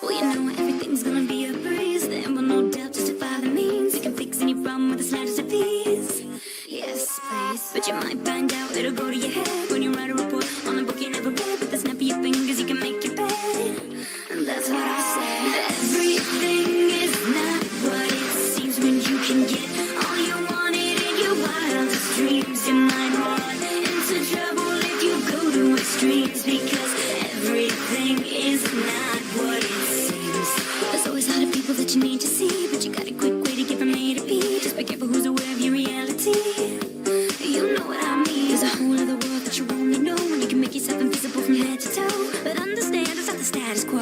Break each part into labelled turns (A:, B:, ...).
A: Well, you know everything's gonna be a breeze. There will no doubt justify the means. You can fix any problem with the slightest of ease. Yes, please. But you might find out it'll go to your head when you write a report on a book you never read. With the snap of your fingers, you can make your bed. And that's what I say. Everything is not what it seems when you can get all you wanted in your wildest dreams. You might run into trouble if you go to extremes, because everything is not what it seems. There's always a lot of people that you need to see, but you got a quick way to get from A to B. Just be careful who's aware of your reality. You know what I mean. There's a whole other world that you only know when you can make yourself invisible from head to toe. But understand it's not the status quo.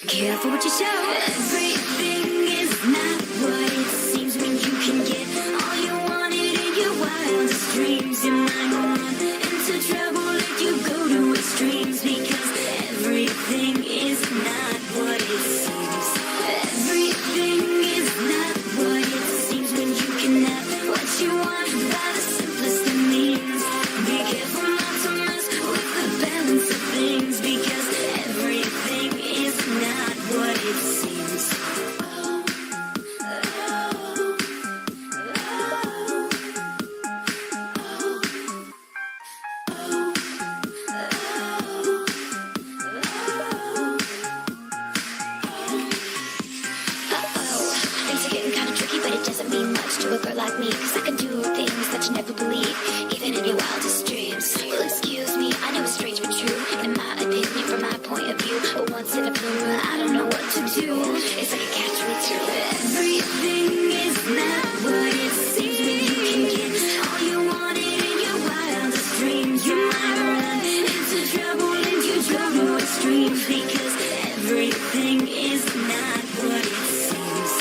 A: Careful what you show. Everything is not what it seems when you can get all you wanted in your wildest dreams. You might run into trouble if you go to extremes, because everything is not what it seems. Everything is not what it seems when you can have what you want by the simplest of means. Be careful not to mess with the balance of things, because everything is not what it seems. Things are getting kind of tricky, but it doesn't mean much to a girl like me, cause I can do things that you never believe, even in your wildest dreams. Well, excuse me, I know it's strange but true, in my opinion, from my point of view. But once in a blue moon, I don't know what to do. It's like a catch-me-two. Everything is not what it seems when you can get all you wanted in your wildest dreams. You might run into trouble if you go to extremes, because everything is not what it seems.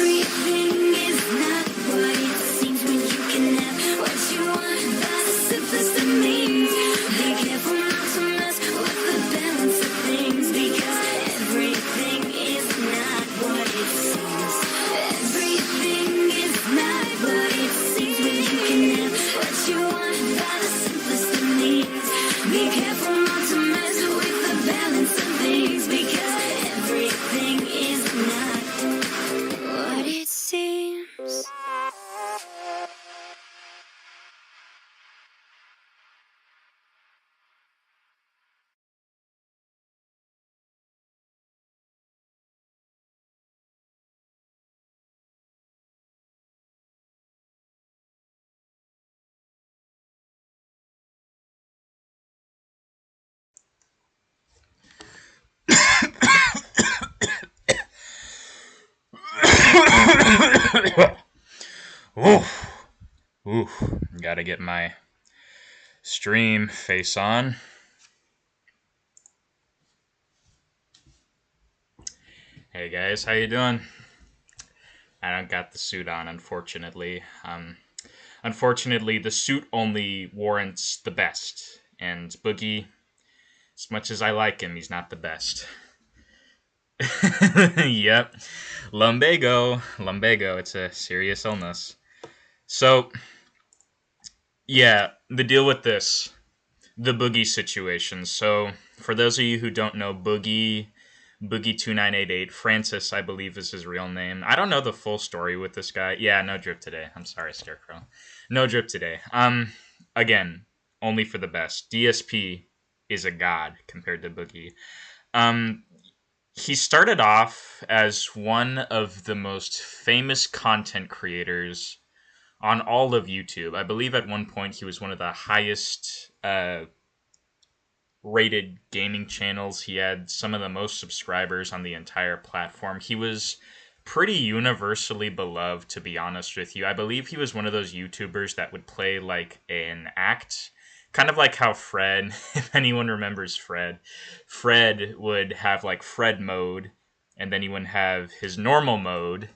A: Everything is not what it seems when you can have what you want by the simplest of means. Be careful not to mess with the balance of things, because everything is not what it seems. Everything is not what it seems when you can have what you want by the simplest of means. Be careful not to mess with the balance of things, because everything is not what it seems.
B: Gotta get my stream face on. Hey guys, how you doing? I don't got the suit on, unfortunately. Unfortunately, the suit only warrants the best, and Boogie, as much as I like him, he's not the best. Yep, lumbago. It's a serious illness. So, yeah, the deal with this, the Boogie situation. So, for those of you who don't know, Boogie 2988, Francis, I believe, is his real name. I don't know the full story with this guy. Yeah, no drip today. I'm sorry, Scarecrow. No drip today. Again, only for the best. DSP is a god compared to Boogie. He started off as one of the most famous content creators on all of YouTube. I believe at one point he was one of the highest rated gaming channels. He had some of the most subscribers on the entire platform. He was pretty universally beloved, to be honest with you. I believe he was one of those YouTubers that would play like an act, kind of like how Fred, if anyone remembers Fred would have like Fred mode, and then he would have his normal mode,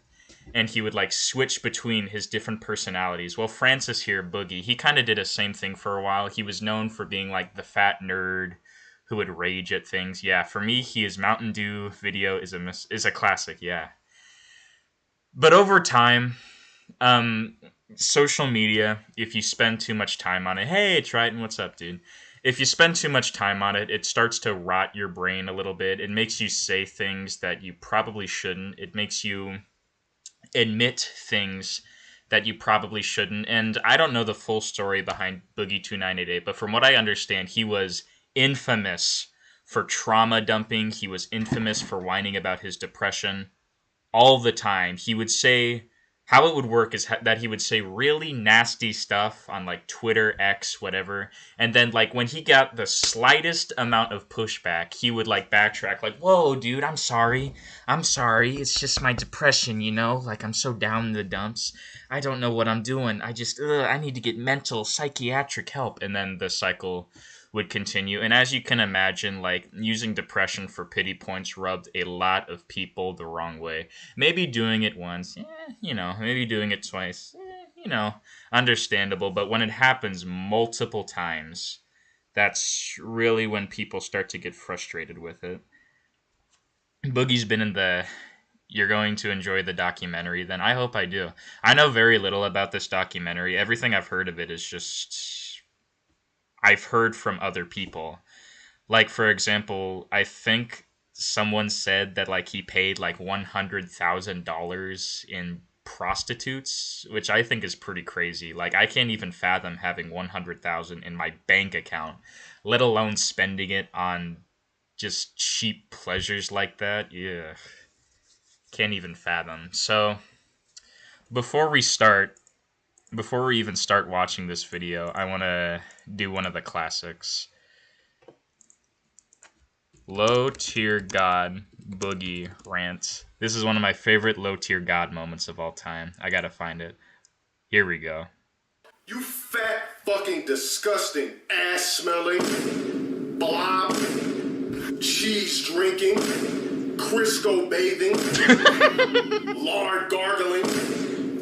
B: and he would like switch between his different personalities. Well, Francis here, Boogie, he kind of did the same thing for a while. He was known for being like the fat nerd who would rage at things. Yeah, for me, his Mountain Dew video is a classic, yeah. But over time, social media, if you spend too much time on it, hey, Triton, what's up, dude? If you spend too much time on it, it starts to rot your brain a little bit. It makes you say things that you probably shouldn't. It makes you admit things that you probably shouldn't. And I don't know the full story behind Boogie 2988, but from what I understand, he was infamous for trauma dumping. He was infamous for whining about his depression all the time. He would say how it would work is that he would say really nasty stuff on like Twitter, X, whatever, and then like when he got the slightest amount of pushback, he would like backtrack, like, "Whoa, dude, I'm sorry, it's just my depression, you know, like I'm so down in the dumps, I don't know what I'm doing, I need to get mental psychiatric help," and then the cycle would continue. And as you can imagine, like using depression for pity points rubbed a lot of people the wrong way. Maybe doing it once, maybe doing it twice, understandable. But when it happens multiple times, that's really when people start to get frustrated with it. Boogie's been in the you're going to enjoy the documentary, then I hope I do. I know very little about this documentary. Everything I've heard of it is just I've heard from other people. Like, for example, I think someone said that like he paid like $100,000 in prostitutes, which I think is pretty crazy. Like, I can't even fathom having 100,000 in my bank account, let alone spending it on just cheap pleasures like that. Yeah, can't even fathom. So, before we start, before we even start watching this video, I want to do one of the classics. Low tier god Boogie rant. This is one of my favorite low tier god moments of all time. I gotta find it. Here we go.
C: You fat fucking disgusting ass smelling blob, cheese drinking, Crisco bathing, lard gargling,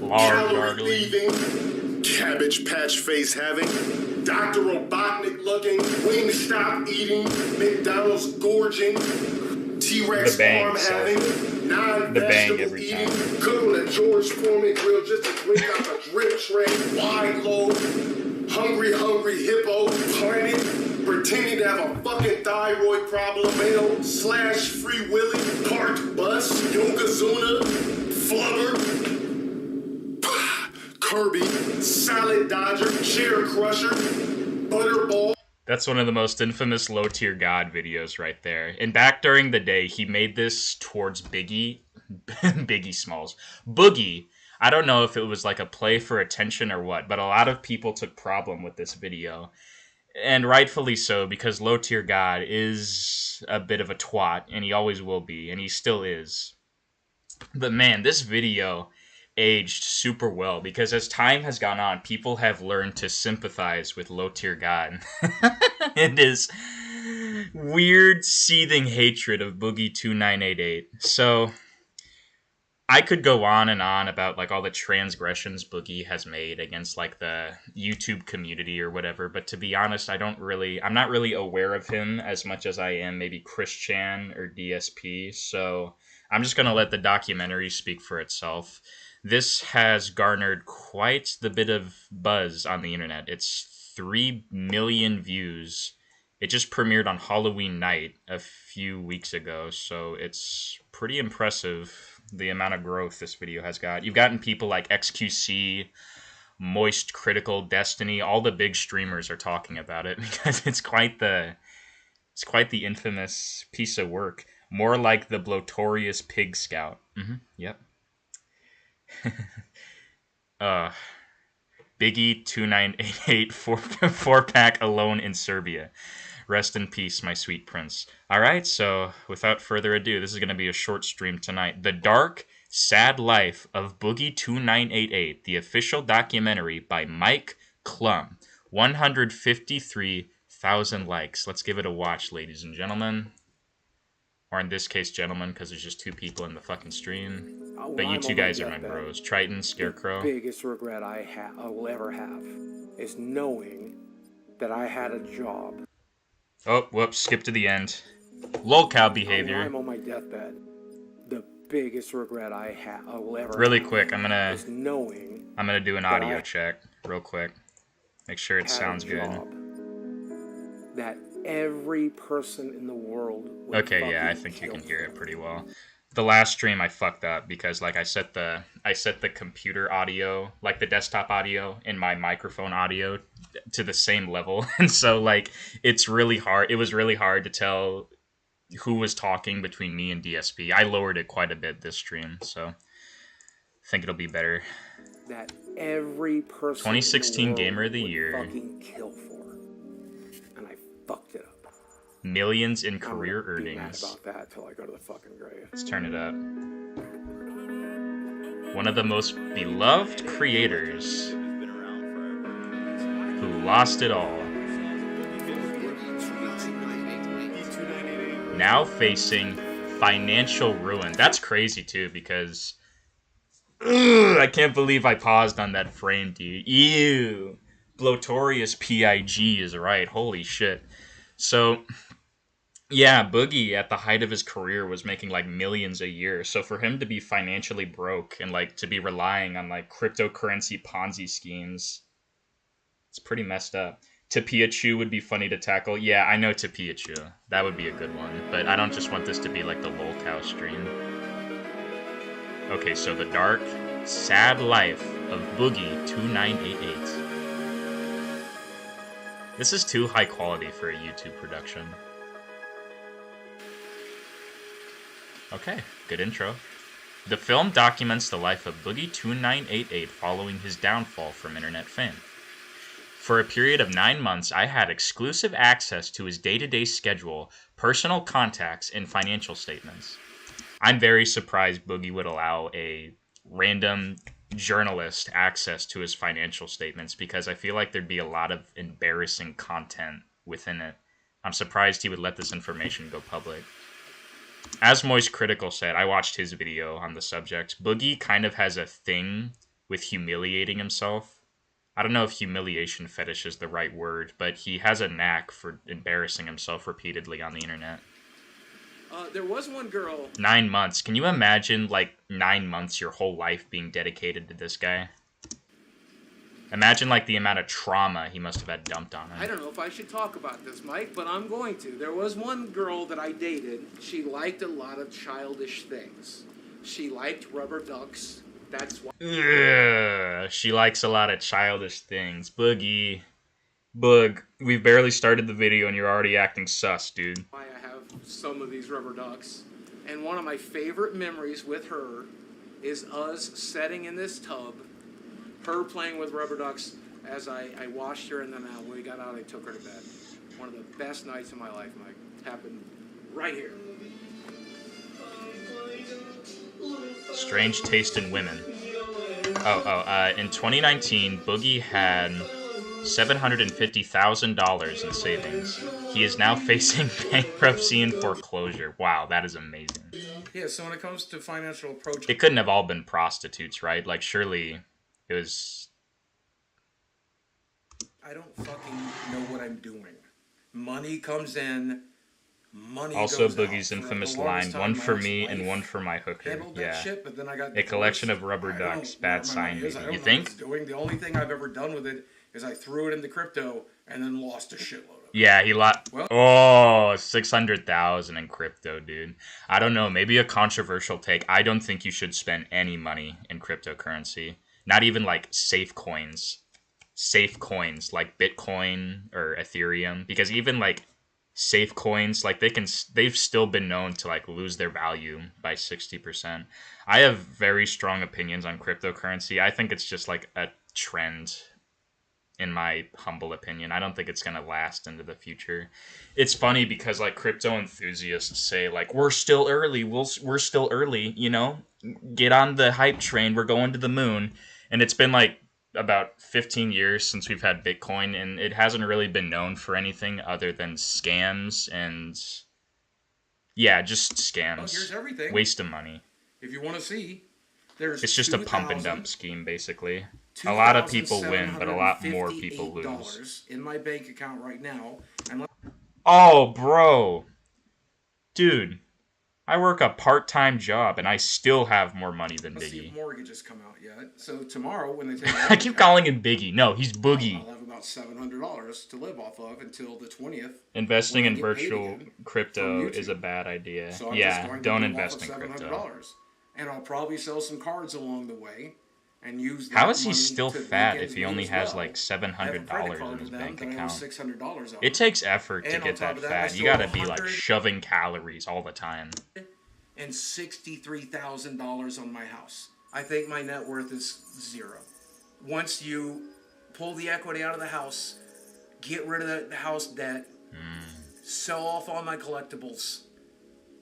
C: calorie thieving, cabbage patch face having, Dr. Robotnik looking, Wingstop eating, McDonald's gorging, T-Rex arm having, non-vegetable eating, cook on a George Foreman grill just to drink out a drip tray, wide load, hungry hippo, planet, pretending to have a fucking thyroid problem, male, slash free willy, parked bus, Yokozuna, flubber, Kirby, salad dodger, chair crusher, butterball.
B: That's one of the most infamous low tier god videos right there. And back during the day, he made this towards Biggie Smalls. Boogie, I don't know if it was like a play for attention or what, but a lot of people took problem with this video. And rightfully so, because low tier god is a bit of a twat, and he always will be, and he still is. But man, this video aged super well, because as time has gone on, people have learned to sympathize with low tier god. It is weird seething hatred of Boogie 2988. So I could go on and on about like all the transgressions Boogie has made against like the YouTube community or whatever, but to be honest, I'm not really aware of him as much as I am maybe Chris Chan or DSP, so I'm just going to let the documentary speak for itself. This has garnered quite the bit of buzz on the internet. It's 3 million views. It just premiered on Halloween night a few weeks ago, so it's pretty impressive the amount of growth this video has got. You've gotten people like XQC, Moist Critical, Destiny, all the big streamers are talking about it because it's quite the infamous piece of work. More like the Blotorious Pig Scout. Yep. Biggie 2988 4-pack alone in Serbia. Rest in peace, my sweet prince. Alright, so without further ado, this is going to be a short stream tonight. The Dark, Sad Life of Boogie 2988, the official documentary by Mike Klum. 153,000 likes. Let's give it a watch, ladies and gentlemen. Or in this case, gentlemen, because there's just 2 people in the fucking stream. But you 2 guys are my bros. Triton, Scarecrow.
D: The biggest regret I will ever have is knowing that I had a job.
B: Oh, whoops, skip to the end. Lolcow behavior.
D: I'm on my deathbed. the biggest regret I will ever
B: Really
D: have
B: quick, I'm gonna do an audio check real quick. Make sure it sounds good.
D: That every person in the world would
B: Okay, yeah, I think you can hear it pretty well. The last stream I fucked up because like I set the computer audio, like the desktop audio and my microphone audio to the same level. And so like it was really hard to tell who was talking between me and DSP. I lowered it quite a bit this stream, so I think it'll be better.
D: That every person
B: 2016 Gamer of the Year.
D: Fucking kill for. And I fucked it up.
B: Millions in career
D: I'm gonna be
B: earnings.
D: mad about that till I go to the fucking grave.
B: Let's turn it up. One of the most beloved creators who lost it all. Now facing financial ruin. That's crazy too because I can't believe I paused on that frame, dude. Ew. Blotorious PIG is right. Holy shit. So yeah, Boogie at the height of his career was making like millions a year. So for him to be financially broke and like to be relying on like cryptocurrency Ponzi schemes, it's pretty messed up. Tapiachu would be funny to tackle. Yeah, I know Tapiachu. That would be a good one. But I don't just want this to be like the lol cow stream. Okay, so the dark, sad life of Boogie 2988. This is too high quality for a YouTube production. Okay, good intro. The film documents the life of Boogie 2988 following his downfall from internet fame. For a period of 9 months, I had exclusive access to his day-to-day schedule, personal contacts, and financial statements. I'm very surprised Boogie would allow a random journalist access to his financial statements because I feel like there'd be a lot of embarrassing content within it. I'm surprised he would let this information go public. As Moist Critical said, I watched his video on the subject. Boogie kind of has a thing with humiliating himself. I don't know if humiliation fetish is the right word, but he has a knack for embarrassing himself repeatedly on the internet.
D: There was one girl.
B: 9 months. Can you imagine, like, 9 months, your whole life being dedicated to this guy? Imagine, like, the amount of trauma he must have had dumped on him.
D: I don't know if I should talk about this, Mike, but I'm going to. There was one girl that I dated. She liked a lot of childish things. She liked rubber ducks. That's why.
B: Ugh, she likes a lot of childish things. Boogie. Boog. We've barely started the video and you're already acting sus, dude.
D: I have some of these rubber ducks. And one of my favorite memories with her is us sitting in this tub, her playing with rubber ducks as I washed her, and then when we got out, I took her to bed. One of the best nights of my life, Mike. Happened right here.
B: Strange taste in women. In 2019, Boogie had $750,000 in savings. He is now facing bankruptcy and foreclosure. Wow, that is amazing.
D: Yeah, so when it comes to financial approach...
B: It couldn't have all been prostitutes, right? Like, surely it was...
D: I don't fucking know what I'm doing. Money comes in, money
B: also
D: goes
B: Boogie's
D: out.
B: infamous
D: For the longest
B: line,
D: time,
B: one for
D: my
B: me
D: ex-wife
B: and one for my hooker.
D: handled that
B: Yeah.
D: shit, but then I got
B: A collection of
D: divorced.
B: rubber
D: I don't
B: ducks,
D: know
B: bad
D: what my
B: sign,
D: money is. I
B: maybe.
D: don't
B: You
D: know
B: think?
D: what it's doing. The only thing I've ever done with it is I threw it into crypto and then lost a shitload of it.
B: Yeah, he lost.
D: Well-
B: Oh, 600,000 in crypto, dude. I don't know. Maybe a controversial take. I don't think you should spend any money in cryptocurrency. Not even like safe coins. Safe coins like Bitcoin or Ethereum, because even like safe coins, like they've still been known to like lose their value by 60%. I have very strong opinions on cryptocurrency. I think it's just like a trend, in my humble opinion. I don't think it's going to last into the future. It's funny because like crypto enthusiasts say like, we're still early. We're still early, you know, get on the hype train. We're going to the moon. And it's been like about 15 years since we've had Bitcoin, and it hasn't really been known for anything other than scams and just scams.
D: Well, here's everything.
B: Waste of money.
D: If you want to see, there's
B: It's just a pump and dump scheme, basically. A lot of people win, but a lot more people lose.
D: In my bank account right now, and
B: Oh, bro. Dude. I work a part-time job and I still have more money than
E: Let's see if
B: Biggie.
E: mortgages come out yet. So tomorrow, when they take
B: I keep calling him Biggie. No, he's Boogie.
E: I'll have about $700 to live off of until the 20th.
B: Investing
E: when I
B: in
E: get paid
B: virtual
E: again
B: crypto
E: from
B: is a
E: YouTube.
B: bad idea.
E: So I'm just
B: Yeah,
E: going to
B: don't
E: live
B: invest
E: off
B: in
E: of
B: crypto.
E: $700, and I'll probably sell some cards along the way, and use that
B: How is he
E: money
B: still
E: to
B: fat
E: weekends
B: if he
E: with
B: only
E: as
B: has
E: well.
B: like
E: I have a credit
B: $700
E: card
B: in
E: to
B: his
E: them
B: bank
E: that I owe
B: account?
E: $600 on.
B: It takes effort to
E: And on
B: get
E: top
B: that
E: of that, I
B: fat. You
E: still
B: gotta
E: owe
B: be like
E: 100
B: shoving calories all the time.
E: and $63,000 on my house. I think my net worth is zero. Once you pull the equity out of the house, get rid of the house debt, sell off all my collectibles,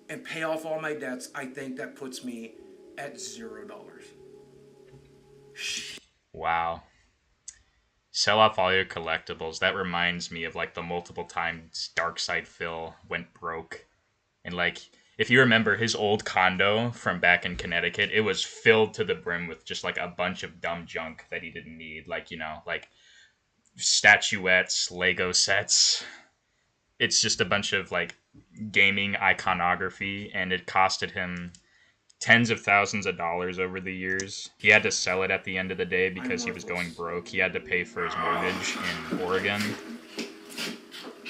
E: and pay off all my debts, I think that puts me at $0.
B: Wow. Sell off all your collectibles. That reminds me of like the multiple times Darkside Phil went broke. And like, if you remember his old condo from back in Connecticut, it was filled to the brim with just like a bunch of dumb junk that he didn't need. Like, like statuettes, Lego sets. It's just a bunch of like gaming iconography, and it costed him tens of thousands of dollars over the years. He had to sell it at the end of the day because he was going broke. He had to pay for his mortgage in Oregon.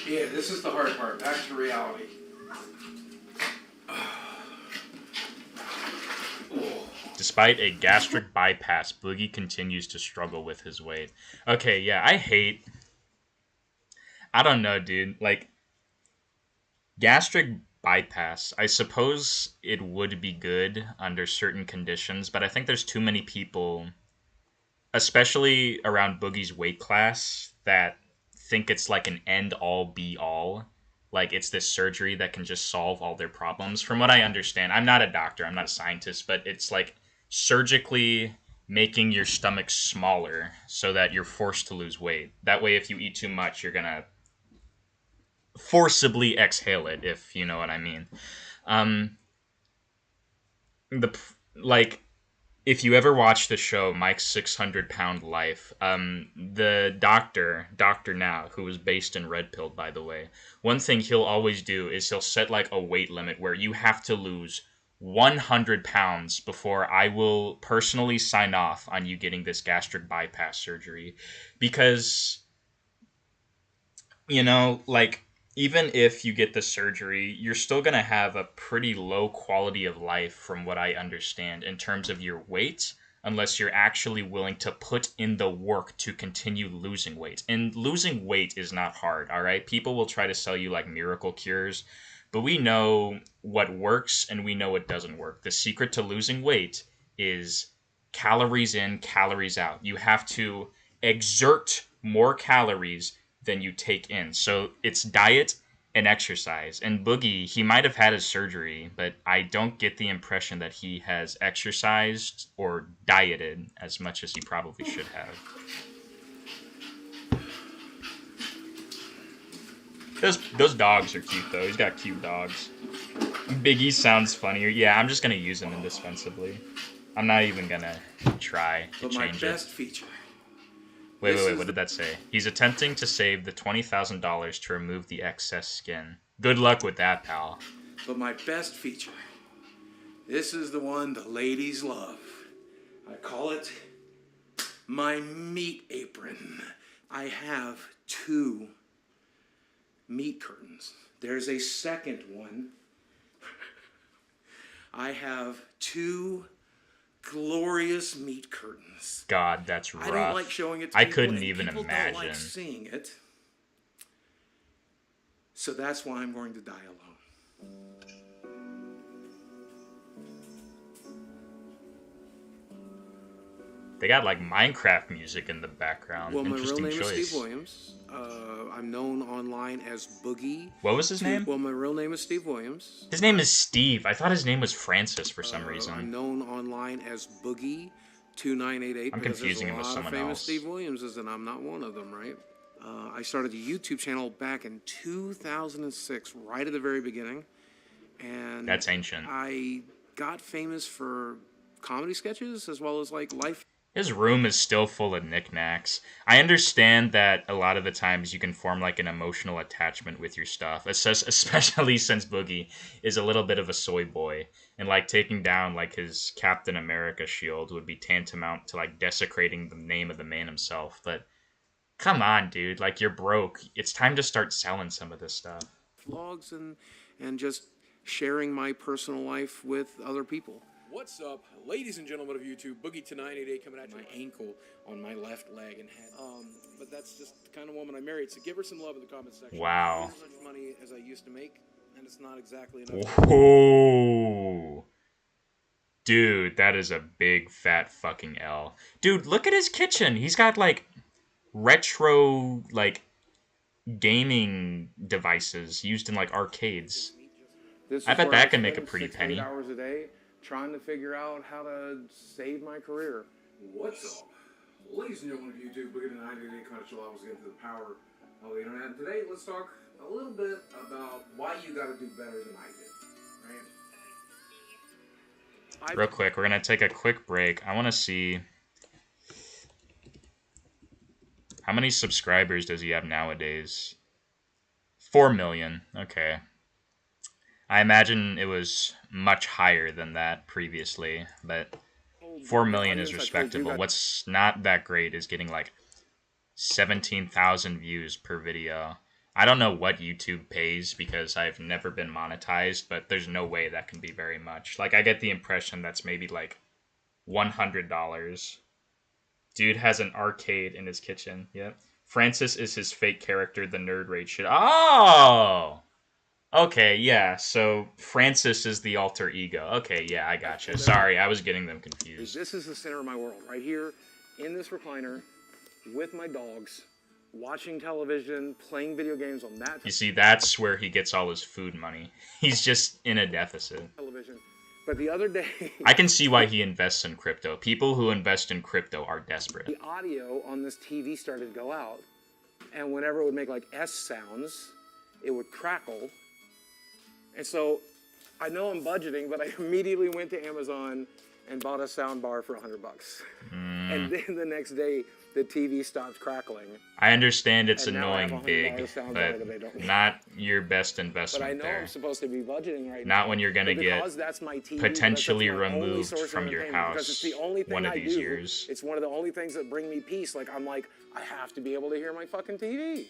E: Yeah, this is the hard part. Back to reality.
B: Despite a gastric bypass, Boogie continues to struggle with his weight. Okay, yeah, I don't know, dude. Like, gastric bypass, I suppose it would be good under certain conditions, but I think there's too many people, especially around Boogie's weight class, that think it's like an end all be all. Like it's this surgery that can just solve all their problems. From what I understand, I'm not a doctor, I'm not a scientist, but it's like surgically making your stomach smaller so that you're forced to lose weight. That way, if you eat too much, you're gonna forcibly exhale it, if you know what I mean. Um, like if you ever watch the show Mike's 600-Pound Life, the Doctor Now, who was based in Red Pill, by the way, one thing he'll always do is he'll set like a weight limit where you have to lose 100 pounds before I will personally sign off on you getting this gastric bypass surgery. Because, like, even if you get the surgery, you're still going to have a pretty low quality of life, from what I understand, in terms of your weight, unless you're actually willing to put in the work to continue losing weight. And losing weight is not hard, all right? People will try to sell you like miracle cures, but we know what works and we know what doesn't work. The secret to losing weight is calories in, calories out. You have to exert more calories than you take in. So it's diet and exercise. And Boogie, he might have had his surgery, but I don't get the impression that he has exercised or dieted as much as he probably should have. Those dogs are cute, though. He's got cute dogs. Biggie sounds funnier. Yeah, I'm just going to use him indispensably. I'm not even going to try to
E: But my
B: change
E: best
B: it.
E: feature.
B: Wait, what did that say? He's attempting to save the $20,000 to remove the excess skin. Good luck with that, pal.
E: But my best feature. This is the one the ladies love. I call it my meat apron. I have 2 meat curtains. There's a second one. I have 2 glorious meat curtains.
B: God, that's rough.
E: I don't like showing it to
B: I
E: people,
B: couldn't
E: and
B: even
E: people
B: imagine.
E: don't like seeing it. So that's why I'm going to die alone.
B: They got like Minecraft music in the background.
D: Well, my real
B: Interesting
D: name
B: choice.
D: is Steve Williams. I'm known online as Boogie.
B: What was his name?
D: Well, my real name is Steve Williams.
B: His name is Steve. I thought his name was Francis for some
D: I'm
B: reason.
D: known online as Boogie2988.
B: I'm confusing him with someone
D: famous
B: else.
D: Steve Williamses, and I'm not one of them, right? I started a YouTube channel back in 2006, right at the very beginning, and
B: That's ancient.
D: I got famous for comedy sketches as well as like life.
B: His room is still full of knickknacks. I understand that a lot of the times you can form like an emotional attachment with your stuff, especially since Boogie is a little bit of a soy boy, and like taking down like his Captain America shield would be tantamount to like desecrating the name of the man himself. But come on, dude, like you're broke. It's time to start selling some of this stuff.
D: Vlogs and just sharing my personal life with other people.
F: What's up, ladies and gentlemen of YouTube? Boogie to 988 coming at you.
E: My ankle on my left leg and head.
F: But that's just the kind of woman I married, so give her some love in the comment section.
B: Wow.
F: I don't make as much money as I used to make, and it's not exactly enough.
B: Whoa. Dude, that is a big fat fucking L. Dude, look at his kitchen. He's got like retro like gaming devices used in like arcades. I bet that can make a pretty penny.
D: 6 to 8 hours a day trying to figure out how to save my career.
E: What's up? Ladies and gentlemen of YouTube, Boogie to 988 coming at you live again to the power of the internet. And today, let's talk a little bit about why you got to do better than I did, right?
B: Real quick, we're going to take a quick break. I want to see... How many subscribers does he have nowadays? 4 million. Okay. I imagine it was much higher than that previously, but 4 million is respectable. What's not that great is getting like 17,000 views per video. I don't know what YouTube pays because I've never been monetized, but there's no way that can be very much. Like, I get the impression that's maybe like $100. Dude has an arcade in his kitchen. Yep. Francis is his fake character, the nerd rage shit. Oh! Okay, yeah, so Francis is the alter ego. Okay, yeah, I gotcha. Sorry, I was getting them confused.
D: This is the center of my world, right here in this recliner with my dogs, watching television, playing video games on that
B: You see, that's where he gets all his food money. He's just in a deficit.
D: television. But the other day,
B: I can see why he invests in crypto. People who invest in crypto are desperate.
D: the audio on this TV started to go out, and whenever it would make like S sounds, it would crackle. And so I know I'm budgeting, but I immediately went to Amazon and bought a sound bar for $100. And then the next day, the TV stopped crackling.
B: I understand it's
D: And now I have
B: annoying
D: $100
B: big,
D: sound bar that I
B: but
D: don't
B: not your best
D: But I
B: investment
D: know
B: there.
D: I'm supposed to be budgeting right
B: Not
D: now.
B: when you're going to
D: But
B: get
D: because that's my TV,
B: potentially
D: that's my only
B: removed
D: source of
B: from your
D: entertainment, because it's
B: house
D: the only thing
B: one of
D: I
B: these
D: do.
B: years.
D: It's one of the only things that bring me peace. Like, I'm like, I have to be able to hear my fucking TV.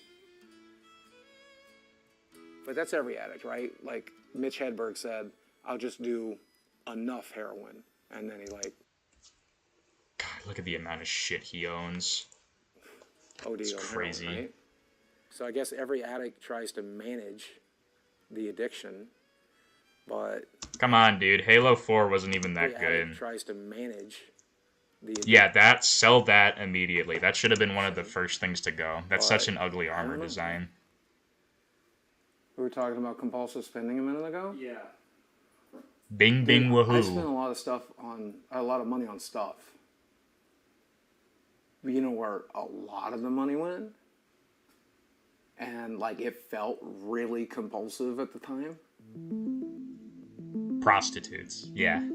D: But that's every addict, right? Like Mitch Hedberg said, I'll just do enough heroin. And then he like
B: God, look at the amount of shit he owns.
D: OD
B: It's
D: on
B: crazy.
D: heroin, right? So I guess every addict tries to manage the addiction, but
B: Come on, dude. Halo 4 wasn't even
D: every
B: that
D: addict
B: good.
D: tries to manage the addiction.
B: Yeah, sell that immediately. That should have been one of the first things to go. That's such
D: But
B: an ugly
D: I
B: armor
D: don't know.
B: design.
D: We were talking about compulsive spending a minute ago.
F: Yeah.
B: Bing bing
D: I spent
B: woohoo.
D: a lot of money on stuff. But you know where a lot of the money went? And like it felt really compulsive at the time.
B: Prostitutes. Yeah.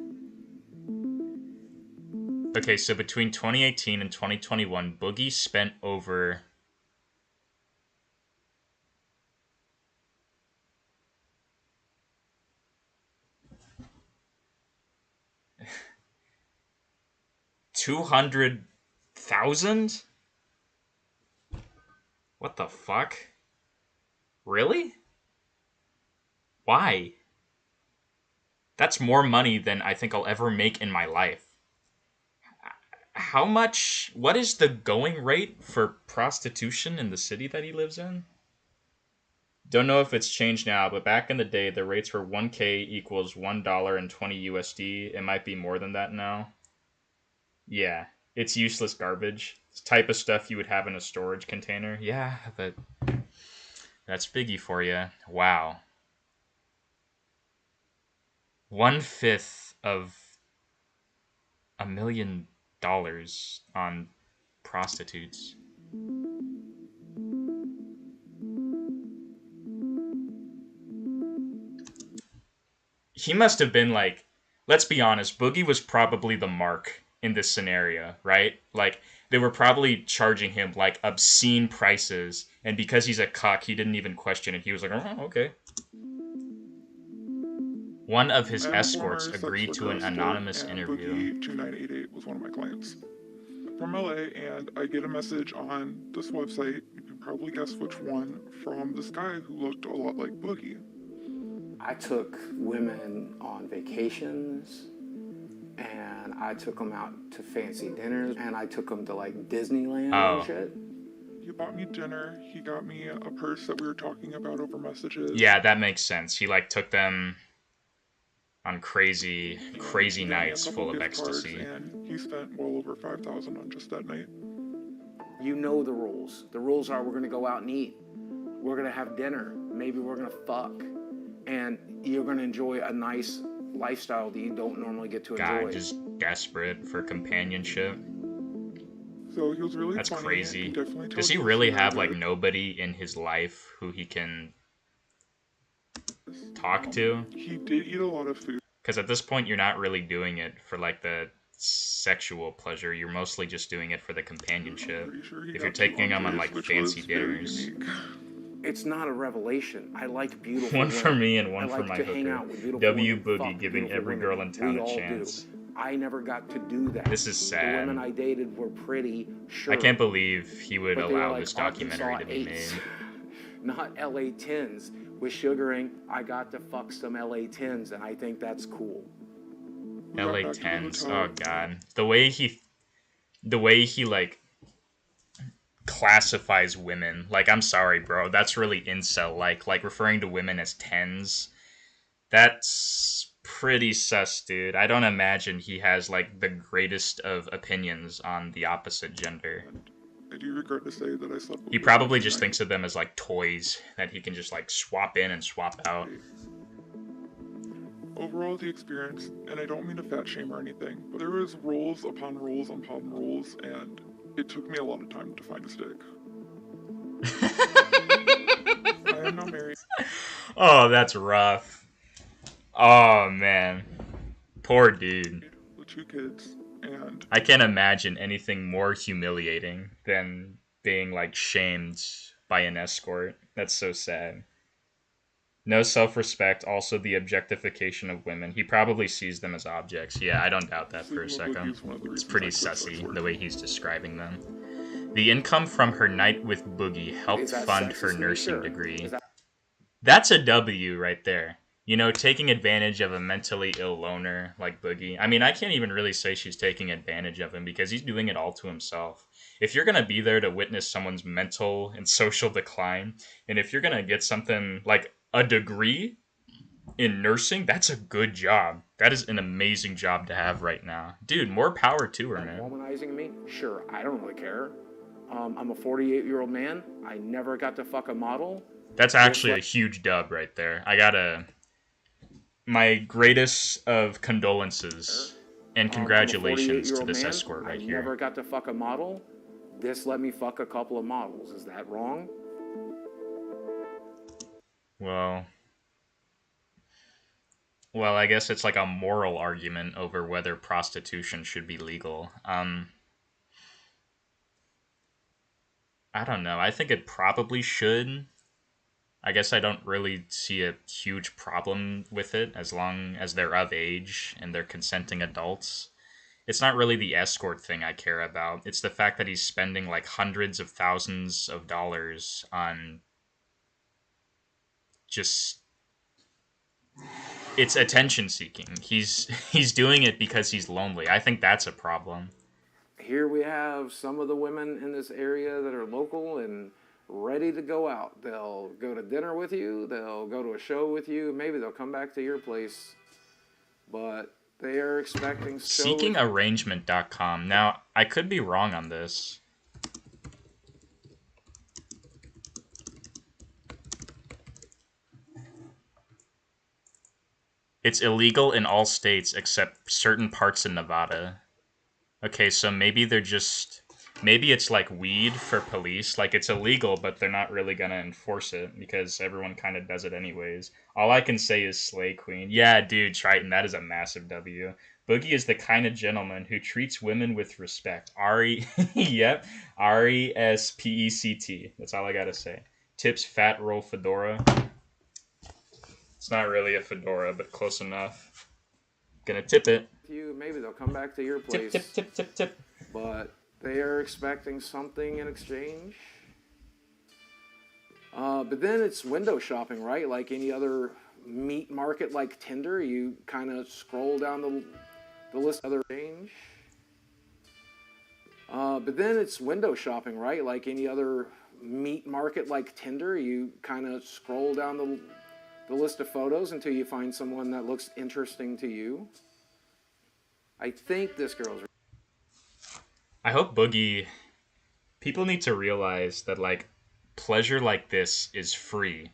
B: Okay, so between 2018 and 2021, Boogie spent over $200,000? What the fuck? Really? Why? That's more money than I think I'll ever make in my life. How much? What is the going rate for prostitution in the city that he lives in? Don't know if it's changed now, but back in the day, the rates were 1K equals $1.20 USD. It might be more than that now. Yeah, it's useless garbage. It's the type of stuff you would have in a storage container. Yeah, but that's Biggie for you. Wow. 1/5 of $1 million on prostitutes. He must have been like, let's be honest, Boogie was probably the mark in this scenario, right? Like, they were probably charging him like obscene prices, and because he's a cuck, he didn't even question it. He was like, "Oh, okay." One of his
G: I am a former
B: escorts
G: sex
B: agreed to
G: worker
B: an
G: escort,
B: anonymous
G: and
B: interview.
G: Boogie 2988 was one of my clients. From LA, and I get a message on this website, you can probably guess which one, from this guy who looked a lot like Boogie.
H: I took women on vacations, and I took them out to fancy dinners, and I took them to like Disneyland
B: Oh.
H: and shit.
G: He bought me dinner, he got me a purse that we were talking about over messages.
B: Yeah, that makes sense. He like took them on crazy
G: He got me a
B: nights
G: couple
B: full of
G: gift cards,
B: ecstasy.
G: and he spent well over $5,000 on just that night.
H: You know the rules. The rules are we're gonna go out and eat. We're gonna have dinner. Maybe we're gonna fuck. And you're gonna enjoy a nice lifestyle that you don't normally get to enjoy.
B: Guy just desperate for companionship.
G: So he was really
B: That's
G: funny.
B: crazy.
G: He definitely
B: Does
G: told
B: he
G: me
B: really
G: some
B: have
G: really
B: like nobody in his life who he can talk to?
G: He did eat a lot of food.
B: Because at this point, you're not really doing it for like the sexual pleasure. You're mostly just doing it for the companionship.
G: Pretty sure he
B: If
G: got
B: you're
G: two
B: taking them on
G: entrees,
B: like
G: which
B: fancy
G: was very
B: dinners.
G: unique.
H: It's not a revelation. I like beautiful
B: One for
H: women.
B: me and one
H: I
B: for
H: like
B: my
H: to hang
B: hooker.
H: out with beautiful
B: W
H: women,
B: Boogie
H: fuck
B: giving
H: beautiful
B: every
H: women.
B: girl in town
H: We
B: a
H: all
B: chance.
H: do. I never got to do that.
B: This is
H: The
B: sad.
H: women I dated were pretty, sure.
B: I can't believe he would
H: but they were
B: allow
H: like
B: this documentary
H: Arkansas
B: to be made.
H: 8s, not LA 10s. With sugaring, I got to fuck some LA 10s, and I think that's cool.
G: We got
B: LA
G: back to the
B: 10s.
G: hotel.
B: Oh god. The way he like classifies women. Like, I'm sorry, bro. That's really incel like referring to women as 10s. That's pretty sus, dude. I don't imagine he has like the greatest of opinions on the opposite gender.
G: I do regret to say that I slept with
B: He
G: this
B: probably
G: man
B: just
G: tonight.
B: thinks of them as like toys that he can just like swap in and swap out.
G: Overall, the experience, and I don't mean to fat shame or anything, but there was rules upon rules upon rules, and it took me a lot of time to find a stick. I am not married.
B: Oh, that's rough. Oh man. Poor dude.
G: With 2 kids, and
B: I can't imagine anything more humiliating than being like shamed by an escort. That's so sad. No self-respect, also the objectification of women. He probably sees them as objects. Yeah, I don't doubt that for a
G: sleeping with
B: second.
G: Boogie is one of the
B: It's
G: reasons
B: pretty
G: I quit sex
B: sussy
G: work.
B: the way he's describing them. The income from her night with Boogie helped
H: Is that
B: fund
H: sexist
B: her
H: to me?
B: nursing
H: Sure.
B: degree.
H: Is that-
B: That's a W right there. You know, taking advantage of a mentally ill loner like Boogie. I mean, I can't even really say she's taking advantage of him because he's doing it all to himself. If you're going to be there to witness someone's mental and social decline, and if you're going to get something like a degree in nursing, that's a good job. That is an amazing job to have right now. Dude, more power to her, man.
H: Womanizing me? Sure, I don't really care. I'm a 48-year-old man. I never got to fuck a model.
B: That's actually a huge dub right there. I gotta... My greatest of condolences and congratulations to
H: I'm a 48-year-old
B: this
H: man.
B: escort right
H: I
B: here.
H: never got to fuck a model. This let me fuck a couple of models. Is that wrong?
B: Well, I guess it's like a moral argument over whether prostitution should be legal. I don't know. I think it probably should. I guess I don't really see a huge problem with it as long as they're of age and they're consenting adults. It's not really the escort thing I care about. It's the fact that he's spending like hundreds of thousands of dollars on just... It's attention seeking. He's doing it because he's lonely. I think that's a problem.
H: Here we have some of the women in this area that are local and ready to go out. They'll go to dinner with you. They'll go to a show with you. Maybe they'll come back to your place. But they are expecting
B: Seekingarrangement.com. Now, I could be wrong on this. It's illegal in all states except certain parts in Nevada. Okay, so maybe they're just maybe it's like weed for police. Like, it's illegal, but they're not really gonna enforce it because everyone kind of does it anyways. All I can say is Slay Queen. Yeah, dude, Triton, that is a massive W. Boogie is the kind of gentleman who treats women with respect. Ari, yep, Respect. That's all I gotta say. Tips fat roll fedora. It's not really a fedora, but close enough. Gonna tip it.
H: You, maybe they'll come back to your place.
B: Tip.
H: But they are expecting something in exchange. But then it's window shopping, right? Like any other meat market like Tinder, you kind of scroll down the list of other exchange. But then it's window shopping, right? Like any other meat market like Tinder, you kind of scroll down the list of photos until you find someone that looks interesting to you. I think this girl's...
B: I hope Boogie... People need to realize that, like, pleasure like this is free.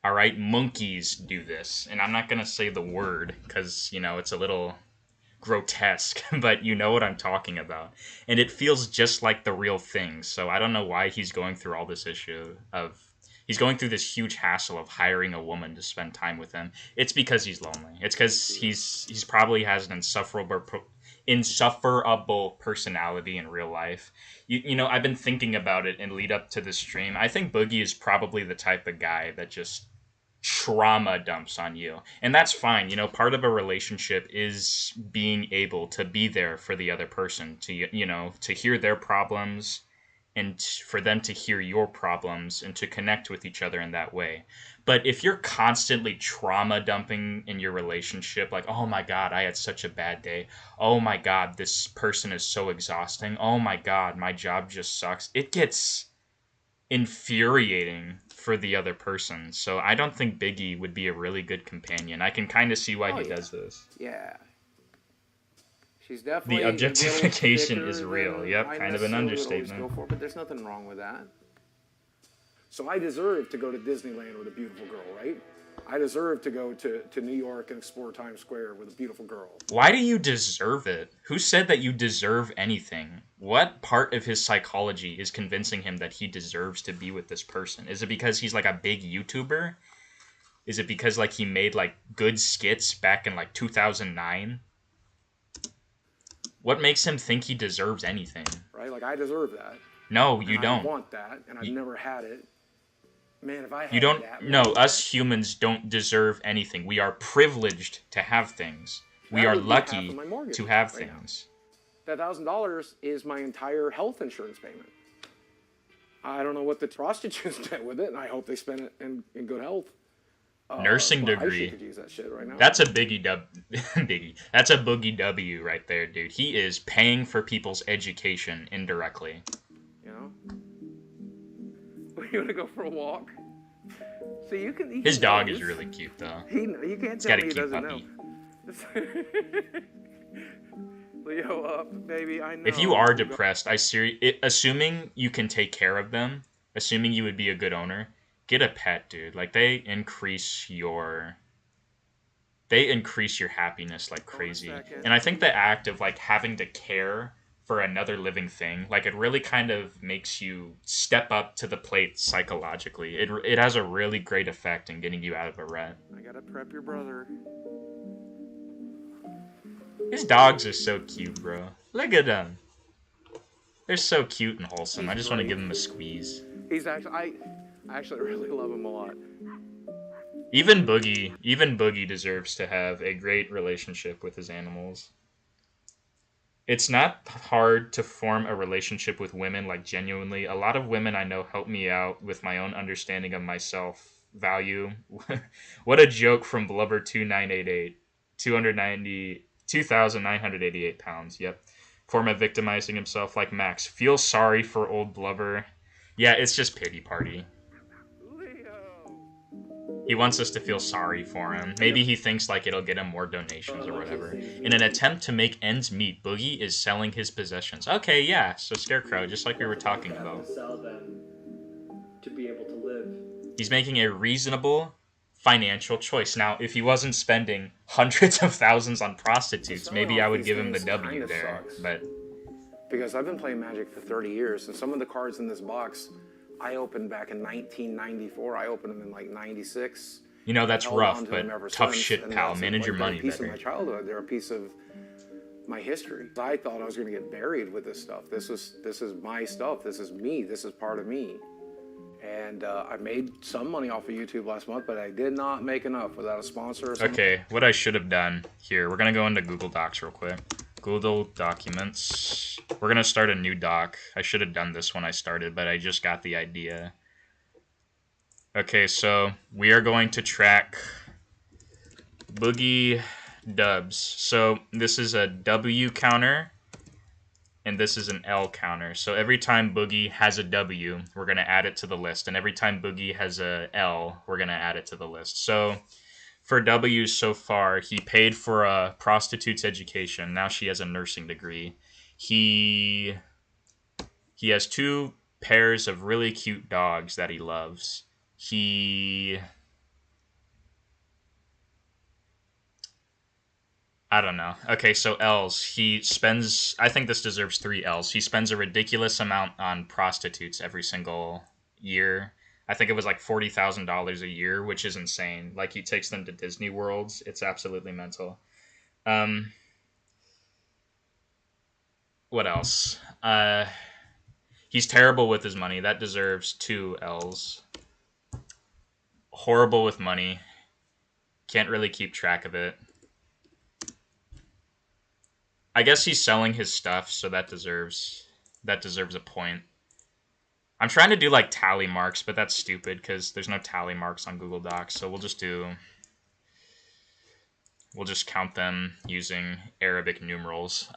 B: Alright? Monkeys do this. And I'm not gonna say the word, because, you know, it's a little grotesque, but you know what I'm talking about. And it feels just like the real thing, so I don't know why he's going through all this issue of... He's going through this huge hassle of hiring a woman to spend time with him. It's because he's lonely. It's because he's probably has an insufferable personality in real life. You know, I've been thinking about it in lead up to this stream. I think Boogie is probably the type of guy that just trauma dumps on you. And that's fine. You know, part of a relationship is being able to be there for the other person, to, you know, to hear their problems and for them to hear your problems and to connect with each other in that way. But if you're constantly trauma dumping in your relationship, like, oh my God, I had such a bad day. Oh my God, this person is so exhausting. Oh my God, my job just sucks. It gets infuriating for the other person. So I don't think Biggie would be a really good companion. I can kind of see why he does this.
H: Yeah. She's definitely...
B: The objectification is real. Yep, kind of an understatement.
H: Go for, but there's nothing wrong with that. So I deserve to go to Disneyland with a beautiful girl, right? I deserve to go to New York and explore Times Square with a beautiful girl.
B: Why do you deserve it? Who said that you deserve anything? What part of his psychology is convincing him that he deserves to be with this person? Is it because he's like a big YouTuber? Is it because like he made like good skits back in like 2009? What makes him think he deserves anything?
H: Right? Like, I deserve that.
B: No, you don't.
H: I want that, and I've never had it. Man, if I had
B: you don't.
H: that...
B: No, us humans don't deserve anything. We are privileged to have things. We are lucky to have things.
H: That $1,000 is my entire health insurance payment. I don't know what the prostitutes did with it, and I hope they spend it in good health.
B: Nursing degree.
H: I could use that shit right now.
B: That's a Biggie. That's a Boogie W right there, dude. He is paying for people's education indirectly.
H: You know? You want to go for a walk? So you can.
B: His dog is really cute, though.
H: You can't tell me he doesn't know. Leo up, baby. I know.
B: If you are depressed, assuming you can take care of them, assuming you would be a good owner. Get a pet, dude. Like, they increase your happiness like crazy. And I think the act of, like, having to care for another living thing, like, it really kind of makes you step up to the plate psychologically. It has a really great effect in getting you out of a rut.
H: I gotta prep your brother.
B: His dogs are so cute, bro. Look at them. They're so cute and wholesome. I just want to give them a squeeze.
H: He's actually... I actually really love him a lot.
B: Even Boogie deserves to have a great relationship with his animals. It's not hard to form a relationship with women, like, genuinely. A lot of women I know help me out with my own understanding of myself value. What a joke from Blubber2988. 2,988 pounds. Yep. Form of victimizing himself like Max. Feel sorry for old Blubber. Yeah, it's just pity party. He wants us to feel sorry for him. Maybe he thinks like it'll get him more donations or whatever. In an attempt to make ends meet, Boogie is selling his possessions. Okay, yeah, so Scarecrow, just like we were talking about.
I: Sell them to be able to live.
B: He's making a reasonable financial choice. Now, if he wasn't spending hundreds of thousands on prostitutes, maybe I would give him the W there. But
H: because I've been playing Magic for 30 years, and some of the cards in this box I opened back in 1994. I opened them in like 96.
B: You know, that's
H: Held
B: rough,
H: on to
B: but
H: them ever
B: tough
H: since,
B: shit,
H: and
B: pal.
H: that's
B: Manage your
H: they're
B: money
H: a piece
B: better.
H: of my childhood. They're a piece of my history. I thought I was going to get buried with this stuff. This is my stuff. This is me. This is part of me. And I made some money off of YouTube last month, but I did not make enough without a sponsor or something.
B: Okay, what I should have done here, we're going to go into Google Docs real quick. Google Documents. We're going to start a new doc. I should have done this when I started, but I just got the idea. Okay, so we are going to track Boogie dubs. So this is a W counter, and this is an L counter. So every time Boogie has a W, we're going to add it to the list. And every time Boogie has a L, we're going to add it to the list. So for W's so far, he paid for a prostitute's education. Now she has a nursing degree. He has 2 pairs of really cute dogs that he loves. I don't know. Okay, so L's. He spends, I think this deserves 3 L's. He spends a ridiculous amount on prostitutes every single year. I think it was like $40,000 a year, which is insane. Like, he takes them to Disney Worlds. It's absolutely mental. What else? He's terrible with his money. That deserves 2 L's. Horrible with money. Can't really keep track of it. I guess he's selling his stuff, so that deserves a point. I'm trying to do like tally marks, but that's stupid because there's no tally marks on Google Docs. So we'll just count them using Arabic numerals.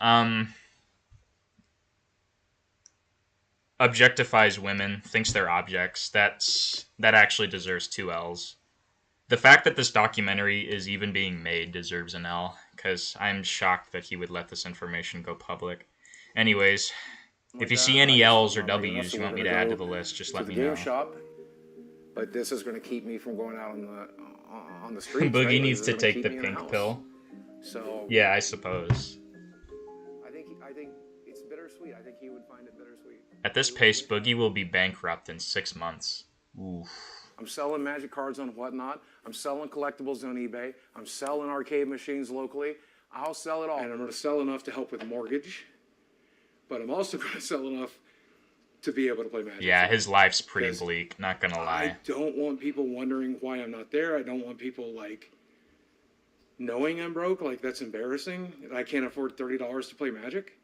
B: Objectifies women, thinks they're objects. That actually deserves 2 L's. The fact that this documentary is even being made deserves an L, because I'm shocked that he would let this information go public. Anyways, if you see any L's or W's you want me to add to the list, just let me know.
H: Shop, but this is going to keep me from going out on the streets.
B: Boogie
H: right?
B: needs to
H: This is gonna
B: take
H: keep
B: the
H: me in
B: pink
H: house.
B: pill.
H: So
B: Yeah, I suppose.
H: I think it's bittersweet. I think he would find it bittersweet.
B: At this pace, Boogie will be bankrupt in 6 months. Oof.
H: I'm selling Magic cards on Whatnot. I'm selling collectibles on eBay. I'm selling arcade machines locally. I'll sell it all.
D: And I'm going to sell enough to help with mortgage, but I'm also going to sell enough to be able to play Magic.
B: Yeah, his life's pretty
D: Because
B: bleak, not gonna
D: I
B: lie.
D: don't want people wondering why I'm not there. I don't want people like knowing I'm broke. Like, that's embarrassing. I can't afford $30 to play Magic,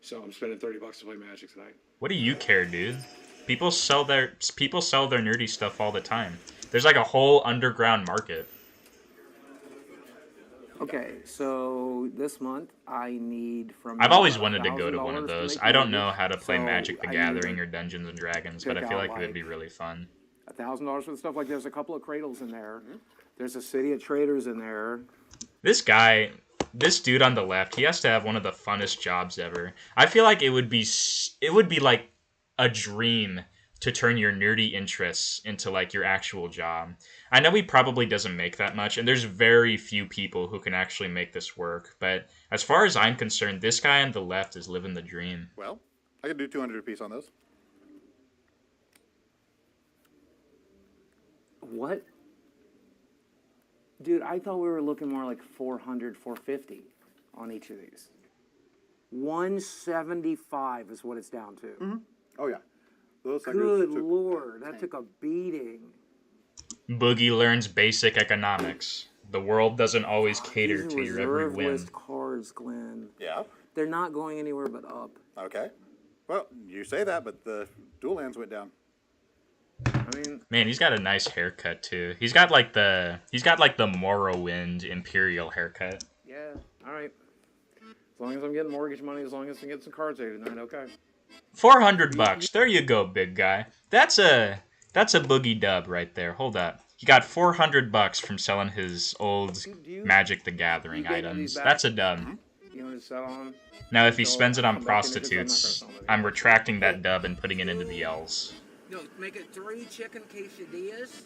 D: so I'm spending $30 to play Magic tonight.
B: What do you care, dude? People sell their nerdy stuff all the time. There's like a whole underground market.
H: Okay, so this month I need from.
B: I've always wanted to go to one of those. I don't know how to play Magic the Gathering or Dungeons and Dragons, but I feel like it would be really fun.
H: $1,000 for the stuff. Like, there's a couple of cradles in there. There's a City of Traders in there.
B: This dude on the left, he has to have one of the funnest jobs ever. I feel like it would be like a dream to turn your nerdy interests into like your actual job. I know he probably doesn't make that much, and there's very few people who can actually make this work, but as far as I'm concerned, this guy on the left is living the dream.
J: Well, I could do 200 apiece on those.
H: What? Dude, I thought we were looking more like 400, 450 on each of these. 175 is what it's down to.
J: Mm-hmm. Oh, yeah. Those
H: Good Lord, that took a beating.
B: Boogie learns basic economics. The world doesn't always cater
H: These
B: to your every
H: reserve
B: whim.
H: list cards, Glenn.
J: Yeah.
H: They're not going anywhere but up.
J: Okay. Well, you say that, but the dual lands went down.
H: I mean,
B: Man, he's got a nice haircut too. He's got like the Morrowind Imperial haircut.
H: yeah, all right. As long as I'm getting mortgage money, as long as I get some cards later tonight, okay.
B: $400. There you go, big guy. That's a Boogie dub right there. Hold up. He got $400 from selling his old Magic the Gathering items. That's a dub.
H: You want to settle on?
B: Now, if he
H: So,
B: spends it
H: I'll
B: on
H: come back in because I'm not gonna
B: prostitutes,
H: sell it.
B: I'm retracting that dub and putting it into the L's.
K: No, make it 3 chicken quesadillas.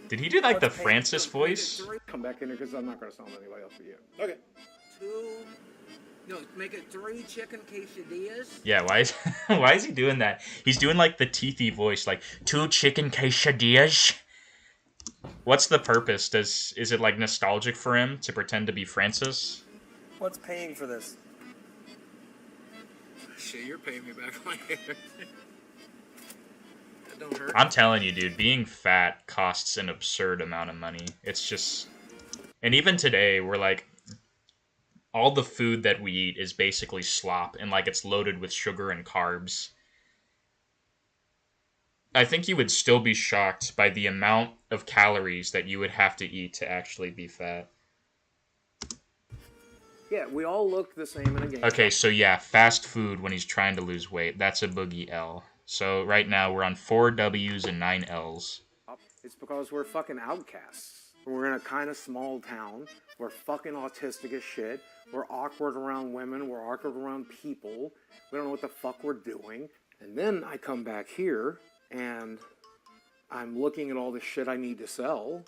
B: Did he do like the Francis voice?
H: Come back in here because I'm not going to sell them to anybody else but you.
J: Okay.
K: 2. No, No, make it 3 chicken quesadillas.
B: Yeah, why is he doing that? He's doing like the teethy voice, like 2 chicken quesadillas. What's the purpose? Is it like nostalgic for him to pretend to be Francis?
I: What's paying for this?
E: Shit, you're paying me back my hair. That don't hurt.
B: I'm telling you, dude, being fat costs an absurd amount of money. It's just, and even today, we're like, all the food that we eat is basically slop, and like it's loaded with sugar and carbs. I think you would still be shocked by the amount of calories that you would have to eat to actually be fat.
H: Yeah, we all look the same in a game.
B: Okay, so yeah, fast food when he's trying to lose weight. That's a Boogie L. So right now we're on 4 W's and 9 L's.
H: It's because we're fucking outcasts. We're in a kind of small town. We're fucking autistic as shit. We're awkward around women. We're awkward around people. We don't know what the fuck we're doing. And then I come back here and I'm looking at all the shit I need to sell.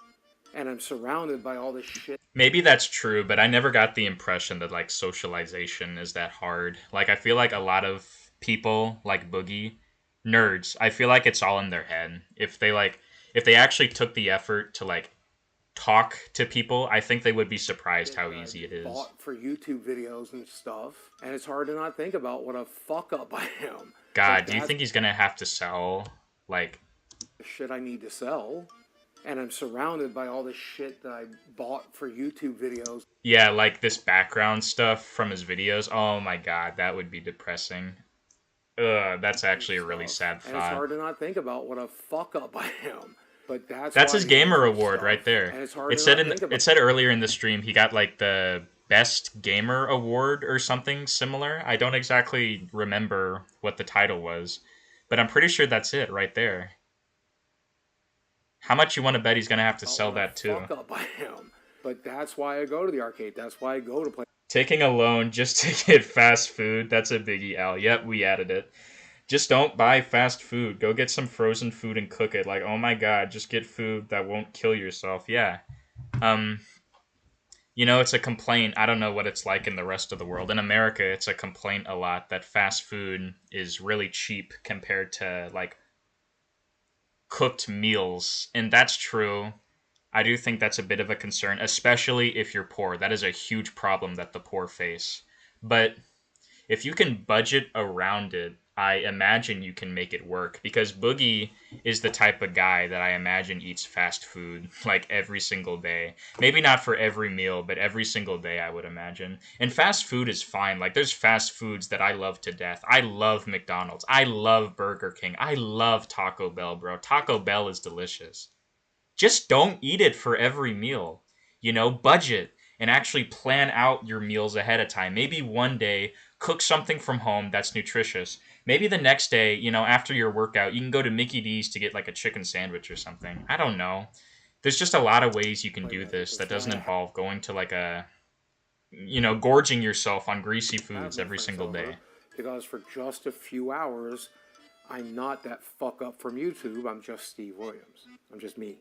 H: And I'm surrounded by all this shit.
B: Maybe that's true, but I never got the impression that like socialization is that hard. Like I feel like a lot of people like Boogie, nerds, I feel like it's all in their head. If they actually took the effort to like talk to people, I think they would be surprised how easy it is.
H: Bought for YouTube videos and stuff. And it's hard to not think about what a fuck up I am.
B: God, do you think he's gonna have to sell like
H: shit I need to sell? And I'm surrounded by all this shit that I bought for YouTube videos.
B: Yeah, like this background stuff from his videos. Oh my god, that would be depressing. Ugh, that's actually a really sad thought.
H: And it's hard to not think about what a fuck up I am. But
B: that's his gamer award right there.
H: And it's hard
B: it said earlier in the stream he got like the best gamer award or something similar. I don't exactly remember what the title was, but I'm pretty sure that's it right there. How much you want to bet he's going to have to sell that too?
H: Fuck up I am. But that's why I go to the arcade. That's why I go to play.
B: Taking a loan just to get fast food. That's a Biggie L. Yep, we added it. Just don't buy fast food. Go get some frozen food and cook it. Like, oh my god, just get food that won't kill yourself. Yeah. You know, it's a complaint. I don't know what it's like in the rest of the world. In America, it's a complaint a lot that fast food is really cheap compared to, like, cooked meals. And that's true. I do think that's a bit of a concern, especially if you're poor. That is a huge problem that the poor face. But if you can budget around it, I imagine you can make it work, because Boogie is the type of guy that I imagine eats fast food like every single day. Maybe not for every meal, but every single day, I would imagine. And fast food is fine. Like, there's fast foods that I love to death. I love McDonald's. I love Burger King. I love Taco Bell, bro. Taco Bell is delicious. Just don't eat it for every meal. You know, budget and actually plan out your meals ahead of time. Maybe one day, cook something from home that's nutritious. Maybe the next day, you know, after your workout, you can go to Mickey D's to get like a chicken sandwich or something. I don't know. There's just a lot of ways you can do this that doesn't involve going to like a, you know, gorging yourself on greasy foods every single day.
H: Because for just a few hours, I'm not that fuck up from YouTube. I'm just Steve Williams. I'm just me.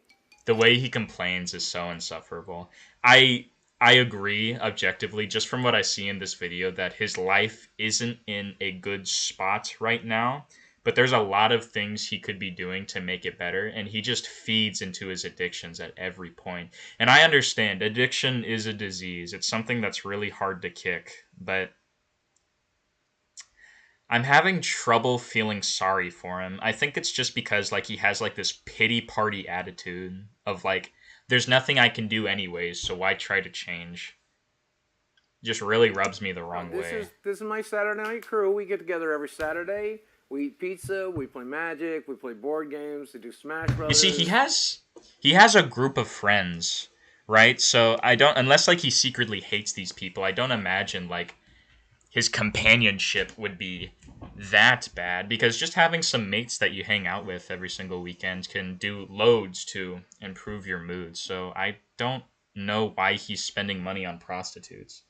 B: The way he complains is so insufferable. I agree objectively, just from what I see in this video, that his life isn't in a good spot right now, but there's a lot of things he could be doing to make it better, and he just feeds into his addictions at every point. And I understand, addiction is a disease. It's something that's really hard to kick, but I'm having trouble feeling sorry for him. I think it's just because like he has like this pity party attitude of like, there's nothing I can do anyways, so why try to change? Just really rubs me the wrong way.
H: This is my Saturday night crew. We get together every Saturday. We eat pizza. We play Magic. We play board games. We do Smash Brothers.
B: You see, he has a group of friends, right? So I don't, unless like he secretly hates these people, I don't imagine like his companionship would be that bad, because just having some mates that you hang out with every single weekend can do loads to improve your mood. So I don't know why he's spending money on prostitutes.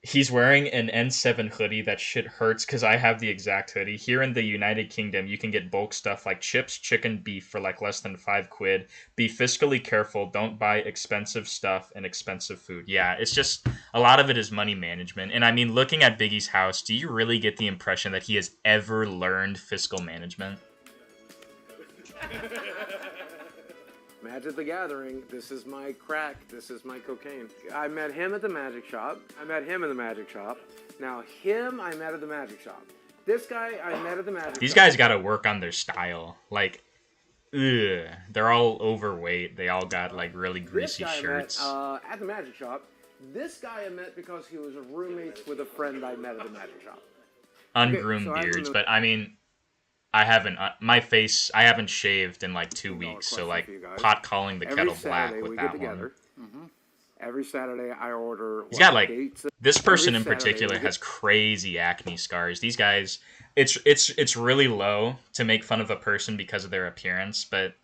B: He's wearing an N7 hoodie. That shit hurts because I have the exact hoodie. Here in the United Kingdom, you can get bulk stuff like chips, chicken, beef for like less than £5. Be fiscally careful. Don't buy expensive stuff and expensive food. Yeah, it's just a lot of it is money management. And I mean, looking at Biggie's house, do you really get the impression that he has ever learned fiscal management?
H: Magic the Gathering, this is my crack, this is my cocaine. I met him at the magic shop. Now him, I met at the magic shop. This guy, I met at the magic shop.
B: These guys got to work on their style. Like, ugh, they're all overweight. They all got like really greasy shirts.
H: I met, at the magic shop. This guy I met because he was roommates with a friend I met at the magic shop.
B: Ungroomed beards, but I mean, I haven't my face. I haven't shaved in like 2 weeks, so like pot calling the kettle black with that one.
H: Every Saturday I order.
B: He's got like this person in particular has crazy acne scars. These guys, it's really low to make fun of a person because of their appearance, but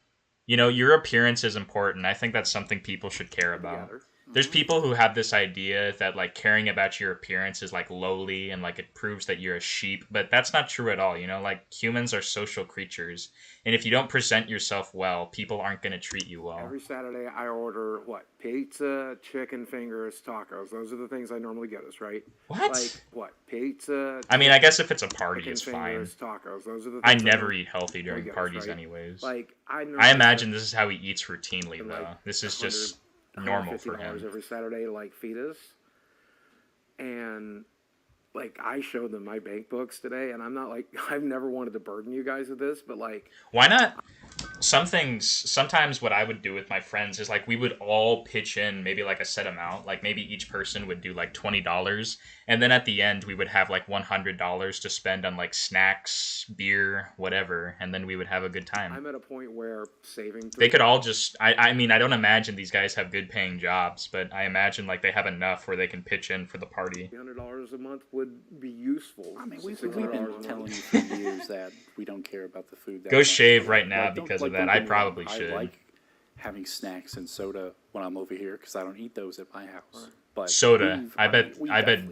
B: you know your appearance is important. I think that's something people should care about. There's people who have this idea that like caring about your appearance is like lowly and like it proves that you're a sheep, but that's not true at all. You know, like humans are social creatures, and if you don't present yourself well, people aren't going to treat you well.
H: Every Saturday I order what? Pizza, chicken fingers, tacos. Those are the things I normally get us, right?
B: What?
H: Like what? Pizza.
B: I mean, I guess if it's a party, it's
H: chicken
B: fine.
H: fingers, tacos. Those are the
B: I
H: things
B: never eat healthy during
H: get us,
B: parties,
H: right?
B: anyways.
H: Like
B: I
H: normally
B: imagine this is how he eats routinely,
H: spend,
B: though.
H: like,
B: This is
H: 100,
B: just normal for him.
H: $150 every Saturday to like feed us. And like I showed them my bank books today, and I'm not like I've never wanted to burden you guys with this, but like
B: Why not? Some things, sometimes what I would do with my friends is like we would all pitch in maybe like a set amount, like maybe each person would do like $20, and then at the end we would have like $100 to spend on like snacks, beer, whatever, and then we would have a good time.
H: I'm at a point where saving.
B: They could all just, I mean, I don't imagine these guys have good paying jobs, but I imagine like they have enough where they can pitch in for the party.
H: $100 a month would be useful.
L: I mean, we've been telling you for years that we don't care about the food.
B: Go shave right now because of that. I probably should.
L: I like having snacks and soda when I'm over here because I don't eat those at my house. But
B: soda, I bet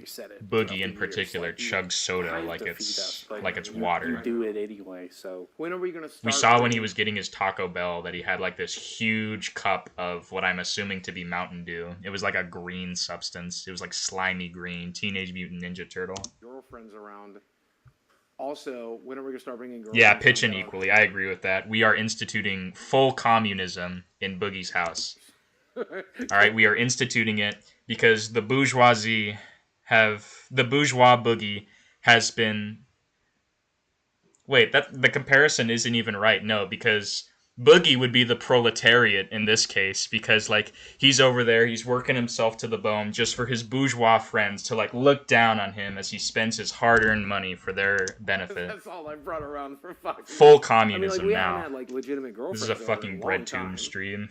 L: said
B: Boogie in particular chugs soda like it's water.
L: You do it anyway, so
H: when are we gonna start?
B: We saw when he was getting his Taco Bell that he had like this huge cup of what I'm assuming to be Mountain Dew. It was like a green substance. It was like slimy green. Teenage Mutant Ninja Turtle.
H: Girlfriends around. Also, when are we gonna start bringing girls?
B: Yeah, pitch in equally. I agree with that. We are instituting full communism in Boogie's house. All right, we are instituting it because the bourgeois Boogie has been. Wait, the comparison isn't even right. No, because Boogie would be the proletariat in this case because like he's over there, he's working himself to the bone just for his bourgeois friends to like look down on him as he spends his hard-earned money for their benefit.
H: That's all I brought around for fucking.
B: Full communism
H: we
B: now.
H: haven't had like legitimate girlfriends.
B: This is a fucking
H: in a long
B: bread
H: time.
B: tomb stream.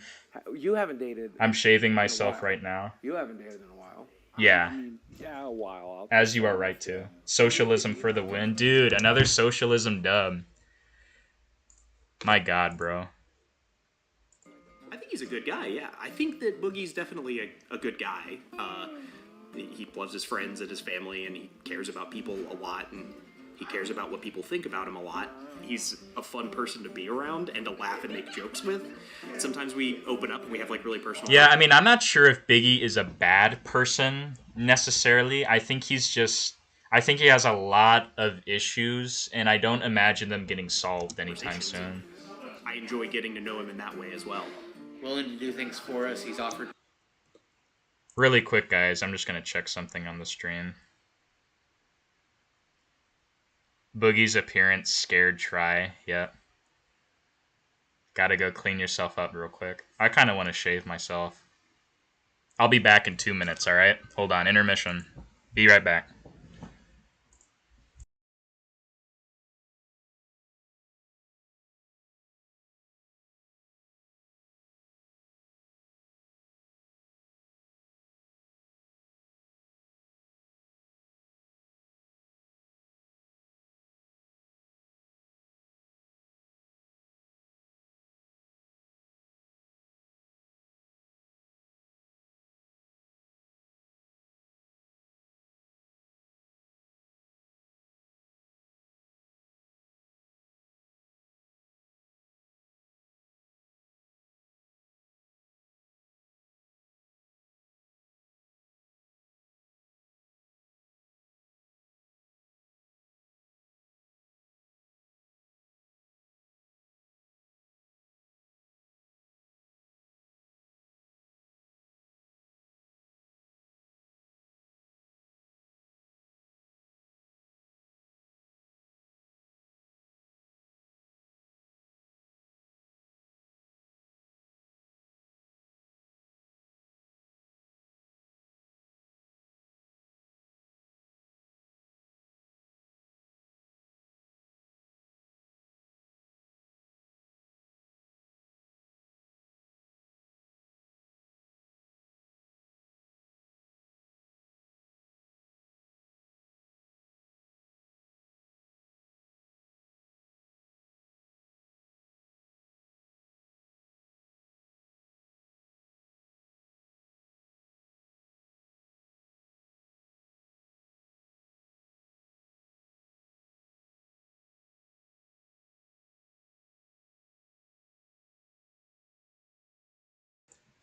H: You haven't dated.
B: I'm shaving myself right now.
H: You haven't dated in a while.
B: Yeah.
L: Yeah, a while.
B: As you are right to. Socialism for the win. Dude, another socialism dub. My God, bro.
M: I think he's a good guy, yeah. I think that Boogie's definitely a good guy. He loves his friends and his family, and he cares about people a lot, and he cares about what people think about him a lot. He's a fun person to be around and to laugh and make jokes with. Sometimes we open up and we have like really personal...
B: Yeah, I mean, I'm not sure if Biggie is a bad person necessarily. I think he has a lot of issues, and I don't imagine them getting solved anytime soon.
M: I enjoy getting to know him in that way as well.
N: Willing to do things for us. He's offered.
B: Really quick, guys. I'm just going to check something on the stream. Boogie's appearance, scared try. Yep. Gotta go clean yourself up real quick. I kind of want to shave myself. I'll be back in 2 minutes, alright? Hold on, intermission. Be right back.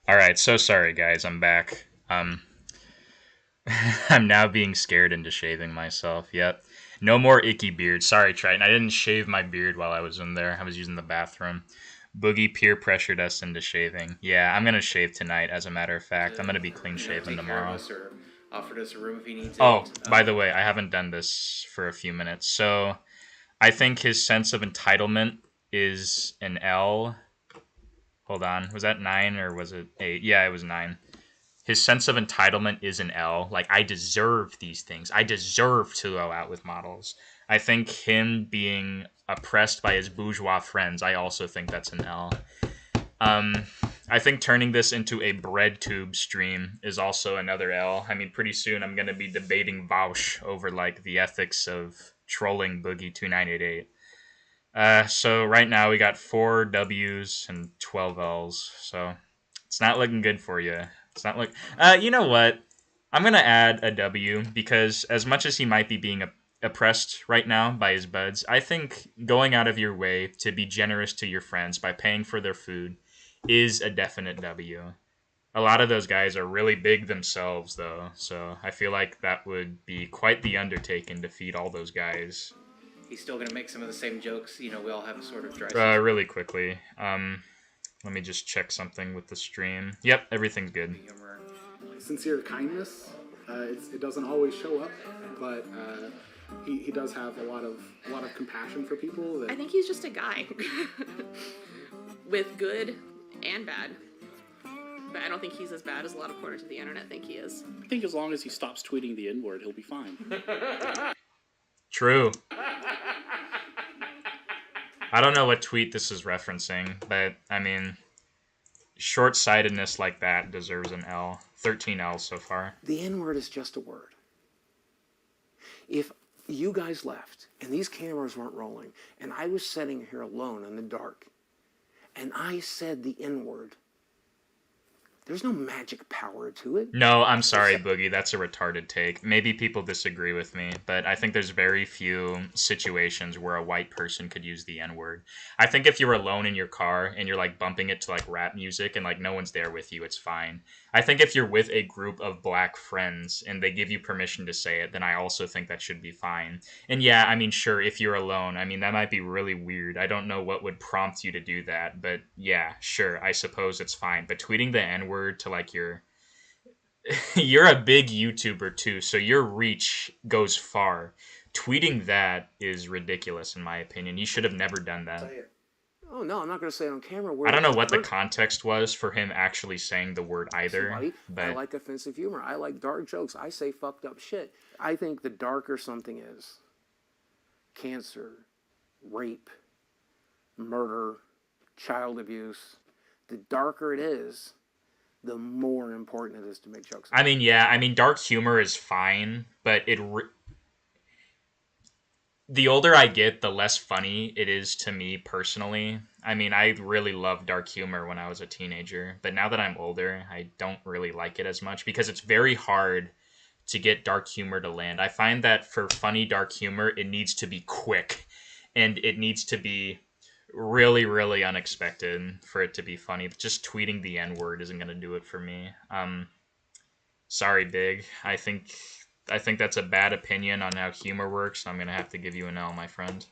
B: Alright, so sorry guys, I'm back. I'm now being scared into shaving myself. Yep. No more icky beard. Sorry, Triton. I didn't shave my beard while I was in there. I was using the bathroom. Boogie peer pressured us into shaving. Yeah, I'm gonna shave tonight, as a matter of fact. I'm gonna be clean shaven
N: take care of
B: tomorrow.
N: us or offered us a room if he needs
B: Oh,
N: it.
B: by the way, I haven't done this for a few minutes. So, I think his sense of entitlement is an L. Hold on. Was that 9 or was it 8? Yeah, it was 9. His sense of entitlement is an L. Like, I deserve these things. I deserve to go out with models. I think him being oppressed by his bourgeois friends, I also think that's an L. I think turning this into a bread tube stream is also another L. I mean, pretty soon I'm going to be debating Vaush over, like, the ethics of trolling Boogie 2988. So right now we got 4 W's and 12 L's. So it's not looking good for you. It's not like you know what? I'm gonna add a W because as much as he might be being oppressed right now by his buds, I think going out of your way to be generous to your friends by paying for their food is a definite W. A lot of those guys are really big themselves, though, so I feel like that would be quite the undertaking to feed all those guys.
N: He's still going to make some of the same jokes. You know, we all have a sort of dry
B: Really quickly. Let me just check something with the stream. Yep, everything's good.
O: Sincere kindness. It doesn't always show up, but he does have a lot of compassion for people.
P: I think he's just a guy with good and bad. But I don't think he's as bad as a lot of corners of the internet think he is.
L: I think as long as he stops tweeting the N-word, he'll be fine.
B: True. I don't know what tweet this is referencing, but, I mean, short-sightedness like that deserves an L. 13 L's so far.
E: The N-word is just a word. If you guys left, and these cameras weren't rolling, and I was sitting here alone in the dark, and I said the N-word, there's no magic power to it.
B: No, I'm sorry, Boogie. That's a retarded take. Maybe people disagree with me, but I think there's very few situations where a white person could use the N-word. I think if you're alone in your car and you're, like, bumping it to, like, rap music and, like, no one's there with you, it's fine. I think if you're with a group of black friends and they give you permission to say it, then I also think that should be fine. And yeah, I mean, sure, if you're alone, I mean, that might be really weird. I don't know what would prompt you to do that, but yeah, sure, I suppose it's fine. But tweeting the N-word to, like, your you're a big YouTuber too, so your reach goes far. Tweeting that is ridiculous in my opinion. You should have never done that.
E: Oh no, I'm not going to say it on camera.
B: I don't know what the context was for him actually saying the word either, but
E: I like offensive humor. I like dark jokes. I say fucked up shit. I think the darker something is, cancer, rape, murder, child abuse, the darker it is, the more important it is to make jokes.
B: I mean, yeah, I mean, dark humor is fine, but the older I get, the less funny it is to me personally. I mean, I really loved dark humor when I was a teenager, but now that I'm older, I don't really like it as much because it's very hard to get dark humor to land. I find that for funny dark humor, it needs to be quick, and it needs to be really, really unexpected for it to be funny. But just tweeting the N-word isn't going to do it for me. Sorry, Big. I think that's a bad opinion on how humor works. So I'm going to have to give you an L, my friend.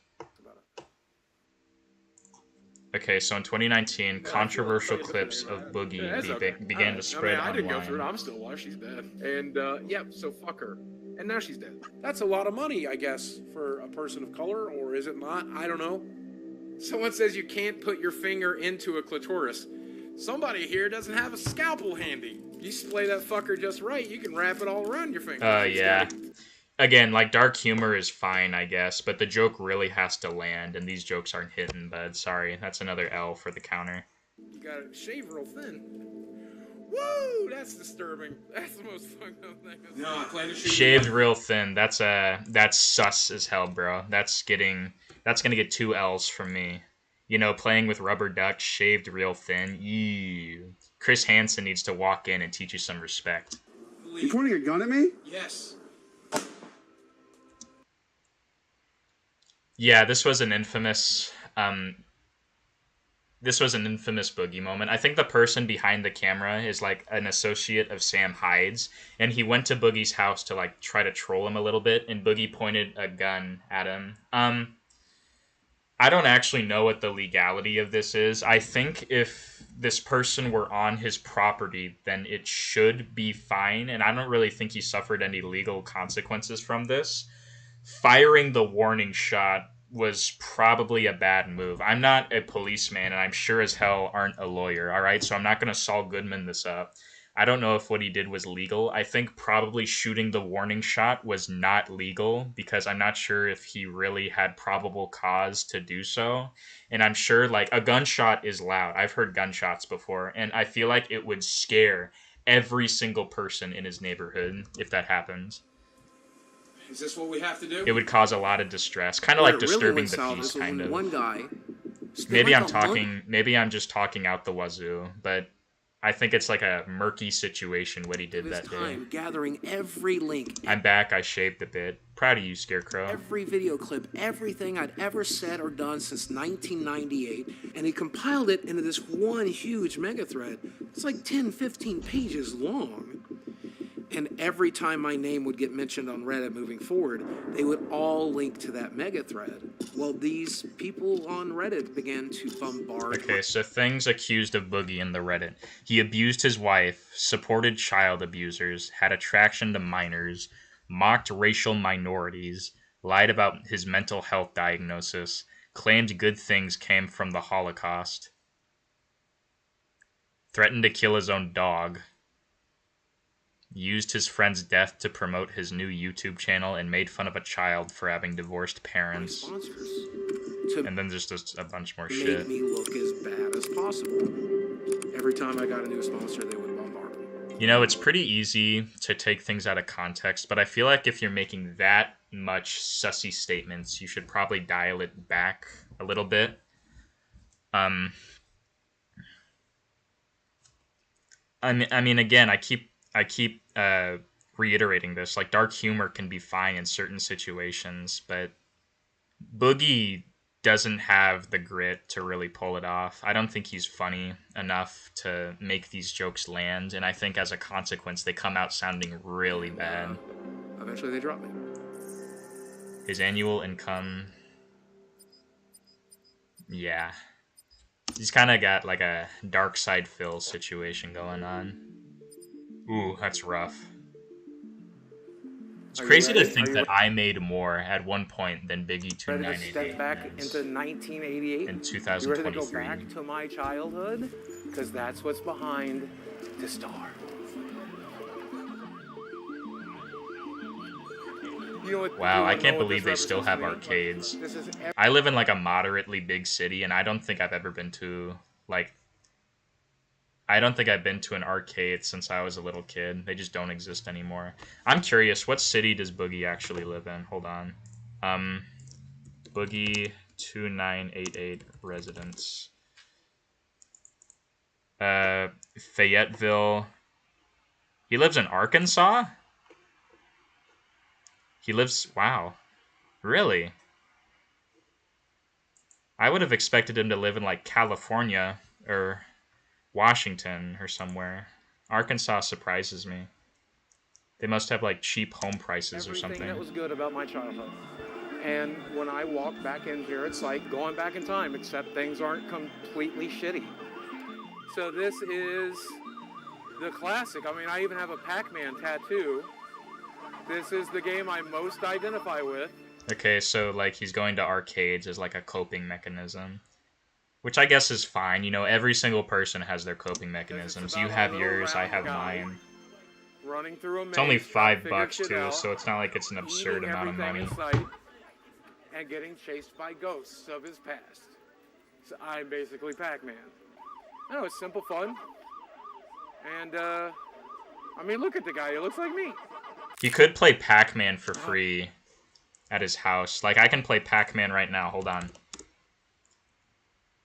B: Okay, so in 2019, controversial clips of Boogie began to spread
F: I didn't go
B: online.
F: through it. I'm still alive. She's dead. And, so fuck her. And now she's dead. That's a lot of money, I guess, for a person of color, or is it not? I don't know. Someone says you can't put your finger into a clitoris. Somebody here doesn't have a scalpel handy. You splay that fucker just right, you can wrap it all around your finger.
B: Yeah. Again, like, dark humor is fine, I guess, but the joke really has to land, and these jokes aren't hitting, bud. Sorry, that's another L for the counter.
F: You gotta shave real thin. Woo! That's disturbing. That's the most fucked up thing. No, I plan to
B: Shaved real thin. That's sus as hell, bro. That's gonna get 2 L's from me. You know, playing with rubber ducks, shaved real thin. Ew. Chris Hansen needs to walk in and teach you some respect.
Q: You pointing a gun at me?
F: Yes.
B: Yeah, this was an infamous this was an infamous Boogie moment. I think the person behind the camera is like an associate of Sam Hyde's, and he went to Boogie's house to like try to troll him a little bit, and Boogie pointed a gun at him. I don't actually know what the legality of this is. I think if this person were on his property, then it should be fine, and I don't really think he suffered any legal consequences from this. Firing the warning shot was probably a bad move. I'm not a policeman, and I'm sure as hell aren't a lawyer, alright? So I'm not going to Saul Goodman this up. I don't know if what he did was legal. I think probably shooting the warning shot was not legal because I'm not sure if he really had probable cause to do so. And I'm sure, like, a gunshot is loud. I've heard gunshots before, and I feel like it would scare every single person in his neighborhood if that happened.
E: Is this what we have to do?
B: It would cause a lot of distress. Kind of like disturbing the peace, kind of.
E: One guy.
B: Maybe I'm just talking out the wazoo, but I think it's like a murky situation what he did that day.
E: Gathering every link,
B: I'm back. I shaved a bit. Proud of you, Scarecrow.
E: every video clip, everything I'd ever said or done since 1998, and he compiled it into this one huge mega thread. It's like 10, 15 pages long. And every time my name would get mentioned on Reddit moving forward, they would all link to that mega thread. Well, these people on Reddit began to bombard.
B: Okay, so things accused of Boogie in the Reddit. He abused his wife, supported child abusers, had attraction to minors, mocked racial minorities, lied about his mental health diagnosis, claimed good things came from the Holocaust, threatened to kill his own dog, used his friend's death to promote his new YouTube channel, and made fun of a child for having divorced parents. And then just a bunch more shit.
E: Made me look as bad as possible. Every time I got a new sponsor, they would bombard me.
B: You know, it's pretty easy to take things out of context, but I feel like if you're making that much sussy statements, you should probably dial it back a little bit. I mean, again, I keep reiterating this. Like, dark humor can be fine in certain situations, but Boogie doesn't have the grit to really pull it off. I don't think he's funny enough to make these jokes land, and I think as a consequence, they come out sounding really bad.
E: Eventually, they drop me.
B: His annual income... Yeah. He's kind of got, like, a Dark Side Phil situation going on. Ooh, that's rough. It's crazy to think that I made more at one point than Biggie 2988
E: step back into 1988
B: in 2023.
E: You ready to go back to my childhood? Because that's what's behind the star.
B: Wow, I can't believe they still have arcades. I live in like a moderately big city, and I don't think I've ever been to I don't think I've been to an arcade since I was a little kid. They just don't exist anymore. I'm curious, what city does Boogie actually live in? Hold on. Boogie 2988 residence. Fayetteville. He lives in Arkansas? He lives... Wow. Really? I would have expected him to live in, like, California or Washington or somewhere. Arkansas surprises me. They must have, like, cheap home prices or something.
E: Everything that was good about my childhood. And when I walk back in here, it's like going back in time, except things aren't completely shitty. So this is the classic. I mean, I even have a Pac-Man tattoo. This is the game I most identify with.
B: Okay, so, like, he's going to arcades as, like, a coping mechanism. Which I guess is fine. You know, every single person has their coping mechanisms. You have yours, I have mine.
E: Running through a maze,
B: it's only $5 too,
E: out,
B: so it's not like it's an absurd amount of money.
E: And getting chased by ghosts of his past. So I'm basically Pac-Man. I know, it's simple fun. And, I mean, look at the guy. He looks like me.
B: He could play Pac-Man for free at his house. Like, I can play Pac-Man right now. Hold on.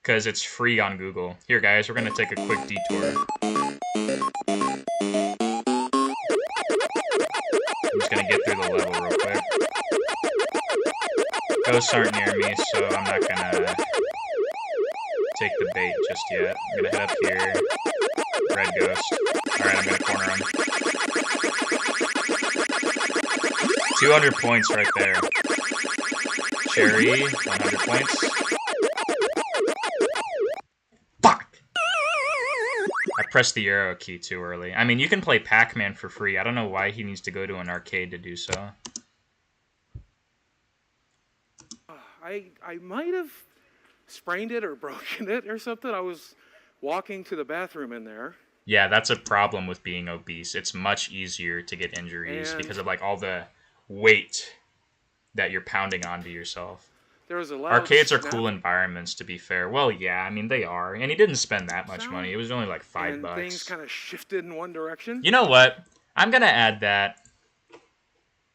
B: Because it's free on Google. Here, guys, we're going to take a quick detour. I'm just going to get through the level real quick. Ghosts aren't near me, so I'm not going to take the bait just yet. I'm gonna head up here. Red Ghost. Alright, I'm gonna corner him. 200 points right there. Cherry, 100 points. Fuck! I pressed the arrow key too early. I mean, you can play Pac-Man for free. I don't know why he needs to go to an arcade to do so.
D: I might have sprained it or broken it or something. I was walking to the bathroom in there.
B: Yeah, that's a problem with being obese. It's much easier to get injuries because of like all the weight that you're pounding onto yourself.
D: There was a loud
B: Arcades are
D: snap.
B: cool environments, to be fair. Well, yeah, I mean, they are. And he didn't spend that much money. It was only like $5.
D: And things kind of shifted in one direction.
B: You know what? I'm going to add that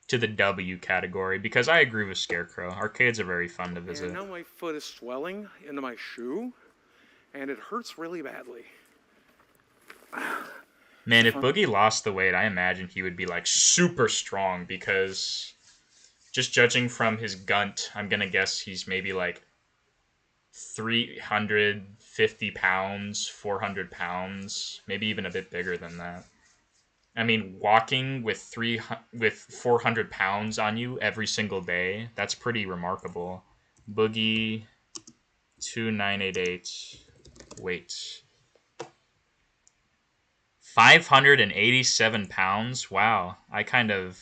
B: to the W category because I agree with Scarecrow. Arcades are very fun to visit.
D: And now my foot is swelling into my shoe, and it hurts really badly.
B: Man, if Boogie lost the weight, I imagine he would be like super strong because just judging from his gunt, I'm going to guess he's maybe like 350 pounds, 400 pounds, maybe even a bit bigger than that. I mean, walking with 400 pounds on you every single day, that's pretty remarkable. Boogie, 2988, weight. 587 pounds? Wow, I kind of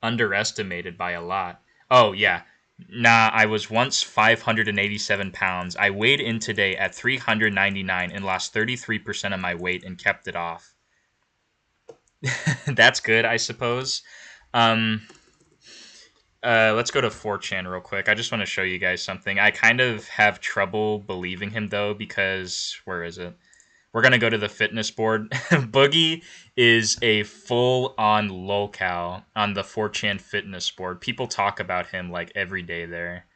B: underestimated by a lot. Oh, yeah. Nah, I was once 587 pounds. I weighed in today at 399 and lost 33% of my weight and kept it off. That's good, I suppose. Let's go to 4chan real quick. I just want to show you guys something. I kind of have trouble believing him, though, because... Where is it? We're going to go to the fitness board. Boogie is a full-on lolcow on the 4chan fitness board. People talk about him like every day there.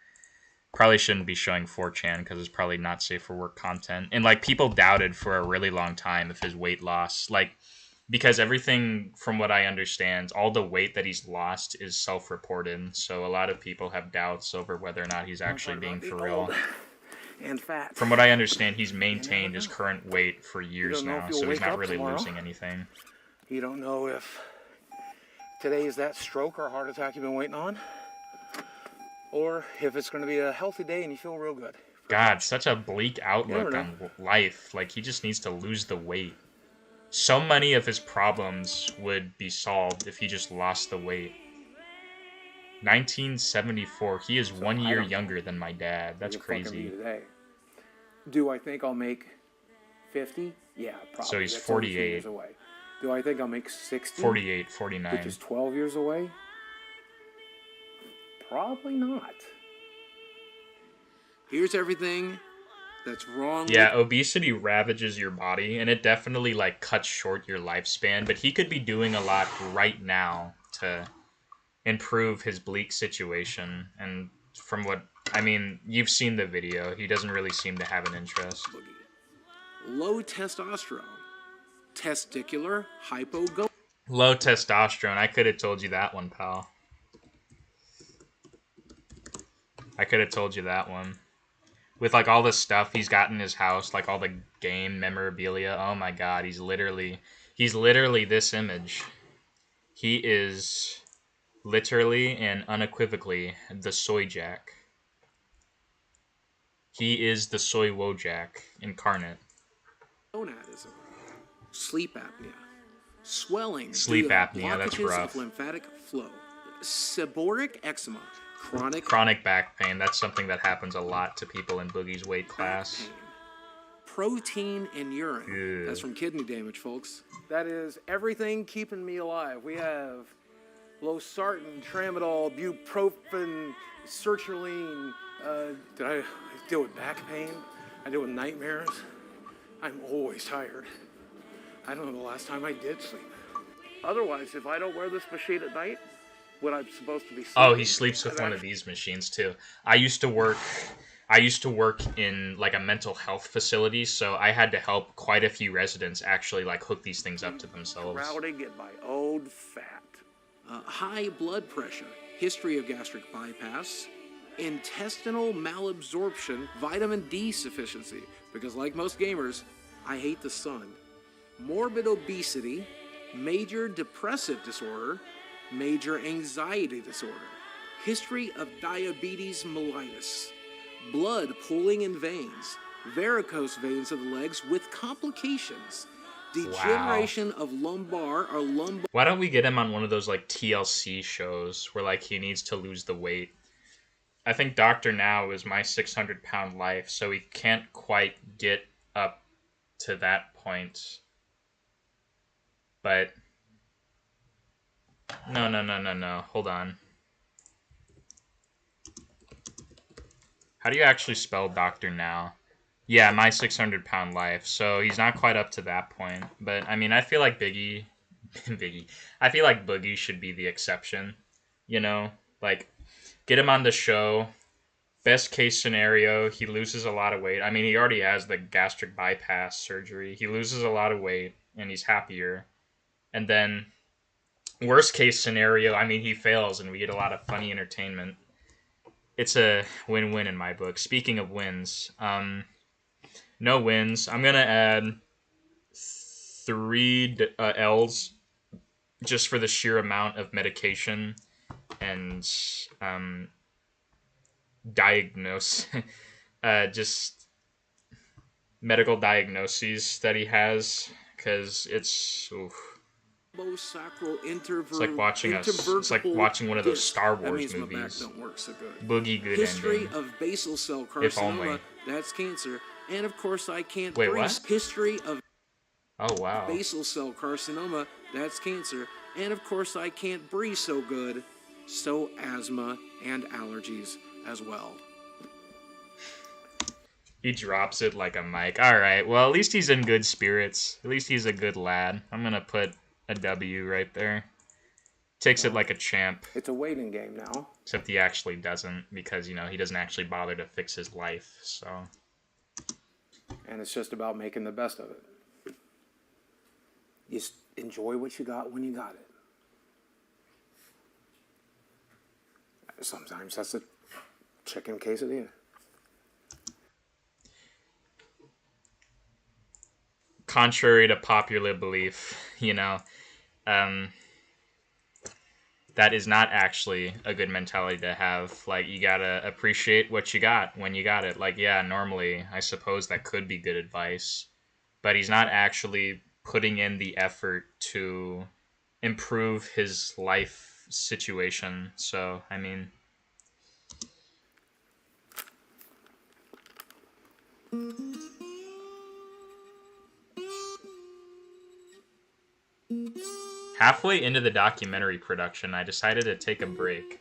B: Probably shouldn't be showing 4chan because it's probably not safe for work content. And like people doubted for a really long time if his weight loss, like because everything from what I understand, all the weight that he's lost is self-reported. So a lot of people have doubts over whether or not he's actually being for real.
D: And fat.
B: From what I understand, he's maintained his current weight for years
D: don't know
B: now,
D: if you'll
B: so he's
D: wake
B: not
D: up
B: really
D: tomorrow.
B: losing anything.
D: You don't know if today is that stroke or heart attack you've been waiting on, or if it's going to be a healthy day and you feel real good.
B: God, such a bleak outlook
D: never
B: on life. Like, he just needs to lose the weight. So many of his problems would be solved if he just lost the weight. 1974. He is 1 year younger than my dad. That's crazy.
D: Today. Do I think I'll make 50? Yeah, probably.
B: So he's
D: That's only 2
B: 48.
D: years away. Do I think I'll make 60?
B: 48, 49.
D: Which is 12 years away? Probably not. Here's everything that's wrong.
B: Yeah, obesity ravages your body, and it definitely, like, cuts short your lifespan, but he could be doing a lot right now to improve his bleak situation, and from what, I mean, you've seen the video, he doesn't really seem to have an interest.
D: Low testosterone. Testicular hypogo.
B: Low testosterone, I could have told you that one, pal. I could have told you that one. With, like, all the stuff he's got in his house, like all the game memorabilia, oh my god, he's literally this image. He is literally and unequivocally the soy jack. He is the soy wojak incarnate.
D: Gonadism. Sleep apnea. Swelling.
B: Sleep
D: due to
B: apnea, that's
D: blockages
B: rough.
D: of lymphatic flow. Seborrheic eczema.
B: Chronic back pain, that's something that happens a lot to people in Boogie's weight class.
D: Protein in urine.
B: Ew.
D: That's from kidney damage, folks. That is everything keeping me alive. We have losartan, tramadol, bupropion, sertraline. Did I deal with back pain? I deal with nightmares. I'm always tired. I don't know the last time I did sleep. Otherwise, if I don't wear this machine at night, what I'm supposed to be sleeping.
B: Oh, he sleeps with one of these machines too. I used to work in like a mental health facility, so I had to help quite a few residents actually like hook these things up to themselves.
D: Drowning in my own fat. High blood pressure. History of gastric bypass. intestinal malabsorption, vitamin D sufficiency, because like most gamers, I hate the sun, morbid obesity, major depressive disorder, major anxiety disorder, history of diabetes mellitus, blood pooling in veins, varicose veins of the legs with complications, degeneration of lumbar or lumbar.
B: Why don't we get him on one of those like TLC shows where like he needs to lose the weight? I think Dr. Now is my 600-pound life, so he can't quite get up to that point. But no. Hold on. How do you actually spell Dr. Now? Yeah, my 600-pound life. So he's not quite up to that point. But I mean, I feel like Boogie, I feel like Boogie should be the exception. You know, like get him on the show. Best case scenario, he loses a lot of weight. I mean, he already has the gastric bypass surgery. He loses a lot of weight and he's happier. And then worst case scenario, I mean, he fails and we get a lot of funny entertainment. It's a win-win in my book. Speaking of wins, no wins. I'm going to add 3 L's just for the sheer amount of medication and just medical diagnoses that he has, because it's like watching it's like watching one of those Star Wars movies. Boogie good
D: history
B: ending.
D: of basal cell
B: If only.
D: carcinoma, that's cancer, and of course I can't
B: Wait,
D: breathe.
B: what?
D: History of
B: Oh wow.
D: basal cell carcinoma, that's cancer, and of course I can't breathe so good, so asthma and allergies as well.
B: He drops it like a mic. Alright, well, at least he's in good spirits. At least he's a good lad. I'm gonna put a W right there. Takes it like a champ.
H: It's a waiting game now.
B: Except he actually doesn't, because, you know, he doesn't actually bother to fix his life, so.
H: And it's just about making the best of it. Just enjoy what you got when you got it. Sometimes that's a chicken quesadilla.
B: Contrary to popular belief, you know, that is not actually a good mentality to have. Like, you gotta appreciate what you got when you got it. Like, yeah, normally, I suppose that could be good advice, but he's not actually putting in the effort to improve his life situation. So, I mean, halfway into the documentary production, I decided to take a break.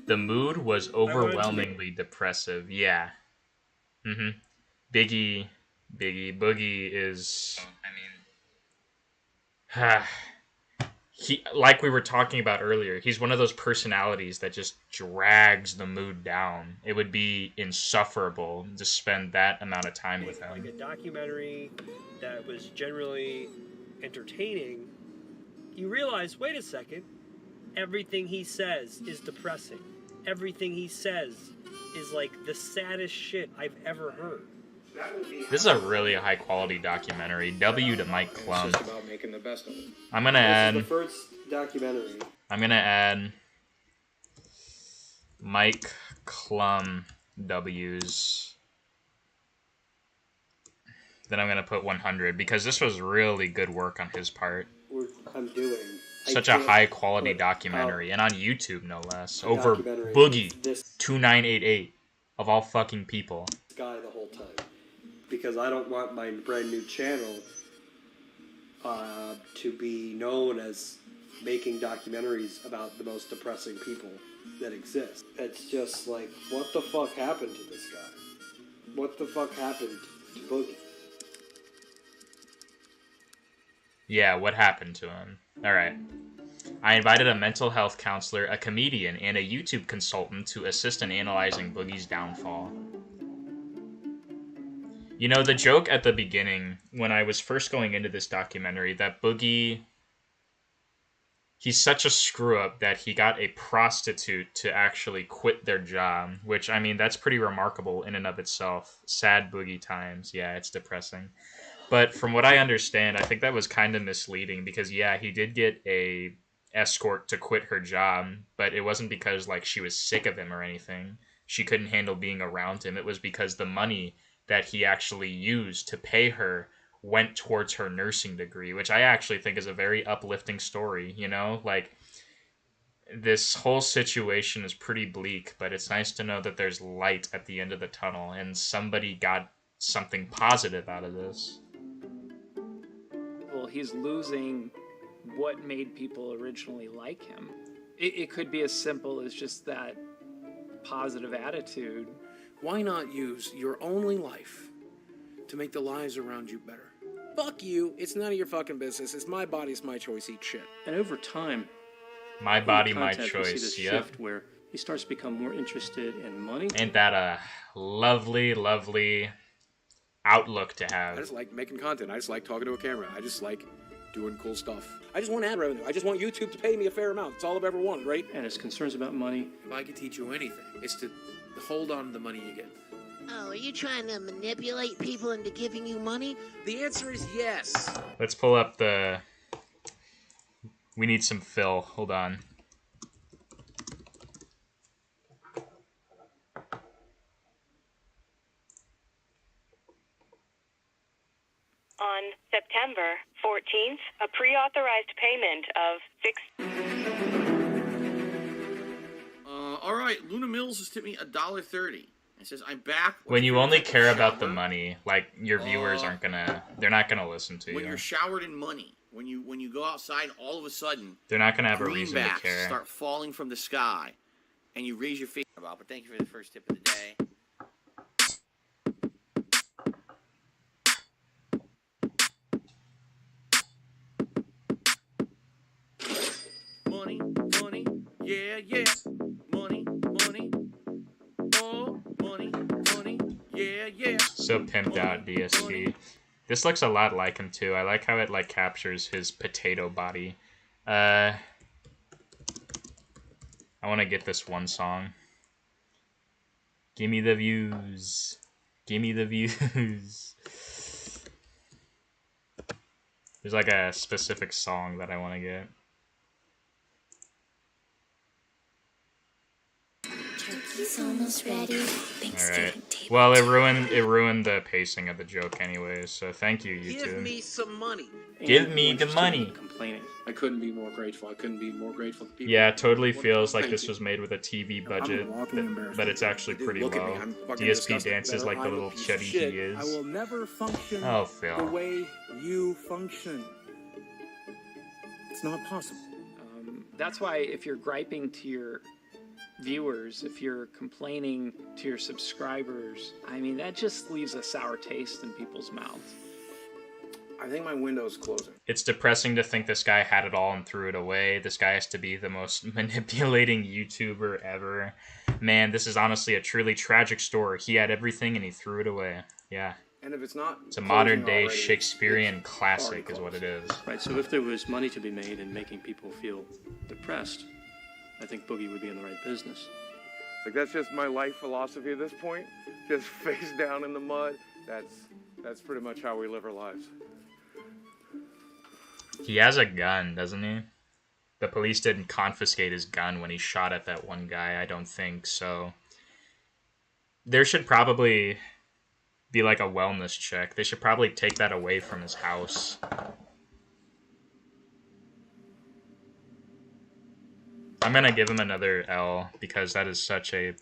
B: The mood was overwhelmingly depressive. Yeah. Boogie is, he, like we were talking about earlier, he's one of those personalities that just drags the mood down. It would be insufferable to spend that amount of time with him.
R: Like a documentary that was generally entertaining, you realize, wait a second, everything he says is depressing. Everything he says is like the saddest shit I've ever heard.
B: This is a really high quality documentary. W to Mike Klum.
H: It's just about making the best of it.
B: I'm gonna add.
S: This is the first documentary.
B: I'm gonna add Mike Klum W's. Then I'm gonna put 100 because this was really good work on his part.
S: I'm doing
B: Such a high quality documentary, and on YouTube no less. Over Boogie 2988 of all fucking people.
S: This guy the whole time, because I don't want my brand new channel to be known as making documentaries about the most depressing people that exist. It's just like, what the fuck happened to this guy? What the fuck happened to Boogie?
B: Yeah, what happened to him? Alright. I invited a mental health counselor, a comedian, and a YouTube consultant to assist in analyzing Boogie's downfall. You know, the joke at the beginning, when I was first going into this documentary, that Boogie, he's such a screw up that he got a prostitute to actually quit their job, which, I mean, that's pretty remarkable in and of itself. Sad Boogie times. Yeah, it's depressing. But from what I understand, I think that was kind of misleading because, yeah, he did get a escort to quit her job, but it wasn't because, like, she was sick of him or anything. She couldn't handle being around him. It was because the money that he actually used to pay her went towards her nursing degree, which I actually think is a very uplifting story, you know? Like, this whole situation is pretty bleak, but it's nice to know that there's light at the end of the tunnel and somebody got something positive out of this.
T: Well, he's losing what made people originally like him. It could be as simple as just that positive attitude.
D: Why not use your only life to make the lives around you better? Fuck you. It's none of your fucking business. It's my body. It's my choice. Eat shit.
U: And over time,
B: my
U: in
B: body,
U: the
B: my
U: content, we see
B: choice.
U: this
B: Yep.
U: shift where he starts to become more interested in money.
B: Ain't that a lovely, lovely outlook to
D: I
B: have?
D: just like making content. I just like talking to a camera. I just like doing cool stuff. I just want ad revenue. I just want YouTube to pay me a fair amount. That's all I've ever wanted, right?
U: And his concerns about money.
D: If I could teach you anything, it's to hold on to the money you get.
K: Oh, are you trying to manipulate people into giving you money?
D: The answer is yes.
B: Let's pull up the... We need some fill. Hold on.
V: On September 14th, a pre-authorized payment of
W: All right, Luna Mills has tipped me $1.30. It says I'm back.
B: When you only care about the money, like, your viewers aren't gonna... They're not gonna listen to
W: When
B: you.
W: you're showered in money, when you go outside, all of a sudden
B: They're not gonna have a reason to
W: greenbacks
B: care.
W: start falling from the sky, and you raise your face about. But thank you for the first tip of the day. Money, money, yeah, yeah. Money, money, oh, money, money, yeah, yeah.
B: So pimped out DSP. This looks a lot like him too. I like how it like captures his potato body. I want to get this one song. Give me the views. Give me the views. There's like a specific song that I want to get.
A: Turkey's almost ready.
B: Alright. Well, it ruined the pacing of the joke anyways, so thank you, YouTube.
D: Give me some money.
B: Give me the money.
D: Complaining. I couldn't be more grateful. I couldn't be more grateful to people.
B: Yeah, it totally
D: What-
B: feels like
D: thank
B: this
D: you.
B: was made with a TV
D: I'm a
B: budget,
D: walking embarrassment.
B: but it's actually
D: Dude,
B: pretty
D: look at me.
B: low.
D: I'm fucking
B: DSP
D: disgusting.
B: dances like the
D: I'm a
B: little
D: piece of
B: chuddy
D: shit.
B: he is.
X: I will never function
B: Oh, Phil.
X: the way you function. It's not possible.
T: That's why if you're griping to your viewers, if you're complaining to your subscribers, I mean, that just leaves a sour taste in people's mouths.
E: I think my window's closing.
B: It's depressing to think this guy had it all and threw it away. This guy has to be the most manipulating YouTuber ever. Man, this is honestly a truly tragic story. He had everything and he threw it away. Yeah.
E: And if it's not,
B: It's a modern day
E: already,
B: Shakespearean classic is what it is.
U: Right, so if there was money to be made in making people feel depressed, I think Boogie would be in the right business.
Y: Like, that's just my life philosophy at this point. Just face down in the mud. That's pretty much how we live our lives.
B: He has a gun, doesn't he? The police didn't confiscate his gun when he shot at that one guy, I don't think, so... There should probably be like a wellness check. They should probably take that away from his house. I'm gonna give him another L because that is such a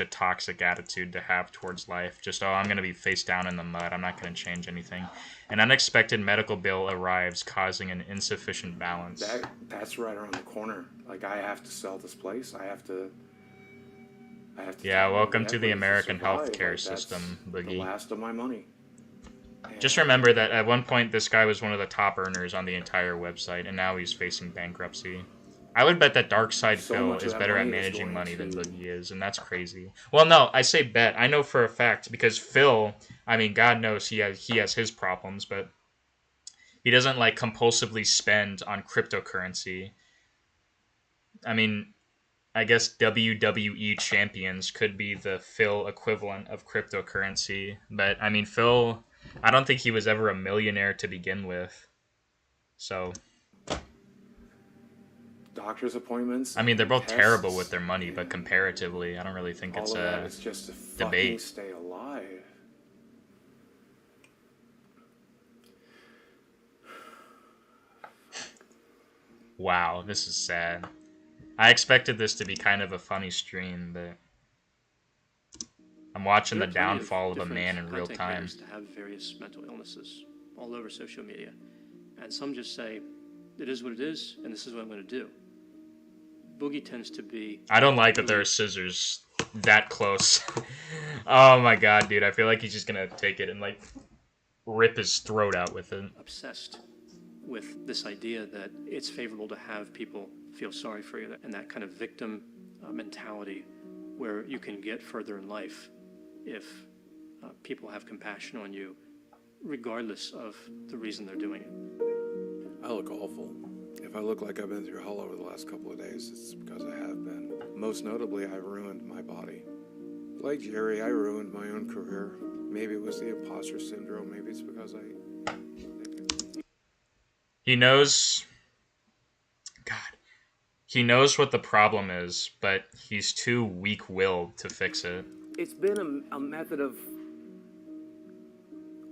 B: toxic attitude to have towards life. Just, oh, I'm gonna be face down in the mud. I'm not gonna change anything. An unexpected medical bill arrives, causing an insufficient balance.
E: That's right around the corner. Like, I have to sell this place. I have to.
B: Yeah, welcome to the
E: equity
B: American
E: survive.
B: healthcare
E: Like, that's
B: system,
E: The
B: Boogie.
E: last of my money.
B: Just remember that at one point this guy was one of the top earners on the entire website, and now he's facing bankruptcy. I would bet that Darkside
E: So
B: Phil
E: much of
B: is
E: that
B: better at
E: money is
B: managing
E: going
B: money than
E: to-
B: Boogie is, and that's crazy. Well, no, I say bet. I know for a fact because Phil, I mean, God knows he has his problems, but He doesn't like compulsively spend on cryptocurrency. I mean, I guess WWE champions could be the Phil equivalent of cryptocurrency, but I mean, Phil, I don't think he was ever a millionaire to begin with. So,
H: Doctor's appointments.
B: I mean, they're both
H: tests,
B: terrible with their money, but comparatively, I don't really think it's
H: all of that
B: a
H: is just to fucking
B: debate.
H: stay alive.
B: Wow, this is sad. I expected this to be kind of a funny stream, but I'm watching the
U: There are plenty
B: downfall of a
U: different
B: man in real
U: content
B: time.
U: creators that have various mental illnesses all over social media, and some just say, "It is what it is, and this is what I'm going to do." Boogie tends to be.
B: I don't like that there are scissors that close. Oh my god, dude! I feel like he's just gonna take it and like rip his throat out with it.
U: Obsessed with this idea that it's favorable to have people feel sorry for you, and that kind of victim mentality where you can get further in life if people have compassion on you, regardless of the reason they're doing it.
H: I look awful. If I look like I've been through hell over the last couple of days, it's because I have been. Most notably, I ruined my body. Like Jerry, I ruined my own career. Maybe it was the imposter syndrome. Maybe it's because
B: He knows. God. He knows what the problem is, but he's too weak-willed to fix it.
E: It's been a method of,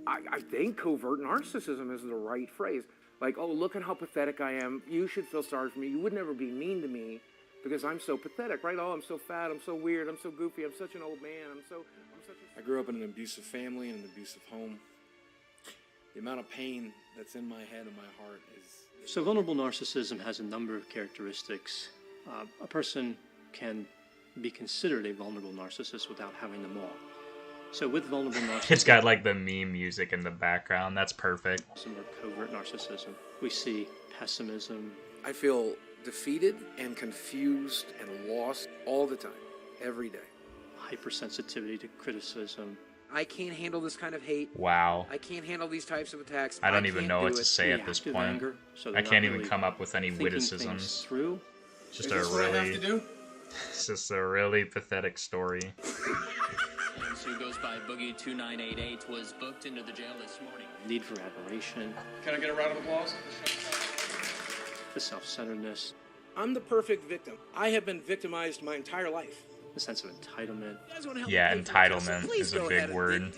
E: I think covert narcissism is the right phrase. Like, oh, look at how pathetic I am. You should feel sorry for me. You would never be mean to me because I'm so pathetic, right? Oh, I'm so fat. I'm so weird. I'm so goofy. I'm such an old man. I grew up in an abusive family and an abusive home. The amount of pain that's in my head and my heart is...
U: So vulnerable narcissism has a number of characteristics. A person can be considered a vulnerable narcissist without having them all. So with vulnerable narcissism,
B: It's got like the meme music in the background. That's perfect.
U: some more covert narcissism. We see pessimism.
E: I feel defeated and confused and lost all the time, every day.
U: Hypersensitivity to criticism.
E: I can't handle this kind of hate.
B: Wow.
E: I can't handle these types of attacks.
B: I don't even
E: can't
B: know
E: do
B: what to
E: it.
B: say at this
U: Reactive
B: point.
U: anger, so
B: I
U: they're
B: can't
U: not
B: even
U: really
B: come up with any
U: thinking
B: witticisms.
U: things through.
B: It's just
E: Is
B: a
E: this what I have
B: really,
E: to do?
B: it's just a really pathetic story.
C: Who goes by Boogie 2988 was booked into the jail this morning.
U: Need for admiration.
D: Can I get a round of applause?
U: The self-centeredness.
E: I'm the perfect victim. I have been victimized my entire life.
U: The sense of entitlement.
B: Yeah, entitlement is a big word.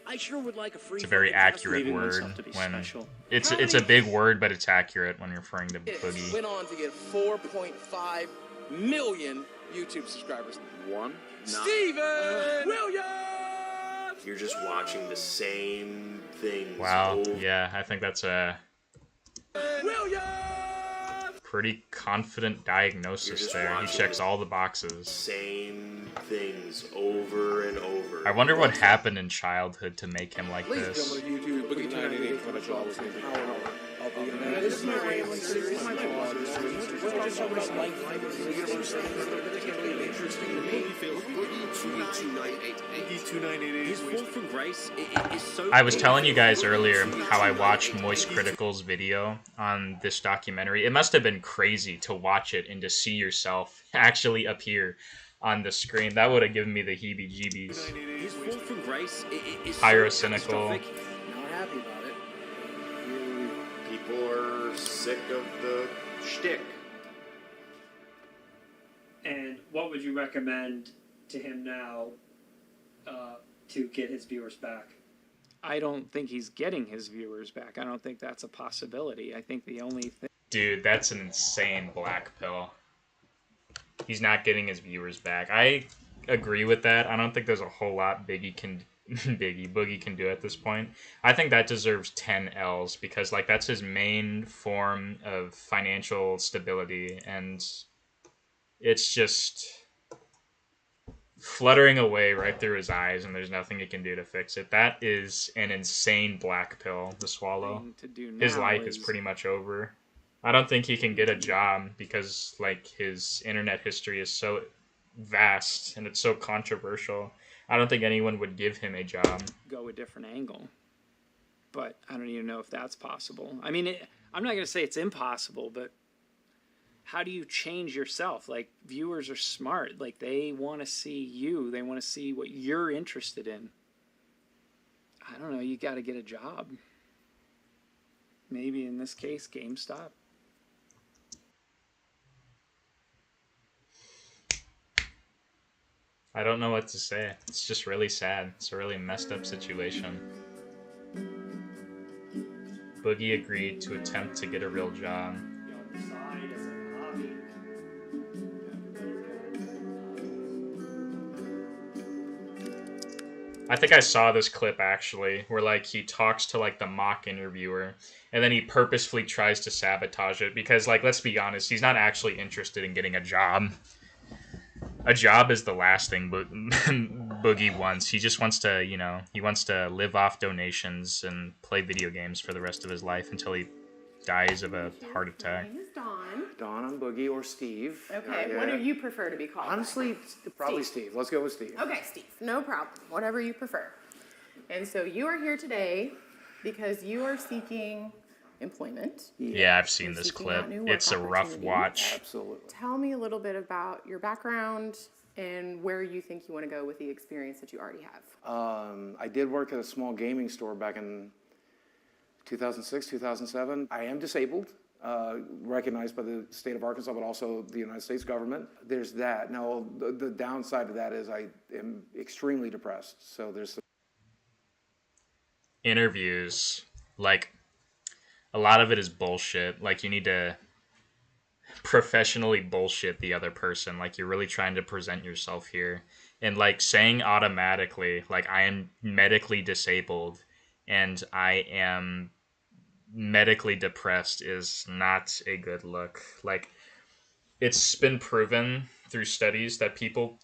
K: I sure would like a free.
B: It's a very accurate
U: Believing
B: word
U: oneself to be
B: when
U: special.
B: it's a big word, but it's accurate when referring to Boogie.
E: Went on to get 4.5 million YouTube subscribers.
F: One.
E: Steven Williams!
G: You're just watching the same things.
B: Wow, yeah, I think that's a pretty confident diagnosis there. He checks all the boxes.
G: Same things over and over.
B: I wonder what happened in childhood to make him like
E: Please
B: this.
E: come to YouTube, Boogie 298 for the show. Of the internet. This is my rambling series. This is my blogger series. We're just talking about life, the universe, particularly interesting to me.
C: His fall from grace is so.
B: I was telling you guys earlier how I watched Moist Critical's video on this documentary. It must have been crazy to watch it and to see yourself actually appear on the screen. That would have given me the heebie-jeebies.
C: His fall from grace is so
B: Pyrocynical.
C: catastrophic.
E: Not happy about it.
G: People are sick of the shtick.
R: And what would you recommend to him now to get his viewers back?
T: I don't think he's getting his viewers back. I don't think that's a possibility. I think the only thing...
B: Dude, that's an insane black pill. He's not getting his viewers back. I agree with that. I don't think there's a whole lot Boogie can do at this point. I think that deserves 10 L's because like that's his main form of financial stability, and it's just fluttering away right through his eyes, and there's nothing he can do to fix it. That is an insane black pill to swallow.
T: to do
B: His
T: now
B: life is pretty much over. I don't think he can get a job because like his internet history is so vast and it's so controversial. I don't think anyone would give him a job.
T: go a different angle. but I don't even know if that's possible. I mean, I'm not going to say it's impossible, but how do you change yourself? Like, viewers are smart. Like, they want to see you. They want to see what you're interested in. I don't know. You got to get a job. Maybe in this case, GameStop.
B: I don't know what to say. It's just really sad. It's a really messed up situation. Boogie agreed to attempt to get a real job. I think I saw this clip actually, where like he talks to like the mock interviewer, and then he purposefully tries to sabotage it because, like, let's be honest, he's not actually interested in getting a job. A job is the last thing Boogie wants. He just wants to, you know, he wants to live off donations and play video games for the rest of his life until he dies of a heart attack.
I: My name is Dawn.
H: Dawn, I'm Boogie, or Steve.
I: Okay, what do you prefer to be called?
H: Honestly, probably Steve. Let's go with Steve.
I: Okay, Steve, no problem. Whatever you prefer. And so you are here today because you are seeking employment.
B: Yeah, I've seen
I: You're
B: this
I: seeking
B: clip.
I: out new work
B: It's a rough
I: opportunities.
B: watch.
H: Absolutely.
I: Tell me a little bit about your background and where you think you want to go with the experience that you already have.
H: I did work at a small gaming store back in 2006, 2007. I am disabled, recognized by the state of Arkansas, but also the United States government. There's that. Now, the downside of that is I am extremely depressed. So there's some
B: Interviews, like, a lot of it is bullshit. Like, you need to professionally bullshit the other person. Like, you're really trying to present yourself here. And, like, saying automatically, like, I am medically disabled and I am medically depressed is not a good look. Like, it's been proven through studies that people,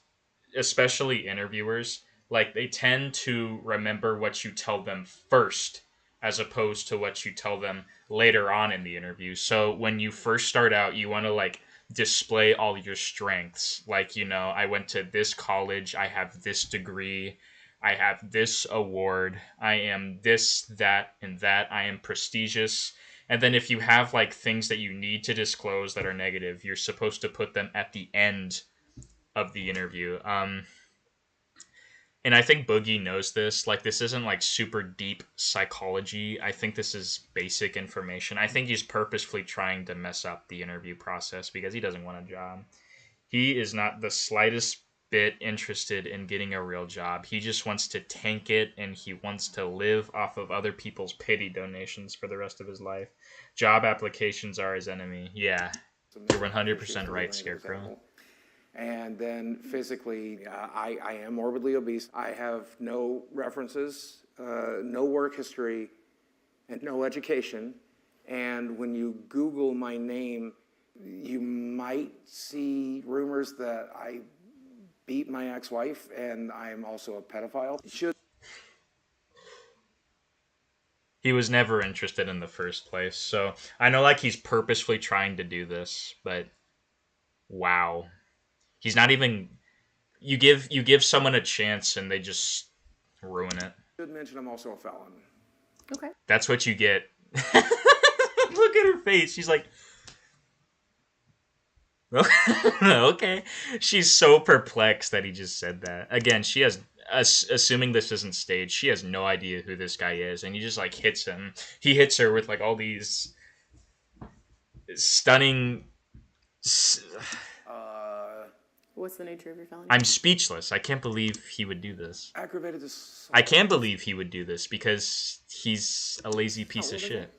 B: especially interviewers, like, they tend to remember what you tell them first as opposed to what you tell them later on in the interview. So when you first start out, you want to, like, display all your strengths. Like, you know, I went to this college, I have this degree, I have this award, I am this, that, and that, I am prestigious. And then if you have, like, things that you need to disclose that are negative, you're supposed to put them at the end of the interview. And I think Boogie knows this. Like, this isn't, like, super deep psychology. I think this is basic information. I think he's purposefully trying to mess up the interview process because he doesn't want a job. He is not the slightest bit interested in getting a real job. He just wants to tank it, and he wants to live off of other people's pity donations for the rest of his life. Job applications are his enemy. Yeah, you're 100% right, Scarecrow.
H: And then physically, I am morbidly obese. I have no references, no work history, and no education. And when you Google my name, you might see rumors that I beat my ex-wife and I'm also a pedophile.
B: He was never interested in the first place. So I know, like, he's purposefully trying to do this, but wow. He's not even. You give someone a chance and they just ruin it.
H: Should mention I'm also a felon.
I: Okay.
B: That's what you get. Look at her face. She's like, okay. She's so perplexed that he just said that. Again, she has, assuming this isn't staged, she has no idea who this guy is, and he just, like, hits him. He hits her with, like, all these stunning.
I: What's the nature of your felony?
B: I'm speechless. I can't believe he would do this.
H: Aggravated assault.
B: I can believe he would do this because he's a lazy piece of shit.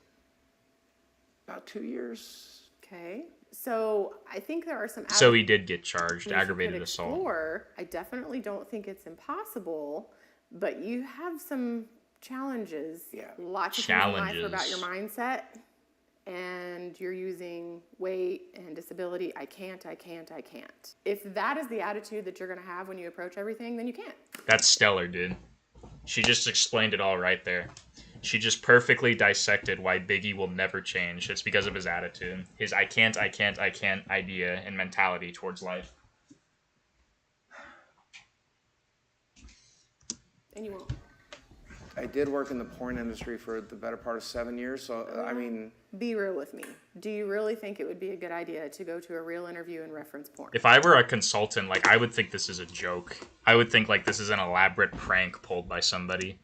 H: About 2 years.
I: Okay. So I think there are some.
B: So he did get charged,
I: you
B: aggravated
I: could
B: assault.
I: explore. I definitely don't think it's impossible, but you have some challenges.
H: Yeah.
I: Lots of things in life about your mindset, and you're using weight and disability. I can't. If that is the attitude that you're going to have when you approach everything, then you can't.
B: That's stellar, dude. She just explained it all right there. She just perfectly dissected why Biggie will never change. It's because of his attitude. His I can't idea and mentality towards life.
I: And you won't.
H: I did work in the porn industry for the better part of 7 years, so I mean...
I: Be real with me. Do you really think it would be a good idea to go to a real interview and reference porn?
B: If I were a consultant, like, I would think this is a joke. I would think, like, this is an elaborate prank pulled by somebody.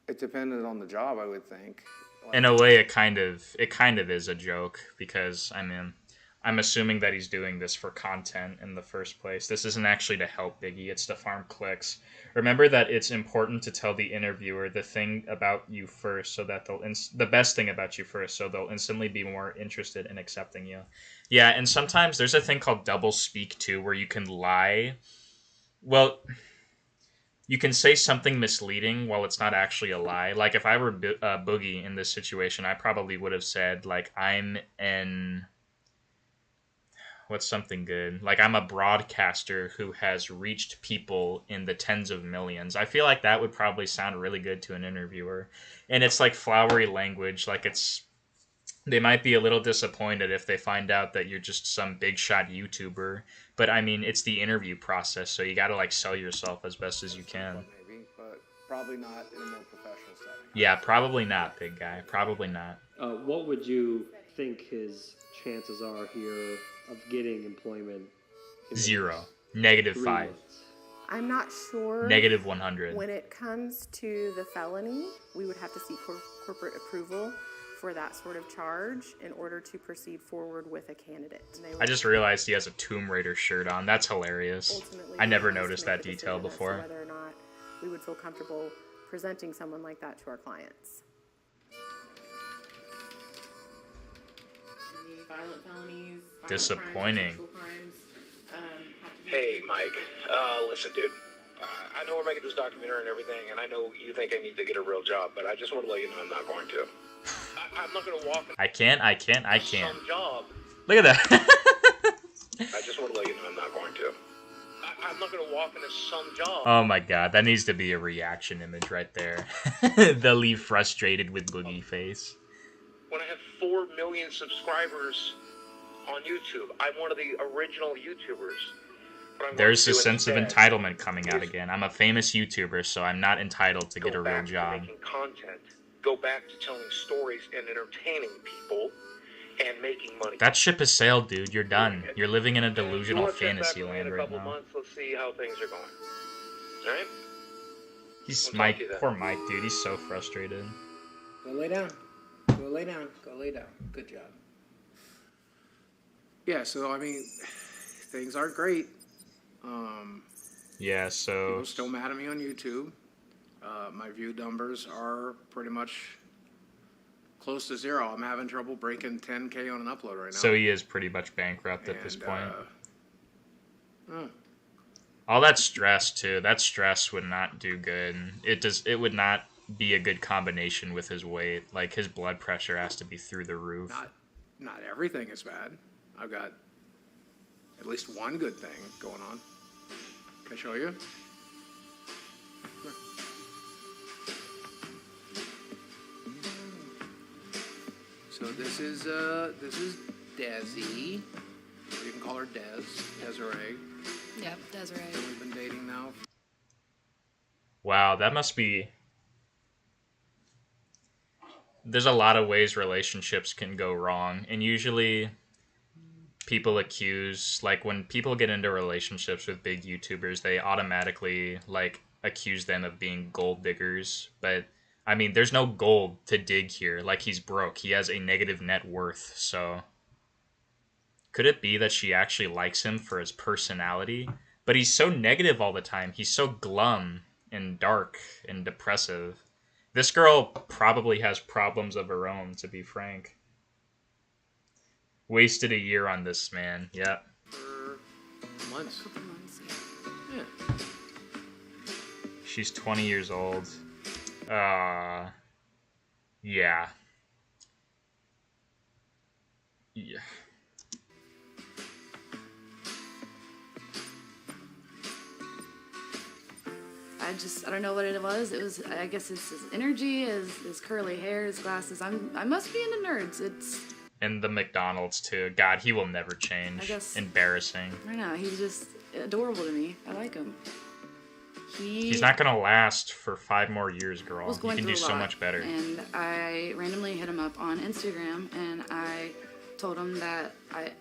H: It depended on the job, I would think.
B: In a way, it kind of is a joke, because, I mean, I'm assuming that he's doing this for content in the first place. This isn't actually to help Biggie, it's to farm clicks. Remember that it's important to tell the interviewer the thing about you first, so that the best thing about you first, so they'll instantly be more interested in accepting you. Yeah, and sometimes there's a thing called double speak too, where you can lie. Well, you can say something misleading while it's not actually a lie. Like, if I were Boogie in this situation, I probably would have said, like, I'm an... What's something good? Like, I'm a broadcaster who has reached people in the tens of millions. I feel like that would probably sound really good to an interviewer. And it's like flowery language. Like, it's... They might be a little disappointed if they find out that you're just some big shot YouTuber. But, I mean, it's the interview process, so you gotta, like, sell yourself as best as you can.
H: Maybe, but probably not in a more professional setting.
B: Yeah, probably not, big guy. Probably not.
J: What would you think his chances are here of getting employment?
B: 0. -5.
J: months?
I: I'm not sure.
B: -100.
I: When it comes to the felony, we would have to seek corporate approval for that sort of charge in order to proceed forward with a candidate.
B: I just realized he has a Tomb Raider shirt on. That's hilarious.
I: Ultimately,
B: I never
I: we must
B: noticed
I: make
B: that
I: a
B: detail
I: decision as to
B: before.
I: Whether or not we would feel comfortable presenting someone like that to our clients. Violent felonies,
B: Disappointing.
M: Hey, Mike. Listen, dude. I know we're making this documentary and everything, and I know you think I need to get a real job, but I just want to let you know I'm not going to. I'm not going to walk in
B: I can't.
M: some job.
B: Look at that.
M: I just want to let you know I'm not going to. I'm not going to walk into some job.
B: Oh my god, that needs to be a reaction image right there. They'll leave frustrated with Boogie face.
M: When I have 4 million subscribers on YouTube, I'm one of the original YouTubers.
B: There's a sense of entitlement coming out again. I'm a famous YouTuber, so I'm not entitled to get a real job.
M: Making content. Go back to telling stories and entertaining people and making money.
B: That ship has sailed, dude. You're done. You're living in a delusional
M: You want to check back
B: fantasy
M: with me in
B: land
M: a
B: right
M: couple
B: now.
M: months, let's see how things are going. Alright?
B: He's
M: We'll
B: Mike.
M: talk to you then.
B: Poor Mike, dude. He's so frustrated.
E: Go lay down. Go lay down. Go lay down. Good job.
D: Yeah, so I mean, things aren't great.
B: Yeah, so
D: People still mad at me on YouTube. My view numbers are pretty much close to 0. I'm having trouble breaking 10K on an upload right now.
B: so he is pretty much bankrupt at this
D: And,
B: point.
D: oh.
B: All that stress too. That stress would not do good. It would not be a good combination with his weight. Like, his blood pressure has to be through the roof.
D: Not everything is bad. I've got at least one good thing going on. Can I show you? So this is Desi. You can call her Desiree.
N: Yep, Desiree.
D: We've been dating now.
B: Wow, that must be... There's a lot of ways relationships can go wrong, and usually people accuse, like, when people get into relationships with big YouTubers, they automatically, like, accuse them of being gold diggers, but, I mean, there's no gold to dig here. Like, he's broke. He has a negative net worth, so... Could it be that she actually likes him for his personality? But he's so negative all the time. He's so glum and dark and depressive. This girl probably has problems of her own, to be frank. Wasted a year on this man. Yep.
D: For months.
N: A couple months,
D: Yeah.
B: She's 20 years old. Yeah. Yeah.
N: I don't know what it was. It was, I guess it's his energy, his curly hair, his glasses. I must be into nerds. It's...
B: And the McDonald's, too. God, he will never change.
N: I guess...
B: Embarrassing.
N: I don't know. He's just adorable to me. I like him.
B: He's not gonna last for 5 more years, girl.
N: Was
B: You
N: going
B: can
N: through
B: do
N: a
B: so
N: lot,
B: much better.
N: And I randomly hit him up on Instagram, and I told him that I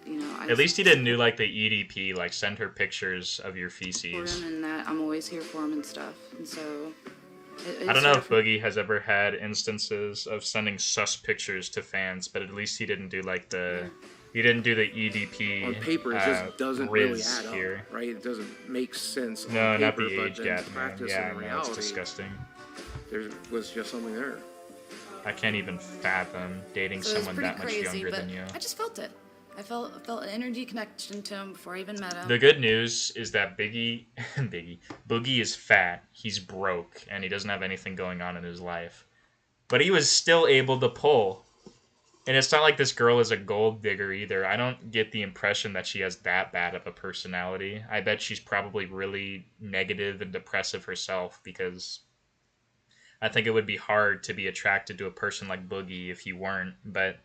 B: At least he didn't do like the EDP, like send her pictures of your
N: support
B: feces.
N: him and that I'm always here for him and stuff. And so
B: I don't know if Boogie has ever had instances of sending sus pictures to fans, but at least he didn't do like the he didn't do the EDP
F: On paper, it just doesn't really
B: Riz
F: add up,
B: here.
F: right? It doesn't make sense.
B: No,
F: on
B: not
F: paper,
B: the
F: but
B: age
F: then
B: gap, man.
F: practice
B: Yeah,
F: and
B: I
F: in
B: know, it's
F: reality,
B: disgusting.
F: There was just something there.
B: I can't even fathom dating
N: So it was
B: someone
N: pretty
B: that much
N: crazy,
B: younger
N: but
B: than you.
N: I just felt it. I felt an energy connection to him before I even met him.
B: The good news is that Boogie is fat, he's broke, and he doesn't have anything going on in his life. But he was still able to pull. And it's not like this girl is a gold digger either. I don't get the impression that she has that bad of a personality. I bet she's probably really negative and depressive herself, because I think it would be hard to be attracted to a person like Boogie if you weren't. But,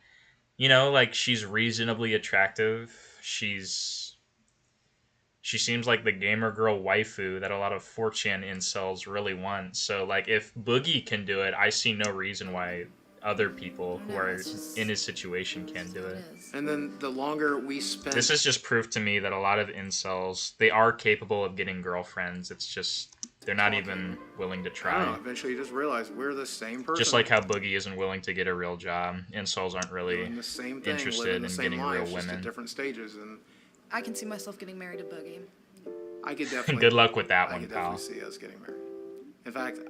B: you know, like, she's reasonably attractive. She seems like the gamer girl waifu that a lot of 4chan incels really want. So, like, if Boogie can do it, I see no reason why other people who are in his situation can't do it.
E: And then the longer we spend...
B: This is just proof to me that a lot of incels, they are capable of getting girlfriends. It's just, they're not even willing to
E: I don't
B: try.
E: know, eventually you just realize we're the same person.
B: Just like how Boogie isn't willing to get a real job. Incels aren't really
E: doing the same thing,
B: interested
E: living
B: in
E: the same
B: getting
E: lives,
B: real
E: just at
B: women.
E: different stages. And
N: I can see myself getting married to Boogie.
E: I could definitely...
B: Good luck with that
E: I
B: one,
E: could
B: pal.
E: definitely see us getting married. In fact,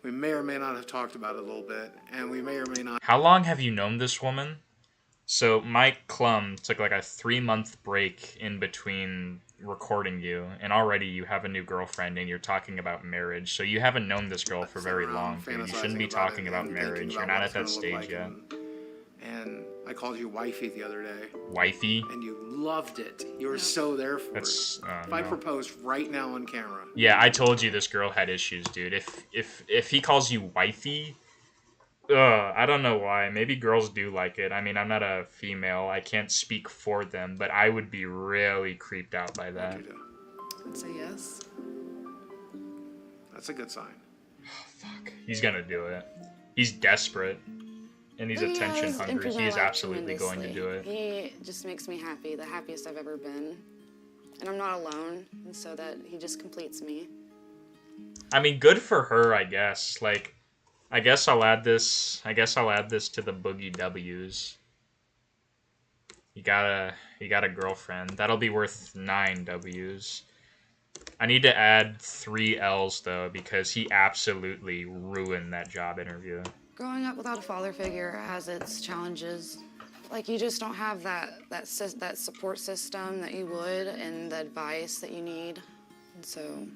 E: we may or may not have talked about it a little bit, and we may or may not...
B: How long have you known this woman? So Mike Klum took like a 3-month break in between recording you, and already you have a new girlfriend and you're talking about marriage. So you haven't known this girl for very long, dude. You shouldn't be talking about marriage. You're not at that stage yet.
E: And I called you wifey the other day.
B: Wifey?
E: And you loved it. You were so there for it. If I proposed right now on camera...
B: Yeah, I told you this girl had issues, dude. If he calls you wifey, I don't know why. Maybe girls do like it. I mean, I'm not a female. I can't speak for them, but I would be really creeped out by that.
N: I'd say yes.
E: That's a good sign.
B: He's gonna do it. He's desperate. And he's
N: Boogie
B: attention
N: has
B: hungry.
N: improved my
B: He is
N: life
B: absolutely going to do it.
N: He just makes me happy, the happiest I've ever been. And I'm not alone, and so that he just completes me.
B: I mean, good for her, I guess. Like, I guess I'll add this to the Boogie W's. You got a girlfriend. That'll be worth 9 W's. I need to add 3 L's though, because he absolutely ruined that job interview.
N: Growing up without a father figure has its challenges. Like, you just don't have that support system that you would, and the advice that you need. And so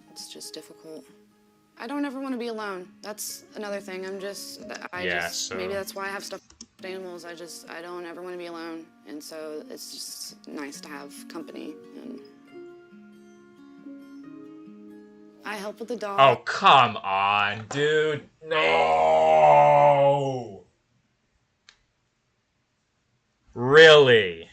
N: it's just difficult. I don't ever want to be alone. That's another thing. Maybe that's why I have stuffed animals. I don't ever want to be alone. And so it's just nice to have company. And I help with the dog.
B: Oh, come on, dude. No! Really?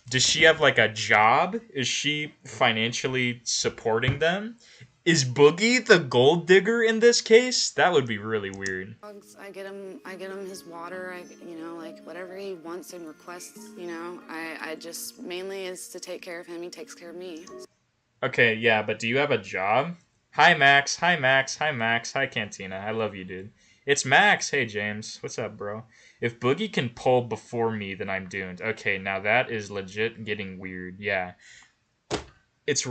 B: Does she have, like, a job? Is she financially supporting them? Is Boogie the gold digger in this case? That would be really weird.
N: Dogs, I get him his water, like whatever he wants and requests, I just mainly is to take care of him. He takes care of me.
B: Okay, yeah, but do you have a job? Hi, Max. Hi, Max. Hi, Max. Hi, Cantina. I love you, dude. It's Max. Hey, James. What's up, bro? If Boogie can pull before me, then I'm doomed. Okay, now that is legit getting weird. Yeah. It's...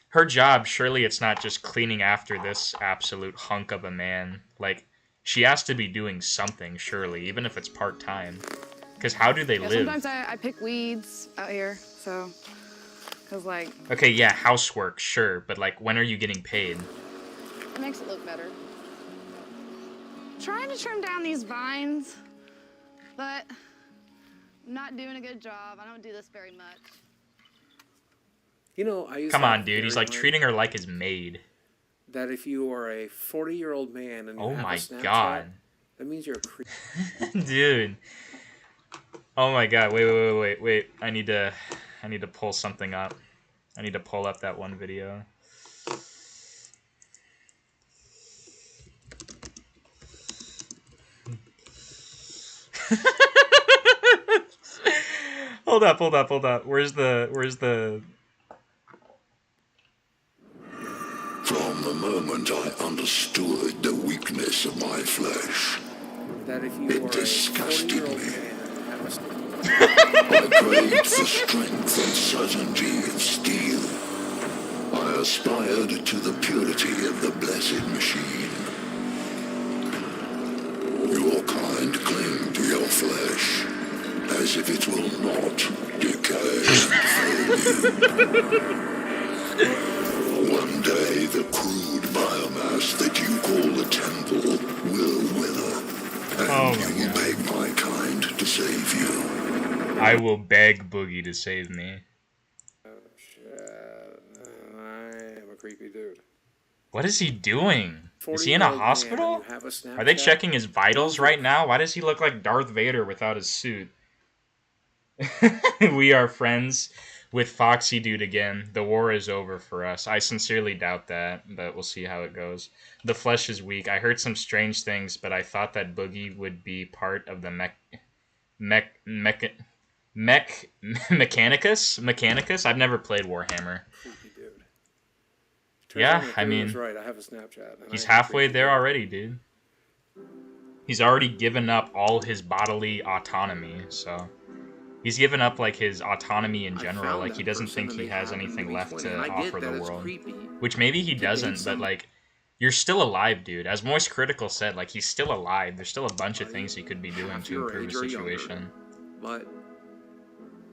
B: Her job, surely it's not just cleaning after this absolute hunk of a man. Like, she has to be doing something, surely, even if it's part-time. Because how do they live?
N: Sometimes I pick weeds out here, so... Because, like...
B: Okay, yeah, housework, sure. But, like, when are you getting paid?
N: It makes it look better. Trying to trim down these vines, but I'm not doing a good job. I don't do this very much.
F: You know, I used
B: Come
F: to
B: on,
F: have
B: dude. He's,
F: theory
B: like, treating her like his maid.
F: that if you are a 40-year-old man and you
B: Oh
F: have
B: my
F: a Snapchat,
B: God.
F: that means you're a creep.
B: Dude. Oh my god, wait. I need to pull something up. I need to pull up that one video. Hold up. Where's the...
L: From the moment I understood the weakness of my flesh,
D: That if you
L: it
D: are
L: disgusted
D: a 40-year-old
L: me.
D: man, have a
L: I craved the strength and certainty of steel. I aspired to the purity of the blessed machine. Your kind cling to your flesh, as if it will not decay and fail you. One day, the crude biomass that you call the temple will wither, and you will beg my kind to save you.
B: I will beg Boogie to save me.
H: I am a creepy dude.
B: What is he doing? Is he in a hospital? Are they checking his vitals right now? Why does he look like Darth Vader without his suit? We are friends with Foxy Dude again. The war is over for us. I sincerely doubt that, but we'll see how it goes. The flesh is weak. I heard some strange things, but I thought that Boogie would be part of the Mechanicus? I've never played Warhammer.
H: Creepy dude.
B: Yeah, I mean,
H: right. I have a Snapchat. And
B: he's halfway there already, dude. He's already given up all his bodily autonomy, so... He's given up, like, his autonomy in general. Like, he doesn't think he has anything left to offer the world. Which maybe he doesn't, but, like, you're still alive, dude. As Moist Critical said, like, he's still alive. There's still a bunch of things he could be doing to improve his situation.
E: But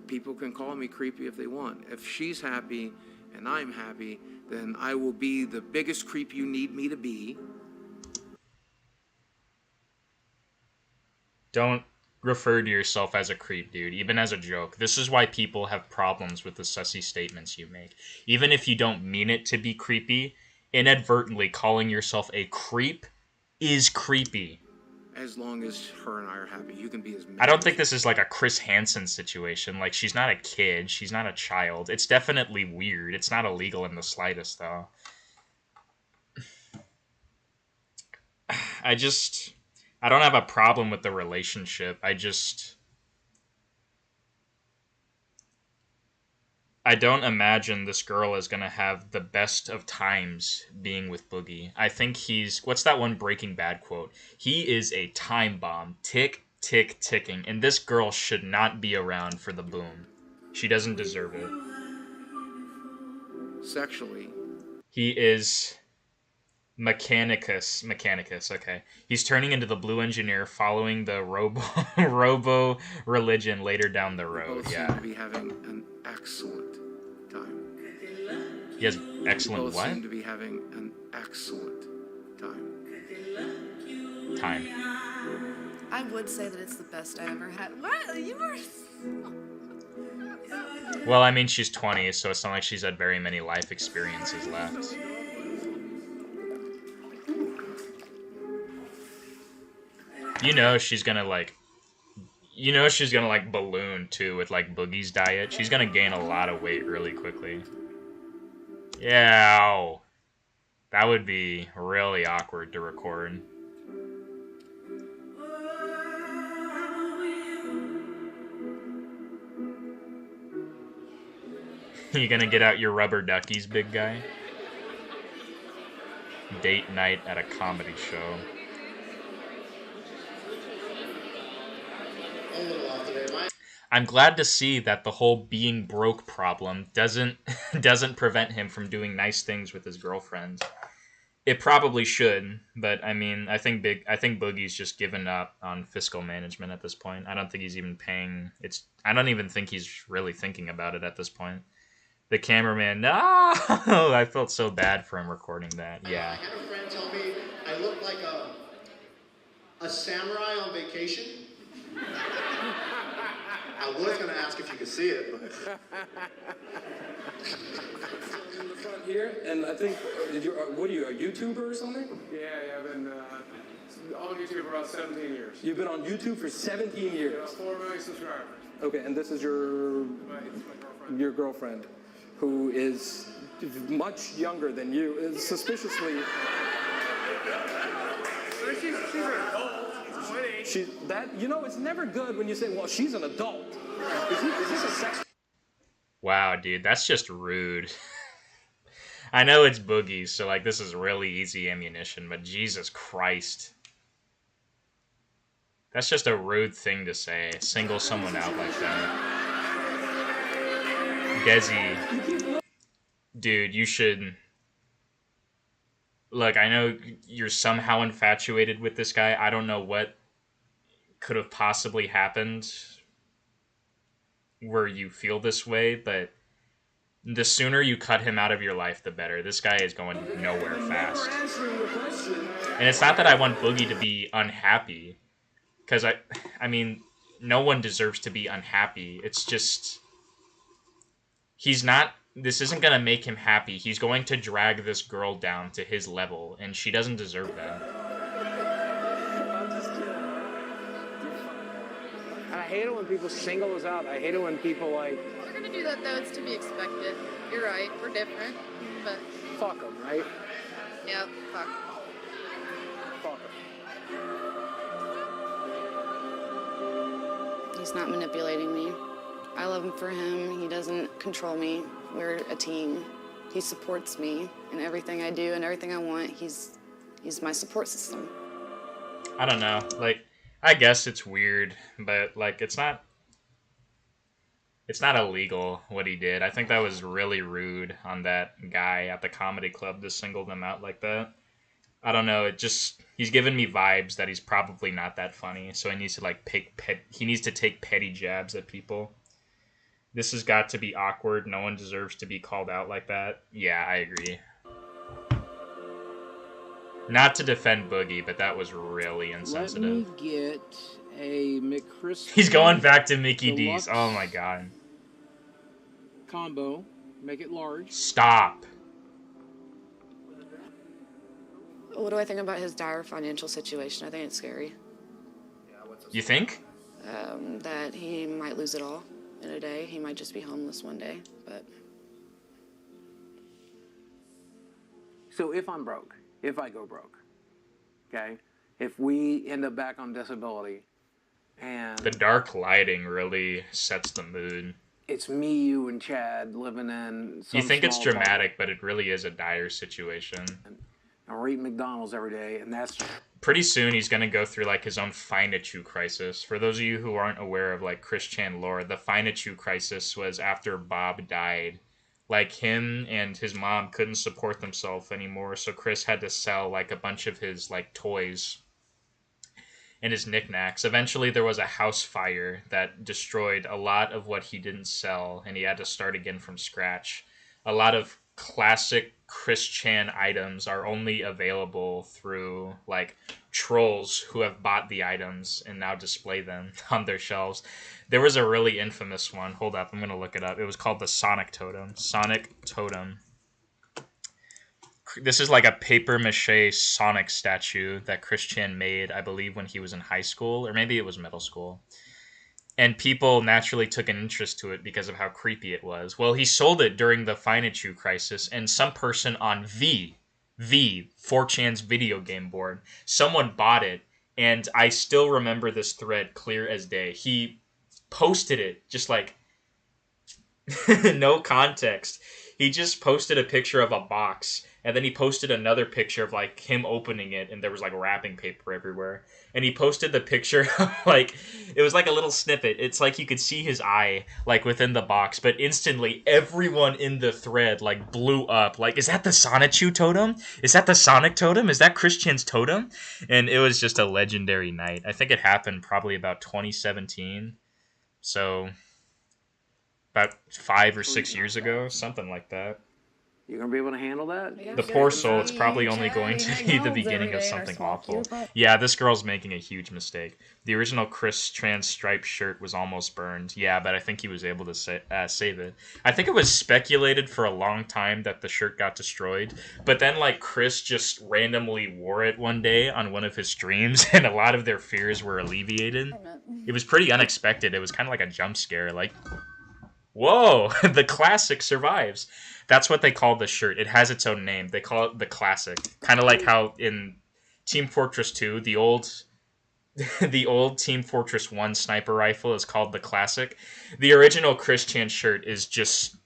E: people can call me creepy if they want. If she's happy and I'm happy, then I will be the biggest creep you need me to be.
B: Don't refer to yourself as a creep, dude, even as a joke. This is why people have problems with the sussy statements you make. Even if you don't mean it to be creepy, inadvertently calling yourself a creep is creepy.
E: As long as her and I are happy, you can be as mad.
B: I don't think this is like a Chris Hansen situation. Like, she's not a kid. She's not a child. It's definitely weird. It's not illegal in the slightest, though. I don't have a problem with the relationship. I don't imagine this girl is going to have the best of times being with Boogie. I think what's that one Breaking Bad quote? He is a time bomb. Tick, tick, ticking. And this girl should not be around for the boom. She doesn't deserve it.
E: Sexually.
B: He is... Mechanicus, okay. He's turning into the Blue Engineer following the Robo religion later down the road,
E: Seem to be having an excellent time.
B: He has excellent
E: both
B: what?
E: Seem to be having an excellent time.
N: I would say that it's the best I ever had. What? You were...
B: Well, I mean, she's 20, so it's not like she's had very many life experiences left. You know she's gonna balloon too with like Boogie's diet. She's gonna gain a lot of weight really quickly. Yeah, that would be really awkward to record. You gonna get out your rubber duckies, big guy? Date night at a comedy show. I'm glad to see that the whole being broke problem doesn't prevent him from doing nice things with his girlfriend. It probably should, but I mean, I think Boogie's just given up on fiscal management at this point. I don't think he's even paying. I don't even think he's really thinking about it at this point. The cameraman, no, I felt so bad for him recording that. Yeah.
O: I had a friend tell me I look like a samurai on vacation. I was going to ask if you could see it, but...
P: In the front here, and I think, what are you, a YouTuber or something?
H: Yeah, I've been on YouTube for about 17 years.
P: You've been on YouTube for 17 years?
H: Yeah, 4 million subscribers.
P: Okay, and this is your girlfriend, who is much younger than you, is suspiciously. She's an adult. She's that, you know, it's never good when you say, well, she's an adult. Is this a sex?
B: Wow, dude, that's just rude. I know it's Boogie, so like this is really easy ammunition, but Jesus Christ. That's just a rude thing to say. Single someone out like that. Desi, dude, you should... Look, I know you're somehow infatuated with this guy. I don't know what could have possibly happened where you feel this way, but the sooner you cut him out of your life, the better. This guy is going nowhere fast. And it's not that I want Boogie to be unhappy, because I mean, no one deserves to be unhappy. It's just, he's not, this isn't going to make him happy. He's going to drag this girl down to his level, and she doesn't deserve that.
H: I hate it when people single us out. I hate it when people like...
A: We're gonna do that though, it's to be expected. You're right, we're different, but...
H: Fuck them, right?
A: Yeah, fuck.
H: Fuck them.
N: He's not manipulating me. I love him for him. He doesn't control me. We're a team. He supports me in everything I do and everything I want. He's my support system.
B: I don't know. Like, I guess it's weird, but like it's not illegal what he did. I think that was really rude on that guy at the comedy club to single them out like that. I don't know, he's giving me vibes that he's probably not that funny, so he needs to like he needs to take petty jabs at people. This has got to be awkward. No one deserves to be called out like that. Yeah, I agree. Not to defend Boogie, but that was really insensitive.
H: Let me get a McCrispy.
B: He's going back to Mickey D's. Oh my god.
H: Combo. Make it large.
B: Stop.
N: What do I think about his dire financial situation? I think it's scary.
B: You think?
N: That he might lose it all in a day. He might just be homeless one day, but...
H: So if I'm broke, if I go broke, okay? If we end up back on disability and...
B: The dark lighting really sets the mood.
H: It's me, you, and Chad living in some
B: You think it's
H: small
B: dramatic, but it really is a dire situation.
H: And we're eating McDonald's every day, and that's...
B: Pretty soon he's going to go through like his own Find-A-Chew crisis. For those of you who aren't aware of like Chris Chan lore, the Find-A-Chew crisis was after Bob died. Like him and his mom couldn't support themselves anymore, so Chris had to sell like a bunch of his like toys and his knickknacks. Eventually there was a house fire that destroyed a lot of what he didn't sell, and he had to start again from scratch. A lot of classic Chris Chan items are only available through like trolls who have bought the items and now display them on their shelves. There was a really infamous one. Hold up, I'm gonna look it up. It was called the Sonic Totem. Sonic Totem. This is like a paper mache Sonic statue that Chris Chan made, I believe, when he was in high school, or maybe it was middle school. And people naturally took an interest to it because of how creepy it was. Well, he sold it during the Find-A-Chew crisis, and some person on 4chan's video game board, someone bought it, and I still remember this thread clear as day. He posted it, just like, no context. He just posted a picture of a box, and then he posted another picture of like him opening it, and there was like wrapping paper everywhere. And he posted the picture of like, it was like a little snippet. It's like you could see his eye like within the box, but instantly everyone in the thread like blew up. Like, is that the Sonic totem? Is that the Sonic totem? Is that Chris Chan's totem? And it was just a legendary night. I think it happened probably about 2017. So about 5 or 6 years ago, something like that.
H: You gonna be able to handle that?
B: The poor soul, it's probably only going to be the beginning of something awful. Yeah, this girl's making a huge mistake. The original Chris Trans striped shirt was almost burned. Yeah, but I think he was able to save it. I think it was speculated for a long time that the shirt got destroyed, but then like Chris just randomly wore it one day on one of his streams, and a lot of their fears were alleviated. It was pretty unexpected. It was kind of like a jump scare, like... Whoa, the classic survives. That's what they call the shirt. It has its own name. They call it the classic. Kind of like how in Team Fortress 2, the old the old Team Fortress 1 sniper rifle is called the classic. The original Christian shirt is just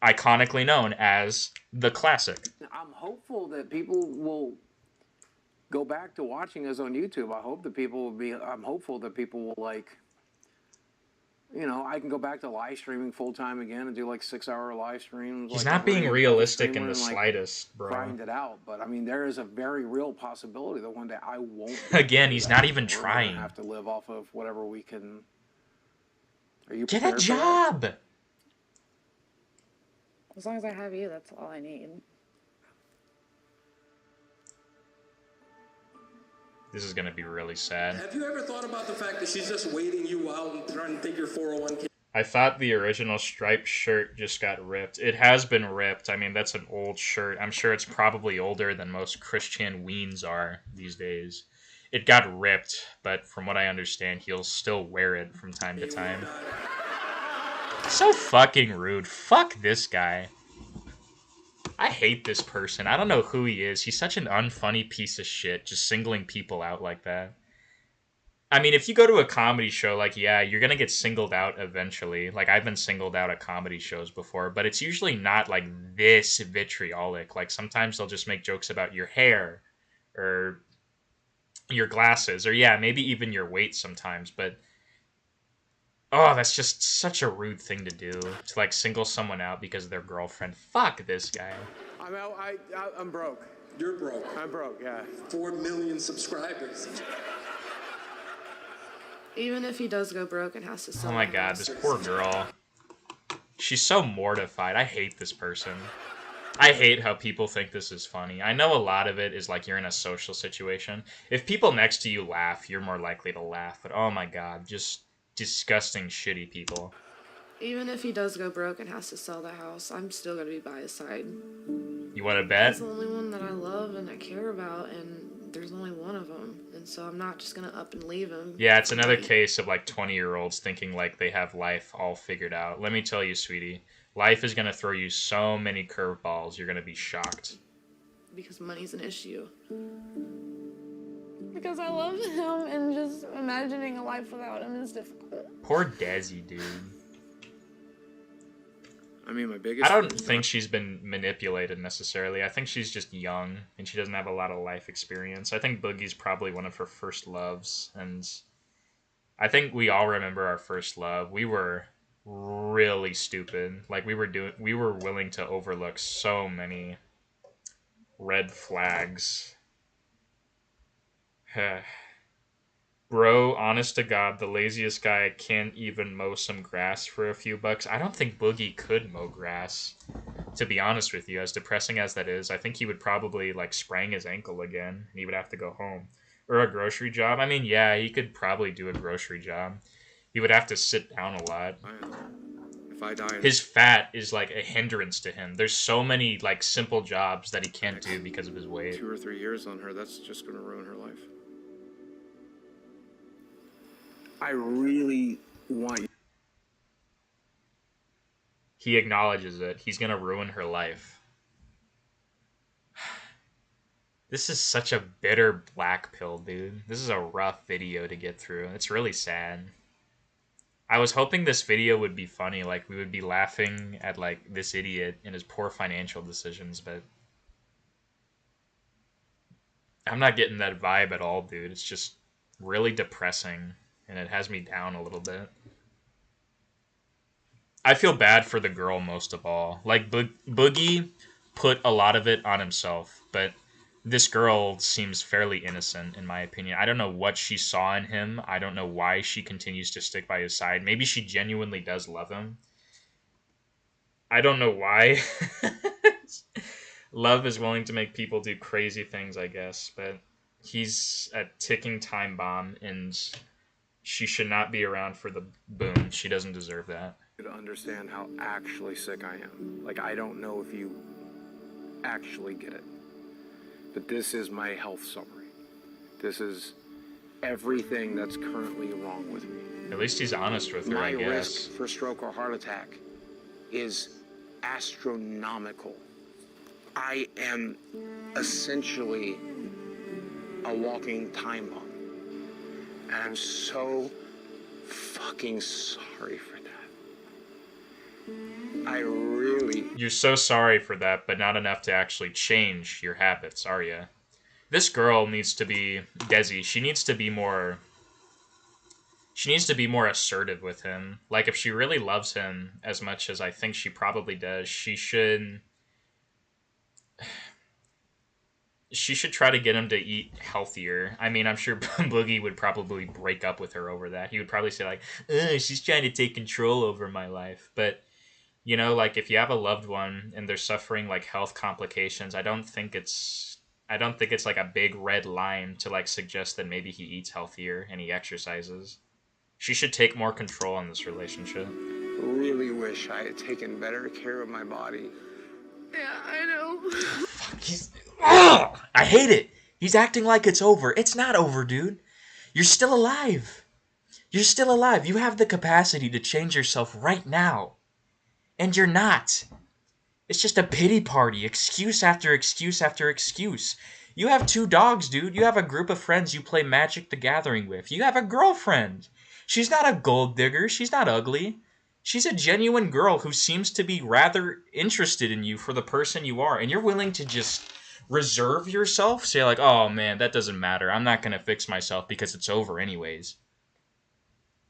B: iconically known as the classic.
H: I'm hopeful that people will go back to watching us on YouTube. I'm hopeful that people will like, you know, I can go back to live streaming full time again and do like 6-hour live streams.
B: He's
H: like
B: not being realistic in the
H: and, like,
B: slightest, bro.
H: Grind it out, but I mean, there is a very real possibility that one day I won't.
B: Again, he's not even
H: We're
B: trying.
H: gonna have to live off of whatever we can. Are you
B: Get a
H: prepared for that?
B: job?
N: As long as I have you, that's all I need.
B: This is gonna be really sad.
P: Have you ever thought about the fact that she's just waiting you out and trying to take your 401k?
B: I thought the original striped shirt just got ripped. It has been ripped. I mean, that's an old shirt. I'm sure it's probably older than most Christian weens are these days. It got ripped, but from what I understand, he'll still wear it from time to time. So fucking rude. Fuck this guy. I hate this person. I don't know who he is. He's such an unfunny piece of shit, just singling people out like that. I mean, if you go to a comedy show, like, yeah, you're gonna get singled out eventually. Like, I've been singled out at comedy shows before, but it's usually not, like, this vitriolic. Like, sometimes they'll just make jokes about your hair, or your glasses, or, yeah, maybe even your weight sometimes, but... Oh, that's just such a rude thing to do, to, like, single someone out because of their girlfriend. Fuck this guy.
H: I'm broke.
P: You're broke.
H: I'm broke, yeah.
P: 4 million subscribers.
N: Even if he does go broke and has to sell
B: Oh my
N: the
B: god,
N: house.
B: this poor girl. She's so mortified. I hate this person. I hate how people think this is funny. I know a lot of it is like you're in a social situation. If people next to you laugh, you're more likely to laugh. But oh my god, just disgusting, shitty people.
N: Even if he does go broke and has to sell the house, I'm still gonna be by his side.
B: You want to bet?
N: He's the only one that I love and I care about, and there's only one of them. And so I'm not just gonna up and leave him.
B: Yeah, it's another case of like 20-year-olds thinking like they have life all figured out. Let me tell you, sweetie, life is gonna throw you so many curveballs, you're gonna be shocked.
N: Because money's an issue. Because I love him, and just imagining a life without him is difficult.
B: Poor Desi, dude.
H: I mean, my biggest...
B: I don't think she's been manipulated necessarily. I think she's just young and she doesn't have a lot of life experience. I think Boogie's probably one of her first loves, and I think we all remember our first love. We were really stupid. Like we were willing to overlook so many red flags. Bro, honest to God, the laziest guy can't even mow some grass for a few bucks. I don't think Boogie could mow grass, to be honest with you. As depressing as that is, I think he would probably, like, sprain his ankle again, and he would have to go home. Or a grocery job. I mean, yeah, he could probably do a grocery job. He would have to sit down a lot.
H: If I die...
B: His fat is, like, a hindrance to him. There's so many, like, simple jobs that he can't do because of his weight.
H: 2 or 3 years on her, that's just going to ruin her life. I really want you.
B: He acknowledges it. He's gonna ruin her life. This is such a bitter black pill, dude. This is a rough video to get through. It's really sad. I was hoping this video would be funny, like we would be laughing at like this idiot and his poor financial decisions, but I'm not getting that vibe at all, dude. It's just really depressing. And it has me down a little bit. I feel bad for the girl most of all. Like, Boogie put a lot of it on himself, but this girl seems fairly innocent, in my opinion. I don't know what she saw in him. I don't know why she continues to stick by his side. Maybe she genuinely does love him. I don't know why. Love is willing to make people do crazy things, I guess, but he's a ticking time bomb, and... she should not be around for the boom. She doesn't deserve that.
H: To understand how actually sick I am. Like, I don't know if you actually get it. But this is my health summary. This is everything that's currently wrong with me.
B: At least he's honest with her,
H: my
B: I guess.
H: risk for stroke or heart attack
E: is astronomical. I am essentially a walking time bomb. And I'm so fucking sorry for that. I really...
B: You're so sorry for that, but not enough to actually change your habits, are you? This girl needs to be... Desi, she needs to be more... She needs to be more assertive with him. Like, if she really loves him as much as I think she probably does, she should try to get him to eat healthier. I mean, I'm sure Boogie would probably break up with her over that. He would probably say, like, she's trying to take control over my life. But, you know, like, if you have a loved one and they're suffering, like, health complications, I don't think it's like a big red line to, like, suggest that maybe he eats healthier and he exercises. She should take more control in this relationship.
E: really wish I had taken better care of my body.
A: Yeah, I know.
B: Fuck, Ugh! I hate it. He's acting like it's over. It's not over, dude. You're still alive. You're still alive. You have the capacity to change yourself right now. And you're not. It's just a pity party. Excuse after excuse after excuse. You have 2 dogs, dude. You have a group of friends you play Magic the Gathering with. You have a girlfriend. She's not a gold digger. She's not ugly. She's a genuine girl who seems to be rather interested in you for the person you are. And you're willing to just reserve yourself? Say like, oh man, that doesn't matter. I'm not going to fix myself because it's over anyways.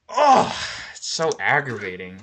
B: Oh, it's so aggravating.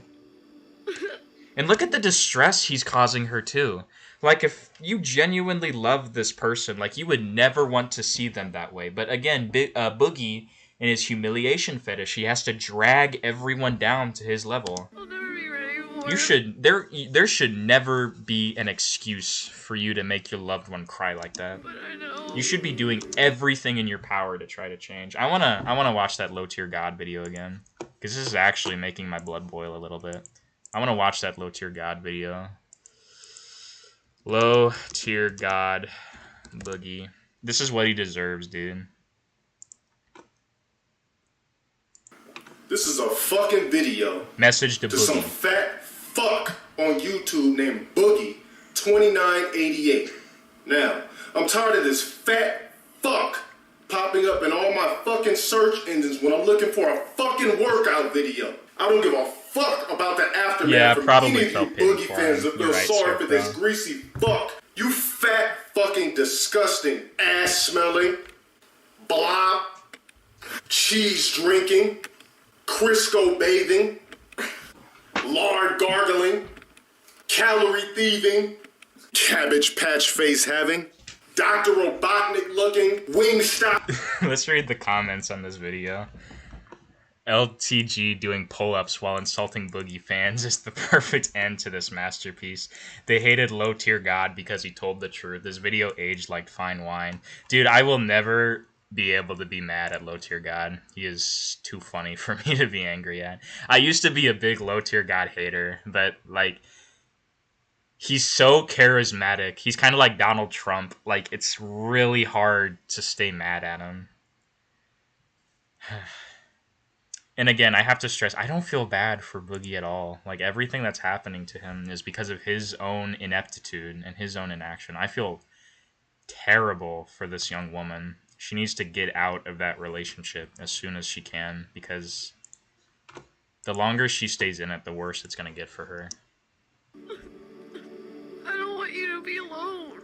B: And look at the distress he's causing her too. Like, if you genuinely love this person, like, you would never want to see them that way. But again, Boogie, in his humiliation fetish, he has to drag everyone down to his level.
A: I'll never be ready for
B: You should, there should never be an excuse for you to make your loved one cry like that.
A: But I know.
B: You should be doing everything in your power to try to change. I wanna watch that Low Tier God video again, because this is actually making my blood boil a little bit. I want to watch that Low Tier God video. Low Tier God Boogie. This is what he deserves, dude.
L: This is a fucking video.
B: Message to
L: some
B: Boogie.
L: fat fuck on YouTube named Boogie 2988. Now, I'm tired of this fat fuck popping up in all my fucking search engines when I'm looking for a fucking workout video. I don't give a fuck about the aftermath.
B: Yeah,
L: from
B: probably
L: any of you
B: felt pity
L: Boogie
B: for
L: fans
B: him.
L: that
B: You're
L: feel
B: right,
L: sorry
B: Sir
L: for this
B: Pro.
L: greasy fuck. You fat fucking disgusting ass smelling, blob, cheese drinking, Crisco bathing, lard gargling, calorie thieving, cabbage patch face having, Dr. Robotnik looking, wing stop.
B: Let's read the comments on this video. LTG doing pull-ups while insulting Boogie fans is the perfect end to this masterpiece. They hated Low Tier God because he told the truth. This video aged like fine wine. Dude, I will never be able to be mad at Low Tier God. He is too funny for me to be angry at. I used to be a big Low Tier God hater, but like, he's so charismatic. He's kind of like Donald Trump. Like, it's really hard to stay mad at him. And again, I have to stress, I don't feel bad for Boogie at all. Like, everything that's happening to him is because of his own ineptitude and his own inaction. I feel terrible for this young woman. She needs to get out of that relationship as soon as she can, because the longer she stays in it, the worse it's going to get for her.
A: I don't want you to be alone.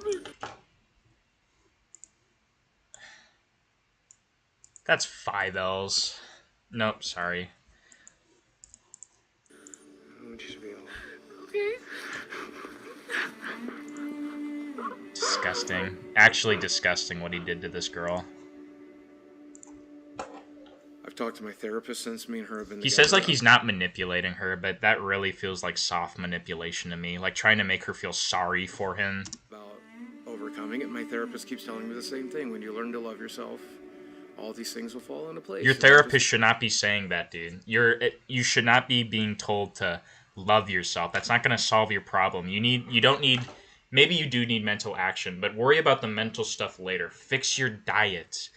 B: That's 5 L's. Nope, sorry.
A: Okay.
B: Disgusting. Actually disgusting what he did to this girl.
E: I've talked to my therapist since me and her have been
B: He
E: together.
B: says like he's not manipulating her, but that really feels like soft manipulation to me. Like trying to make her feel sorry for him.
E: About overcoming it. My therapist keeps telling me the same thing. When you learn to love yourself, all these things will fall into place.
B: Your therapist should not be saying that, dude. You should not be being told to love yourself. That's not going to solve your problem. Maybe you do need mental action, but worry about the mental stuff later. Fix your diet.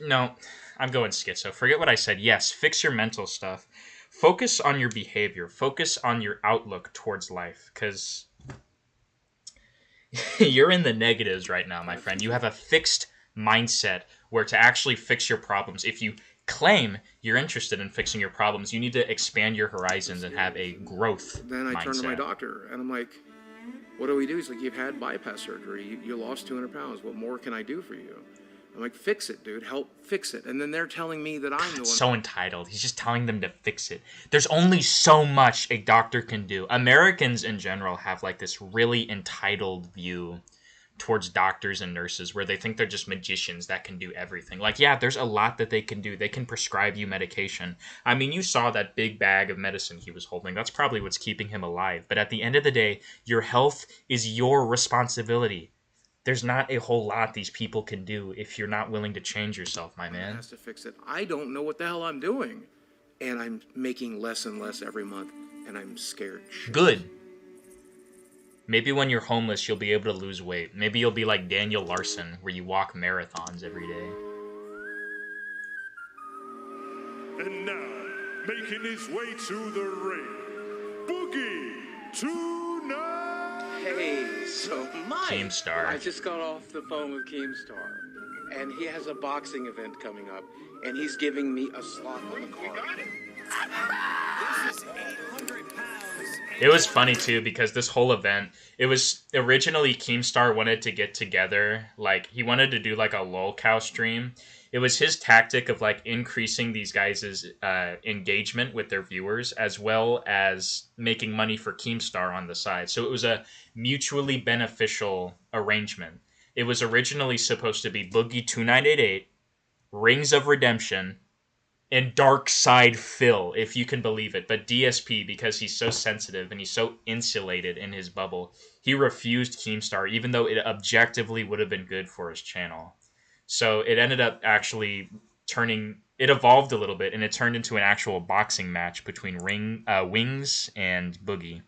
B: No, I'm going schizo. Forget what I said. Yes, fix your mental stuff. focus on your behavior. Focus on your outlook towards life, because you're in the negatives right now, my friend. You have a fixed mindset where to actually fix your problems, if you claim you're interested in fixing your problems, you need to expand your horizons and have a growth
D: Then I turned to my
B: mindset.
D: doctor, and I'm like, what do we do? He's like, you've had bypass surgery. You lost 200 pounds. What more can I do for you? I'm like, fix it, dude. Help fix it. And then they're telling me that I'm the one.
B: So entitled. He's just telling them to fix it. There's only so much a doctor can do. Americans in general have like this really entitled view towards doctors and nurses where they think they're just magicians that can do everything. Like, yeah, there's a lot that they can do. They can prescribe you medication. I mean, you saw that big bag of medicine he was holding. That's probably what's keeping him alive. But at the end of the day, your health is your responsibility. There's not a whole lot these people can do if you're not willing to change yourself, my man.
D: Has to fix it. I don't know what the hell I'm doing. And I'm making less and less every month. And I'm scared.
B: Good. Maybe when you're homeless, you'll be able to lose weight. Maybe you'll be like Daniel Larson, where you walk marathons every day.
L: And now, making his way to the ring, Boogie 29.
E: Hey, so Mike,
B: Keemstar.
E: I just got off the phone with Keemstar, and he has a boxing event coming up, and he's giving me a slot on the card. This is 800 pounds.
B: It was funny too because this whole event, it was originally Keemstar wanted to get together, like he wanted to do like a lolcow stream. It was his tactic of like increasing these guys' engagement with their viewers as well as making money for Keemstar on the side. So it was a mutually beneficial arrangement. It was originally supposed to be Boogie 2988, Rings of Redemption, and Dark Side Phil, if you can believe it. But DSP, because he's so sensitive and he's so insulated in his bubble, he refused Keemstar, even though it objectively would have been good for his channel. So it ended up actually it evolved a little bit, and it turned into an actual boxing match between Wings and Boogie.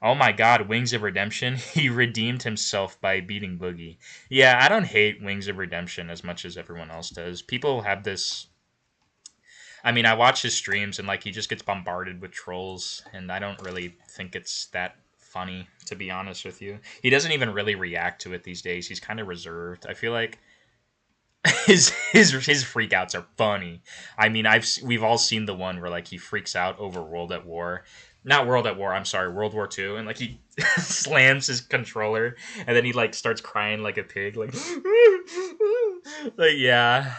B: Oh my god, Wings of Redemption, he redeemed himself by beating Boogie. Yeah, I don't hate Wings of Redemption as much as everyone else does. People have this... I mean, I watch his streams, and, like, he just gets bombarded with trolls, and I don't really think it's that funny, to be honest with you. He doesn't even really react to it these days. He's kind of reserved. I feel like his freakouts are funny. I mean, we've all seen the one where, like, he freaks out over World at War. Not World at War, I'm sorry, World War II, and, like, he slams his controller, and then he, like, starts crying like a pig, like, like, yeah,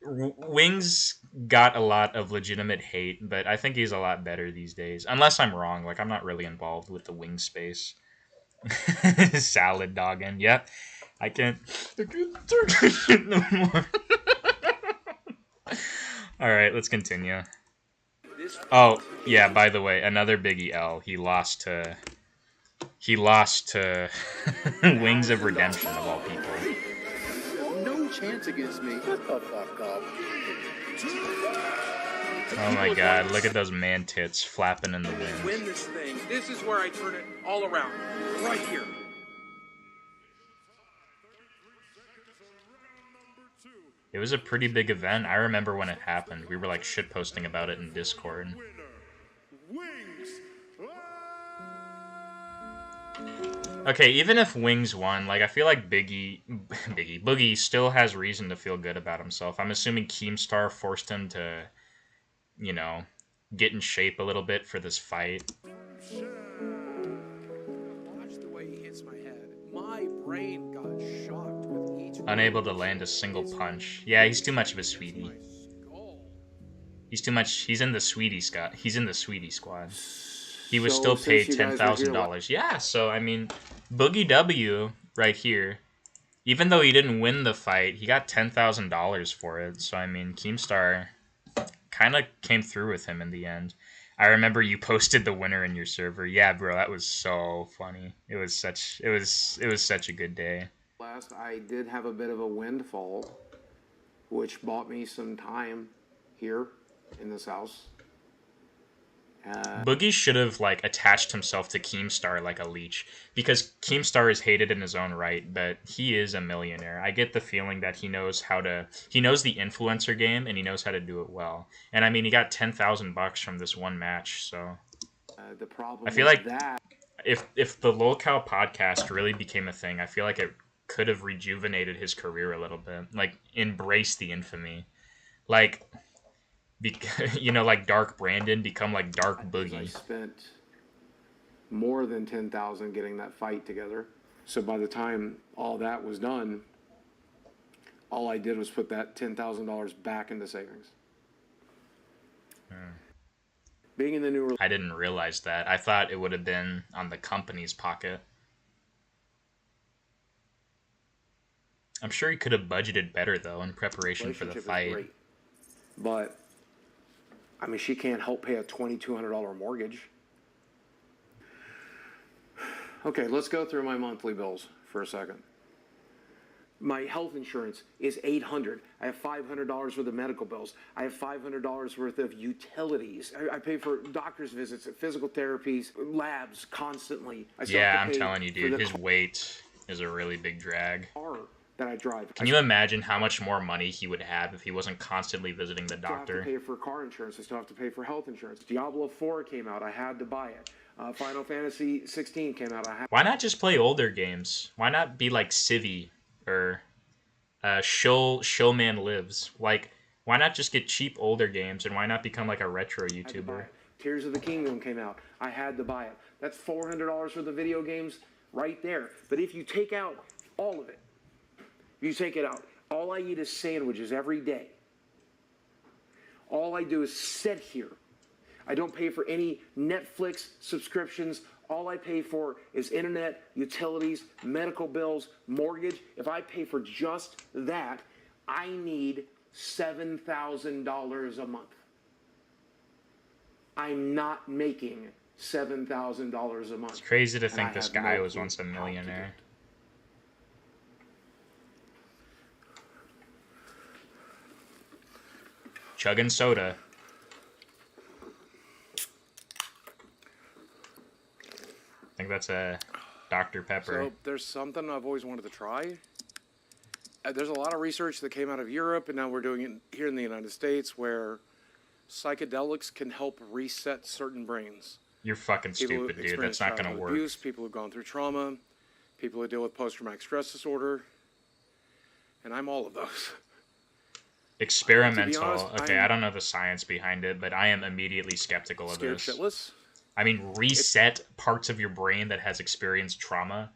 B: Wings got a lot of legitimate hate, but I think he's a lot better these days. Unless I'm wrong, like, I'm not really involved with the Wing space. Salad dogging, yep. I can't take it no more. Alright, let's continue. Oh, yeah, by the way, another Biggie L. He lost to Wings of Redemption, of all people.
E: No chance against me. Shut the fuck up.
B: Oh my god, look at those man tits flapping in the wind.
D: Win this thing. This is where I turn it all around. Right here.
B: It was a pretty big event. I remember when it happened. We were like shitposting about it in Discord. Okay, even if Wings won, like, I feel like Boogie still has reason to feel good about himself. I'm assuming Keemstar forced him to, you know, get in shape a little bit for this fight.
D: Watch the way he hits my head. My brain got shocked with each.
B: Unable to land a single punch. Yeah, he's too much of a sweetie. He's too much. He's in the sweetie squad. He's in the sweetie squad. He was still paid $10,000. Yeah, so I mean, Boogie W right here. Even though he didn't win the fight, he got $10,000 for it. So I mean, Keemstar kind of came through with him in the end. I remember you posted the winner in your server. Yeah, bro, that was so funny. It was such a good day.
H: Last, I did have a bit of a windfall, which bought me some time here in this house.
B: Boogie should have like attached himself to Keemstar like a leech, because Keemstar is hated in his own right, but he is a millionaire. I get the feeling that he knows the influencer game and he knows how to do it well. And I mean, he got $10,000 from this one match, so
H: The problem
B: I feel
H: with
B: like
H: that,
B: if the LolCow podcast really became a thing, I feel like it could have rejuvenated his career a little bit, like embrace the infamy, like. Like Dark Brandon become like Dark
H: I
B: Boogie.
H: spent more than 10,000 getting that fight together. So by the time all that was done, all I did was put that $10,000 back into savings. Being in the new
B: I didn't realize that. I thought it would have been on the company's pocket. I'm sure he could have budgeted better though in preparation for the
H: relationship is
B: fight.
H: great. But I mean, she can't help pay a $2,200 mortgage. Okay, let's go through my monthly bills for a second. My health insurance is $800. I have $500 worth of medical bills. I have $500 worth of utilities. I pay for doctor's visits, physical therapies, labs constantly. I still
B: Yeah,
H: have
B: I'm
H: to pay
B: telling you,
H: for
B: dude,
H: the
B: his weight is a really big drag.
H: car that I drive.
B: Can you imagine how much more money he would have if he wasn't constantly visiting the
H: I still have to
B: doctor?
H: pay for car insurance. I still have to pay for health insurance. Diablo 4 came out. I had to buy it. Final Fantasy 16 came out. I had.
B: Why not just play older games? Why not be like Civi or Showman Lives? Like, why not just get cheap older games, and why not become like a retro YouTuber?
H: Tears of the Kingdom came out. I had to buy it. That's $400 worth of video games right there. But if you take out all of it, you take it out. All I eat is sandwiches every day. All I do is sit here. I don't pay for any Netflix subscriptions. All I pay for is internet, utilities, medical bills, mortgage. If I pay for just that, I need $7,000 a month. I'm not making $7,000 a month.
B: It's crazy to
H: and
B: think
H: I
B: this
H: have
B: guy
H: no
B: was
H: clue
B: once a
H: how to do
B: millionaire.
H: it.
B: Chugging soda. I think that's a Dr. Pepper.
F: So there's something I've always wanted to try. There's a lot of research that came out of Europe, and now we're doing it here in the United States, where psychedelics can help reset certain brains.
B: You're fucking
F: People who
B: stupid, dude.
F: experience
B: That's not gonna
F: childhood
B: work.
F: Abuse, people who've gone through trauma, people who deal with post-traumatic stress disorder, and I'm all of those.
B: Experimental.
F: To be honest,
B: Okay, I don't know the science behind it, but I am immediately skeptical of
F: Scared
B: this.
F: shitless?
B: I mean, reset parts of your brain that has experienced trauma.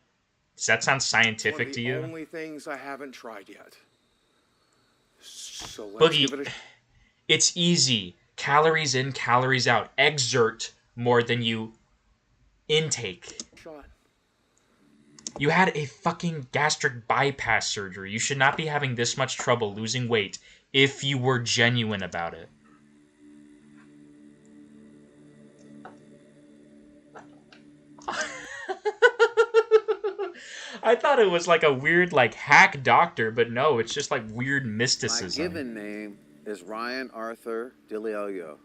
B: Does that sound scientific to
F: One
B: you?
F: of the only things I haven't tried yet. So let's give it
B: Boogie,
F: a
B: it's easy. Calories in, calories out. Exert more than you intake.
F: shot.
B: You had a fucking gastric bypass surgery. You should not be having this much trouble losing weight if you were genuine about it. I thought it was like a weird like hack doctor, but no, it's just like weird mysticism.
Q: My given name is Ryan Arthur DiLeolio,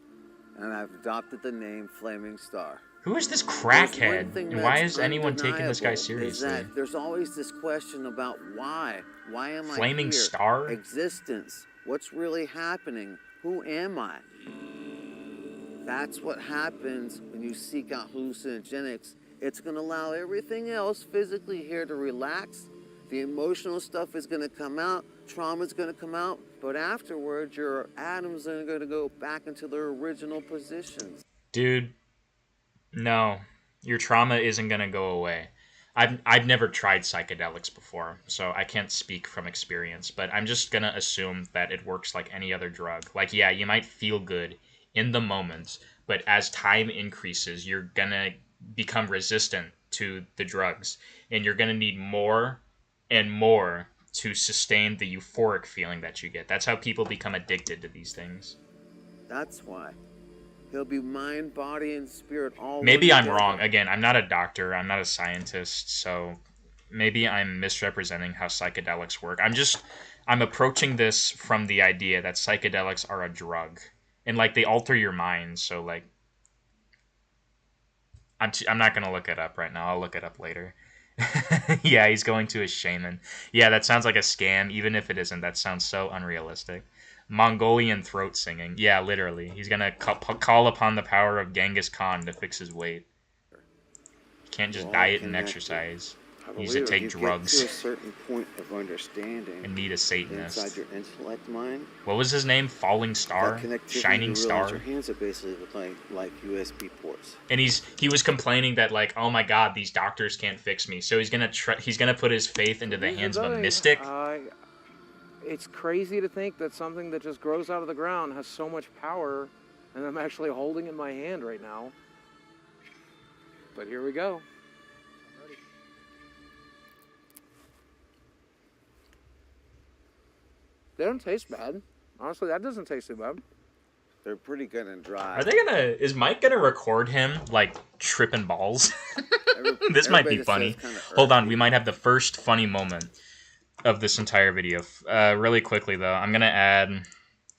Q: and I've adopted the name Flaming Star.
B: Who is this
Q: There's
B: crackhead?
Q: one thing
B: And why
Q: that's
B: is anyone taking this guy
Q: undeniable,
B: seriously?
Q: Is that there's always this question about why. Why am I
B: Flaming
Q: here?
B: Star?
Q: Existence. What's really happening? Who am I? That's what happens when you seek out hallucinogenics. It's going to allow everything else physically here to relax. The emotional stuff is going to come out. Trauma's going to come out. But afterwards, your atoms are going to go back into their original positions.
B: Dude, no. Your trauma isn't going to go away. I've never tried psychedelics before, so I can't speak from experience, but I'm just going to assume that it works like any other drug. Like, yeah, you might feel good in the moment, but as time increases, you're going to become resistant to the drugs, and you're going to need more and more to sustain the euphoric feeling that you get. That's how people become addicted to these things.
Q: That's why. He'll be mind, body, and spirit all.
B: Maybe I'm
Q: together.
B: wrong. Again, I'm not a doctor. I'm not a scientist. So maybe I'm misrepresenting how psychedelics work. I'm approaching this from the idea that psychedelics are a drug. And, like, they alter your mind. So, like, I'm not gonna look it up right now. I'll look it up later. Yeah, he's going to a shaman. Yeah, that sounds like a scam. Even if it isn't, that sounds so unrealistic. Mongolian throat singing. Yeah, literally. He's gonna call upon the power of Genghis Khan to fix his weight. You can't just diet and exercise. You need to take drugs.
Q: You get to a certain point of understanding
B: and need a Satanist.
Q: Inside your intellect mind.
B: What was his name? Falling Star? Shining Star?
Q: Your hands are basically like USB ports.
B: And he was complaining that like, oh my god, these doctors can't fix me. So he's gonna put his faith into the hands of a mystic.
H: It's crazy to think that something that just grows out of the ground has so much power, and I'm actually holding it in my hand right now. But here we go. They don't taste bad. Honestly, that doesn't taste too bad.
Q: They're pretty good and dry.
B: Are they is Mike gonna record him like tripping balls? This might be funny. Hold on, we might have the first funny moment of this entire video. Really quickly though, I'm gonna add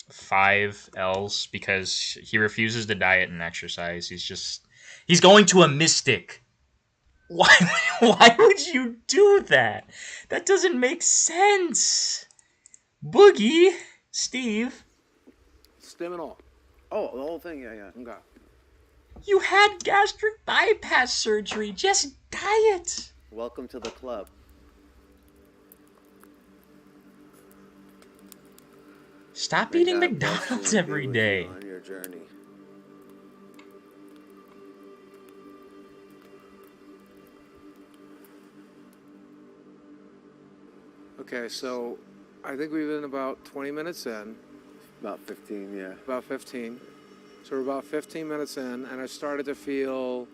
B: 5 L's because he refuses to diet and exercise. He's going to a mystic. Why would you do that? That doesn't make sense. Boogie, Steve.
H: Stem and all.
Q: Oh, the whole thing, yeah.
H: Okay.
B: You had gastric bypass surgery. Just diet.
Q: Welcome to the club.
B: Stop eating McDonald's every day.
Q: On your journey.
H: Okay, so I think we've been about 20 minutes in.
Q: About 15, yeah.
H: About 15. So we're about 15 minutes in, and I started to feel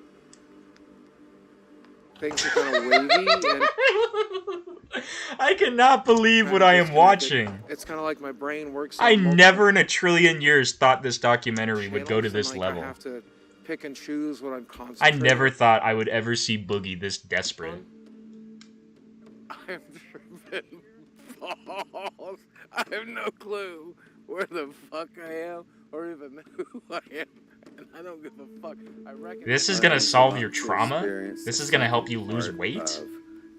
H: things are kind of wavy. And
B: I cannot believe what I am watching.
H: It's kind of like my brain works.
B: I never in a trillion years thought this documentary would go to this level.
H: I have to pick and choose what I'm
B: I
H: concentrating.
B: never thought I would ever see Boogie this desperate.
H: I'm tripping balls. I have no clue where the fuck I am or even who I am. And I don't give a fuck. I reckon
B: This is gonna solve your trauma? This is gonna help you lose weight?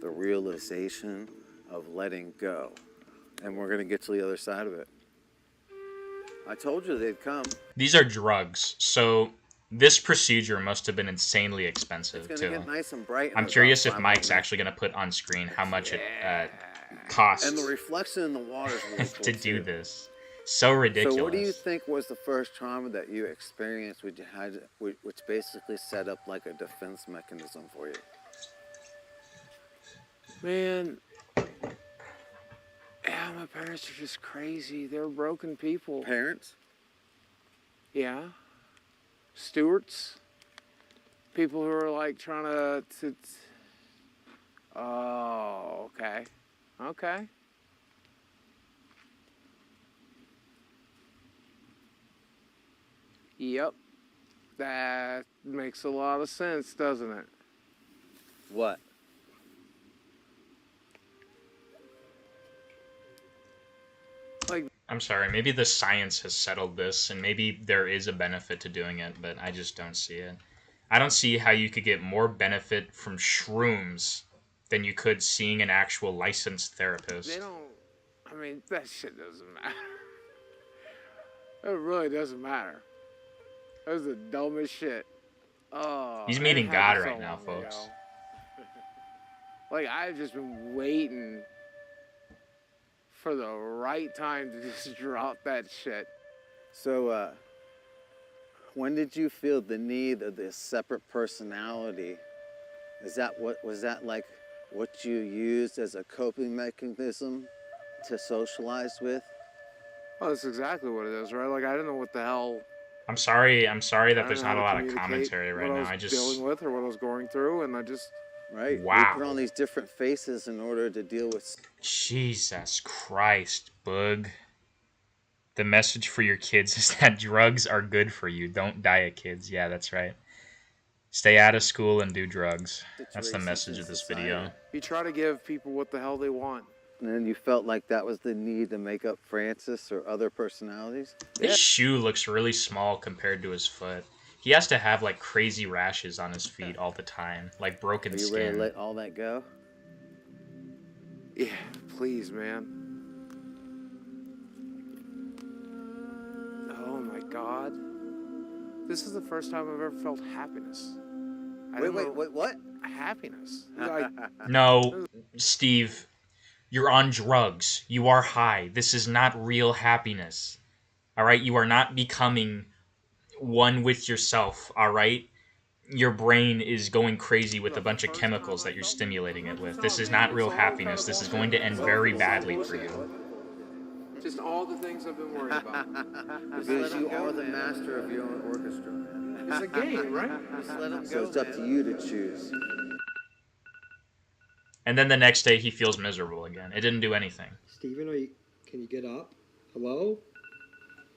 Q: The realization of letting go. And we're gonna get to the other side of it. I told you they'd come.
B: These are drugs, so this procedure must have been insanely expensive
Q: It's
B: too.
Q: gonna get nice and bright.
B: I'm curious if Mike's actually gonna put on screen how much it costs
Q: And the reflection in the water is really cool
B: to do
Q: too.
B: this. So ridiculous.
Q: So what do you think was the first trauma that you experienced which basically set up like a defense mechanism for you?
H: Man, yeah, my parents are just crazy. They're broken people.
Q: Parents?
H: Yeah. Stewards. People who are like trying to oh, okay. Okay. Yep. That makes a lot of sense, doesn't it?
Q: What?
H: Like,
B: I'm sorry, maybe the science has settled this, and maybe there is a benefit to doing it, but I just don't see it. I don't see how you could get more benefit from shrooms than you could seeing an actual licensed therapist.
H: they don't, I mean, that shit doesn't matter. It really doesn't matter. That was the dumbest shit. Oh,
B: He's
H: it
B: meeting God
H: happened so
B: right now,
H: long
B: folks.
H: ago. Like, I've just been waiting for the right time to just drop that shit.
Q: So, when did you feel the need of this separate personality? Was that like what you used as a coping mechanism to socialize with?
H: Oh, that's exactly what it is, right? Like, I didn't know what the hell.
B: I'm sorry that
H: I
B: there's
H: didn't
B: not
H: know
B: a
H: how
B: lot
H: to
B: of
H: communicate
B: commentary right
H: what
B: now.
H: I was dealing with or what I was going through, and I just.
Q: Right?
B: Wow.
Q: We put on these different faces in order to deal with.
B: Jesus Christ, Boog. The message for your kids is that drugs are good for you. Don't diet, kids. Yeah, that's right. Stay out of school and do drugs. That's the message of this video.
H: You try to give people what the hell they want.
Q: And then you felt like that was the need to make up Francis or other personalities?
B: His shoe looks really small compared to his foot. he has to have like crazy rashes on his feet all the time, like broken
Q: Are you
B: skin.
Q: ready to let all that go?
F: Yeah, please, man. Oh my God. This is the first time I've ever felt happiness.
Q: Wait, what?
F: Happiness.
B: No, Steve, you're on drugs. You are high. This is not real happiness. All right? You are not becoming one with yourself, all right? Your brain is going crazy with a bunch of chemicals that you're stimulating it with. This is not real happiness. This is going to end very badly for you.
F: Just all the things I've been worried about.
Q: Because you are the master of your own orchestra, man.
F: It's a game, right?
Q: Just let him go. So it's up to you to choose.
B: And then the next day he feels miserable again. It didn't do anything.
J: Steven, can you get up? Hello?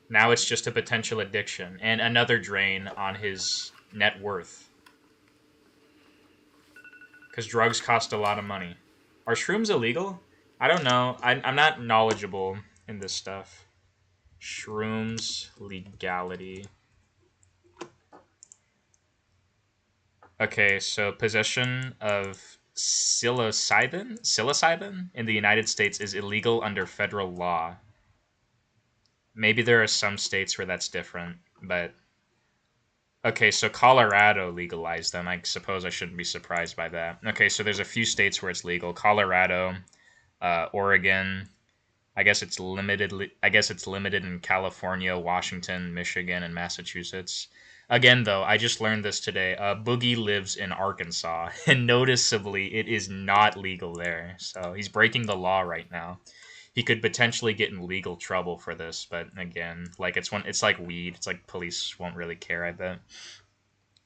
B: Now it's just a potential addiction and another drain on his net worth. Because drugs cost a lot of money. Are shrooms illegal? I don't know. I'm not knowledgeable in this stuff. Shrooms legality. Okay, so possession of psilocybin in the United States is illegal under federal law. Maybe there are some states where that's different, but okay, so Colorado legalized them. I suppose I shouldn't be surprised by that. Okay, so there's a few states where it's legal. Colorado, Oregon. I guess it's limited in California, Washington, Michigan, and Massachusetts. Again, though, I just learned this today. Boogie lives in Arkansas, and noticeably, it is not legal there. So he's breaking the law right now. He could potentially get in legal trouble for this, but again, like it's like weed. It's like police won't really care, I bet.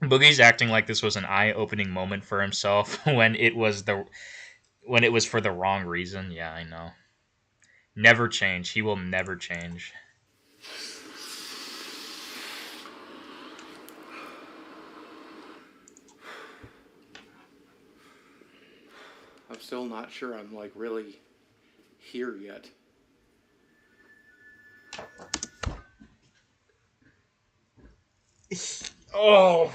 B: Boogie's acting like this was an eye-opening moment for himself when it was for the wrong reason. Yeah, I know. Never change. He will never change.
D: I'm still not sure I'm like really here yet.
B: Oh,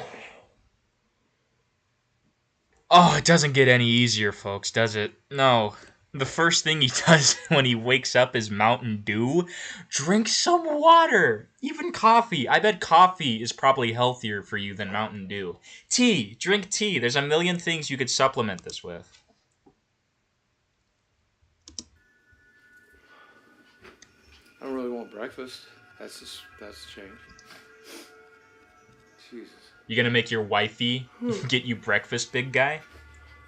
B: it doesn't get any easier, folks, does it? No. The first thing he does when he wakes up is Mountain Dew. Drink some water. Even coffee. I bet coffee is probably healthier for you than Mountain Dew. Tea. Drink tea. There's a million things you could supplement this with.
D: I don't really want breakfast. That's a change. Jesus.
B: You gonna make your wifey get you breakfast, big guy?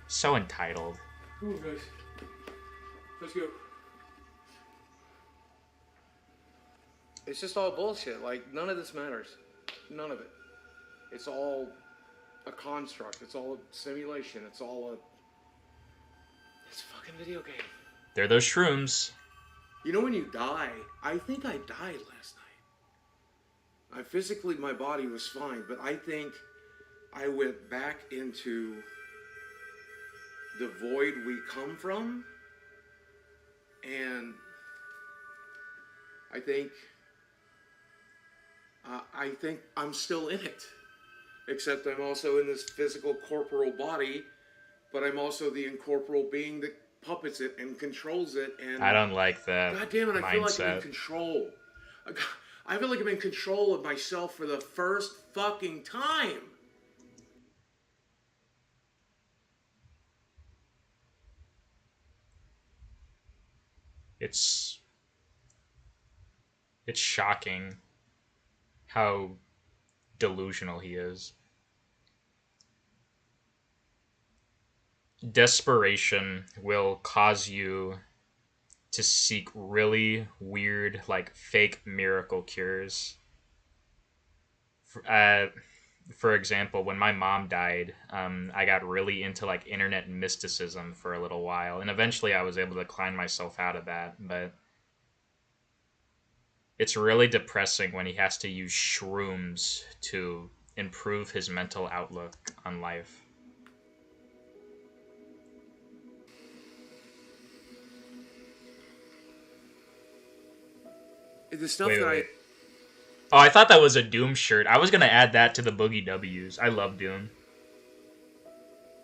B: So entitled.
D: Come on, guys. Let's go. It's just all bullshit. Like, none of this matters. None of it. It's all a construct. It's all a simulation. It's a fucking video game.
B: They're those shrooms.
D: You know when you die, I think I died last night. Physically, my body was fine, but I think I went back into the void we come from, and I think I'm still in it, except I'm also in this physical corporal body, but I'm also the incorporeal being that puppets it and controls it. And
B: I don't like that.
D: God damn it! I feel like I'm in
B: mindset.
D: control. I feel like I'm in control of myself for the first fucking time.
B: It's shocking how delusional he is. Desperation will cause you to seek really weird, like fake miracle cures. For example, when my mom died, I got really into like internet mysticism for a little while, and eventually I was able to climb myself out of that. But it's really depressing when he has to use shrooms to improve his mental outlook on life.
D: The stuff
B: Wait,
D: that
B: wait. Oh, I thought that was a Doom shirt. I was gonna add that to the Boogie W's. I love Doom.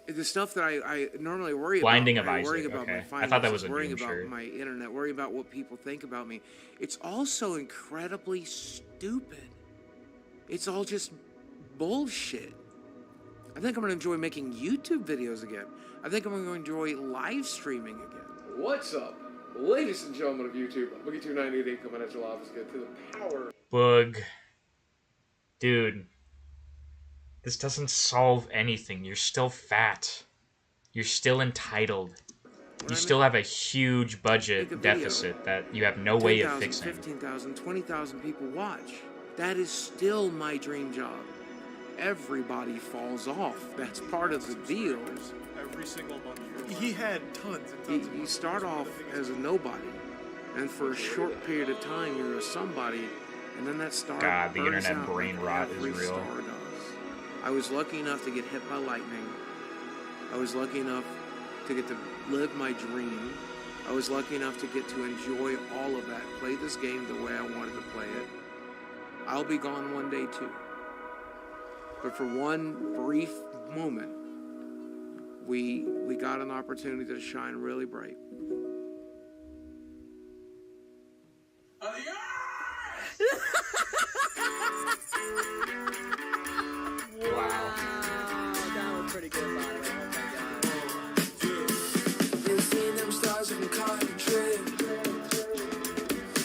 E: The stuff that I normally worry
B: Blinding
E: about,
B: of
E: right? Worrying
B: Isaac.
E: about my
B: Okay, I thought that was
E: finances,
B: a
E: worrying
B: Doom
E: about
B: shirt.
E: my internet, worrying about what people think about me. It's also incredibly stupid. It's all just bullshit. I think I'm gonna enjoy making YouTube videos again. I think I'm gonna enjoy live streaming again.
F: What's up, ladies and gentlemen of YouTube? Boogie 2988 coming at your office. Get to the power.
B: Boog. Dude. This doesn't solve anything. You're still fat. You're still entitled. You still have a huge budget deficit that you have no way of
E: 10,000,
B: fixing.
E: 15,000, 20,000 people watch. That is still my dream job. Everybody falls off. That's part of the deal.
S: Every single month. He had tons and tons of
E: You start off as a nobody, and for a short period of time, you're a somebody, and then that star
B: God, the
E: burns
B: internet
E: out
B: brain
E: like
B: rot is
E: every
B: real.
E: star does. I was lucky enough to get hit by lightning. I was lucky enough to get to live my dream. I was lucky enough to get to enjoy all of that, play this game the way I wanted to play it. I'll be gone one day too. But for one brief moment, we got an opportunity to shine really bright.
V: Wow, that was pretty good, by the way.
W: Been seeing them stars from caught in a trip.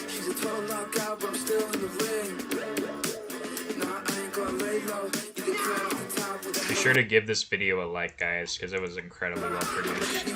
W: She's a total knockout, but I'm still in the ring. Nah, I ain't gonna lay low. You can climb off the top with a
B: Be sure to give this video a like, guys, because it was incredibly well produced.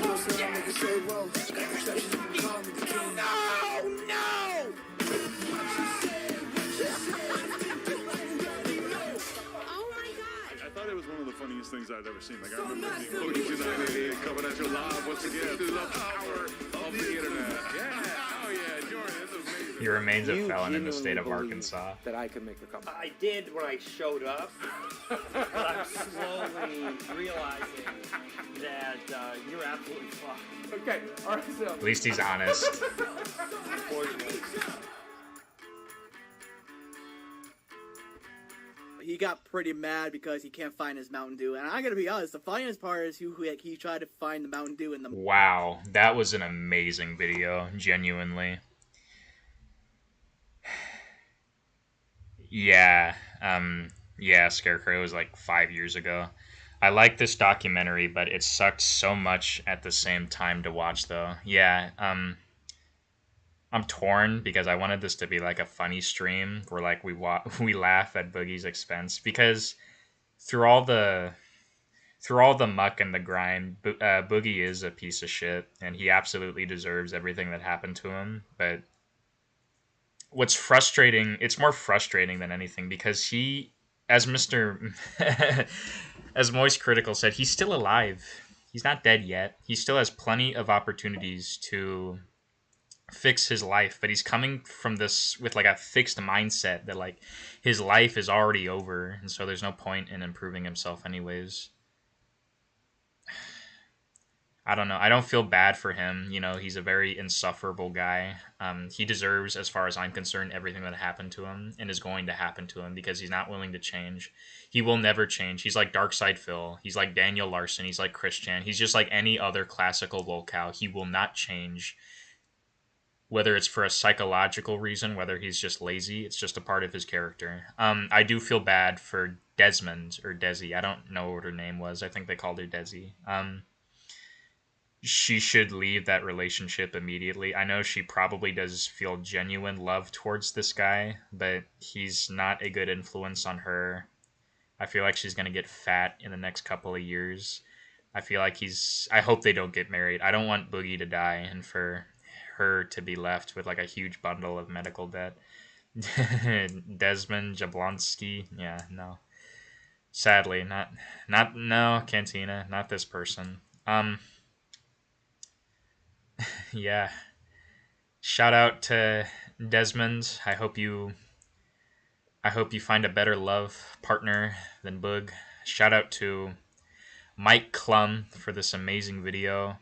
S: I thought it was one of the funniest things I'd ever seen. Like, I remember being Boogie 2988 coming at you live once again through the power of the internet. Yeah. Oh, yeah, Jordan, this is amazing.
B: He remains a felon in the state of Arkansas.
E: That I could make a comeback.
R: I did when I showed up, but I'm slowly realizing that you're absolutely fucked.
F: Okay, all right, so.
B: At least he's honest.
R: Unfortunately.
V: He got pretty mad because he can't find his Mountain Dew. And I gotta be honest, the funniest part is he tried to find the Mountain Dew in the...
B: Wow, that was an amazing video, genuinely. Yeah, yeah, Scarecrow was like 5 years ago. I like this documentary, but it sucked so much at the same time to watch, though. Yeah, I'm torn because I wanted this to be like a funny stream where like we laugh at Boogie's expense, because through all the muck and the grime, Boogie is a piece of shit and he absolutely deserves everything that happened to him. But what's frustrating, it's more frustrating than anything, because he, as as Moist Critical said, he's still alive. He's not dead yet. He still has plenty of opportunities to fix his life, but he's coming from this with like a fixed mindset that like his life is already over, and so there's no point in improving himself anyways. I don't know. I don't feel bad for him. You know, he's a very insufferable guy. He deserves, as far as I'm concerned, everything that happened to him and is going to happen to him, because he's not willing to change. He will never change. He's like Darkside Phil. He's like Daniel Larson. He's like Christian. He's just like any other classical locale. He will not change. Whether it's for a psychological reason, whether he's just lazy, it's just a part of his character. I do feel bad for Desmond, or Desi. I don't know what her name was. I think they called her Desi. She should leave that relationship immediately. I know she probably does feel genuine love towards this guy, but he's not a good influence on her. I feel like she's going to get fat in the next couple of years. I feel like I hope they don't get married. I don't want Boogie to die and for her to be left with like a huge bundle of medical debt. Desmond Jablonski, yeah, no. Sadly, no, Cantina, not this person. Yeah. Shout out to Desmond. I hope you find a better love partner than Boog. Shout out to Mike Klum for this amazing video.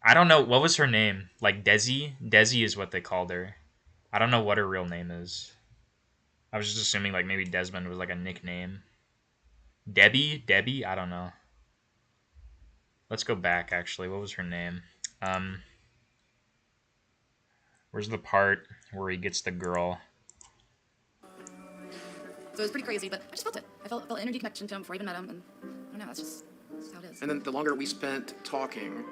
B: I don't know, what was her name? Like Desi? Desi is what they called her. I don't know what her real name is. I was just assuming like maybe Desmond was like a nickname. Debbie? I don't know. Let's go back actually. What was her name? Where's the part where he gets the girl?
C: So it was pretty crazy, but I just felt it. I felt energy connection to him before I even met him, and I don't know, that's how it is.
D: And then the longer we spent talking,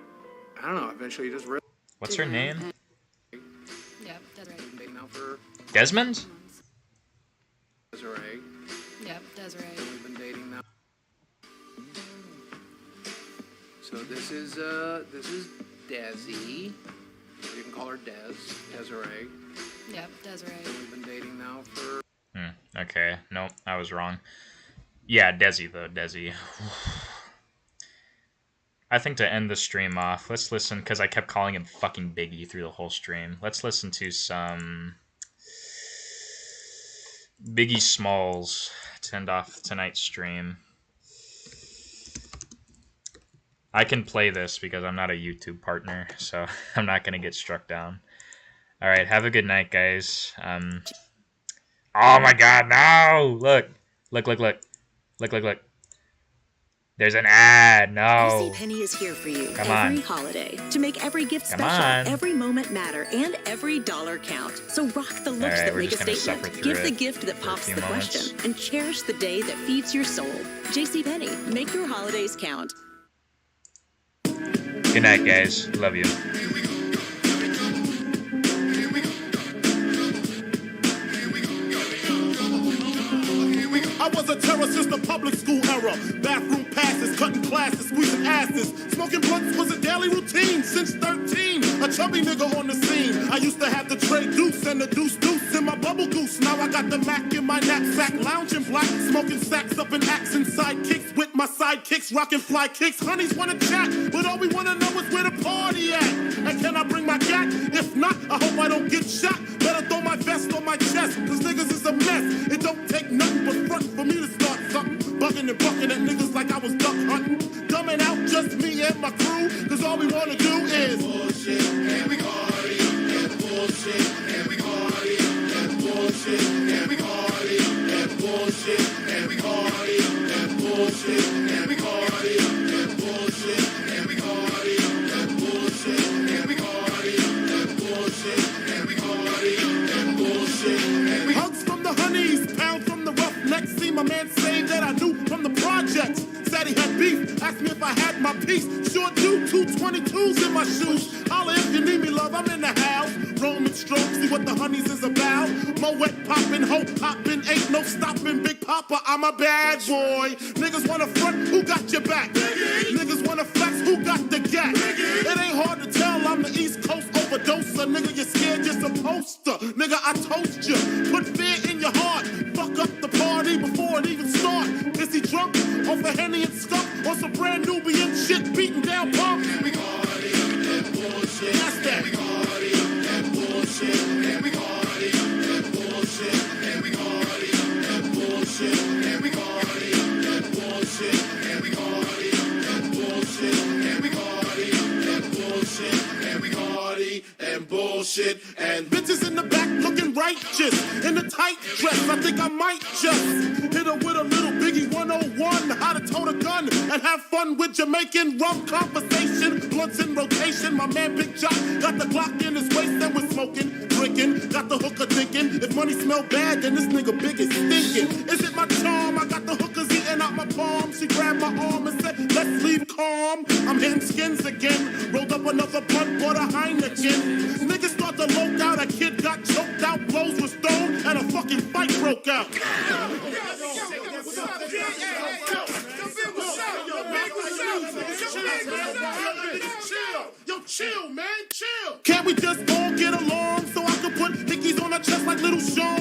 D: I don't know, eventually you just realized.
B: What's her name?
C: Yeah, Desiree.
D: Dating now for
B: Desmond?
D: Desiree.
C: Yeah, Desiree.
D: We've been dating now. So this is Desi. Or you can call her Desiree.
C: Yeah, Desiree.
D: We've been dating now for.
B: Okay, nope, I was wrong. Yeah, Desi. I think to end the stream off, let's listen, because I kept calling him fucking Biggie through the whole stream. Let's listen to some Biggie Smalls to end off tonight's stream. I can play this because I'm not a YouTube partner, so I'm not going to get struck down. Alright, have a good night, guys. Oh my god, no! Look. There's an ad. No.
K: JCPenney is here for you
B: Come
K: every
B: on.
K: holiday to make every gift
B: Come
K: special,
B: on.
K: every moment matter, and every dollar count. So rock the looks
B: Alright,
K: that
B: we're
K: make a
B: just gonna
K: statement.
B: suffer through
K: Give the
B: it
K: gift that
B: for a
K: pops
B: few
K: the
B: moments.
K: question, and cherish the day that feeds your soul. JCPenney, make your holidays count.
B: Good night, guys. Love you.
U: I was a terror since the public school era. Bathroom passes, cutting classes, squeezing asses. Smoking blunts was a daily routine since 13. A chubby nigga on the scene. I used to have the tray deuce and the deuce in my bubble goose. Now I got the Mac in my knapsack, lounging black, smoking sacks up in axe and sidekicks with my sidekicks, rocking fly kicks. Honeys wanna chat, but all we wanna know is where the party at. And can I bring my gat? If not, I hope I don't get shot. Better throw my vest on my chest, cause niggas is a mess. It don't take nothing but front for me to start something. Bugging and bucking at niggas like I was duck hunting. Dumbing out just me and my crew, cause all we wanna do is bullshit, and we party, and bullshit, and we party, and bullshit, and we party, and bullshit, and we party, and bullshit, and we party, and bullshit, and we party, and bullshit, and we party, and bullshit, and we party, and bullshit, and we hugs from the honeys, pound from the roughnecks. See my man say that I knew from the projects. Said he had beef, asked me if I had my piece. Sure do, 222s in my shoes. Holla if you need me, love, I'm in the house. Roman stroke, see what the honeys is about. Moet poppin', hope poppin', ain't no stoppin'. Big Papa, I'm a bad boy. Niggas wanna front, who got your back? Niggas wanna flex, who got the gap? It ain't hard to tell, I'm the East Coast overdoser. Nigga, you're scared, you're supposed to. Nigga, I toast you. Put fear in your heart. Fuck up the party before it even start. Is he drunk off a Henny and skunk? Or some brand Nubian shit beating down punk? And we party and bullshit. That's that. And we party and bullshit. And we party and bullshit. And we party and bullshit. And we party and bullshit. And we party and bullshit. And we party and bullshit. And we party and bullshit. And bitches in the back looking righteous in a tight dress. I think I might just hit her with a little Biggie 101. How to tote a gun and have fun with Jamaican rum conversation. Blunts in rotation. My man Big Jock got the Glock in his waist and we're smoking, drinking. Got the hooker thinking if money smell bad, then this nigga Big is stinking. Is it my charm? I got the hookers eating out my palm. She grabbed my arm and said, let's leave calm. I'm hitting skins again. Rolled up another blunt, bought a Heineken. Niggas start to loke out. A kid got choked out, blows were stoned, and a fucking fight broke out. Yo, chill, man, chill. Can't we just all get along so I can put hickeys on her chest like little Sean?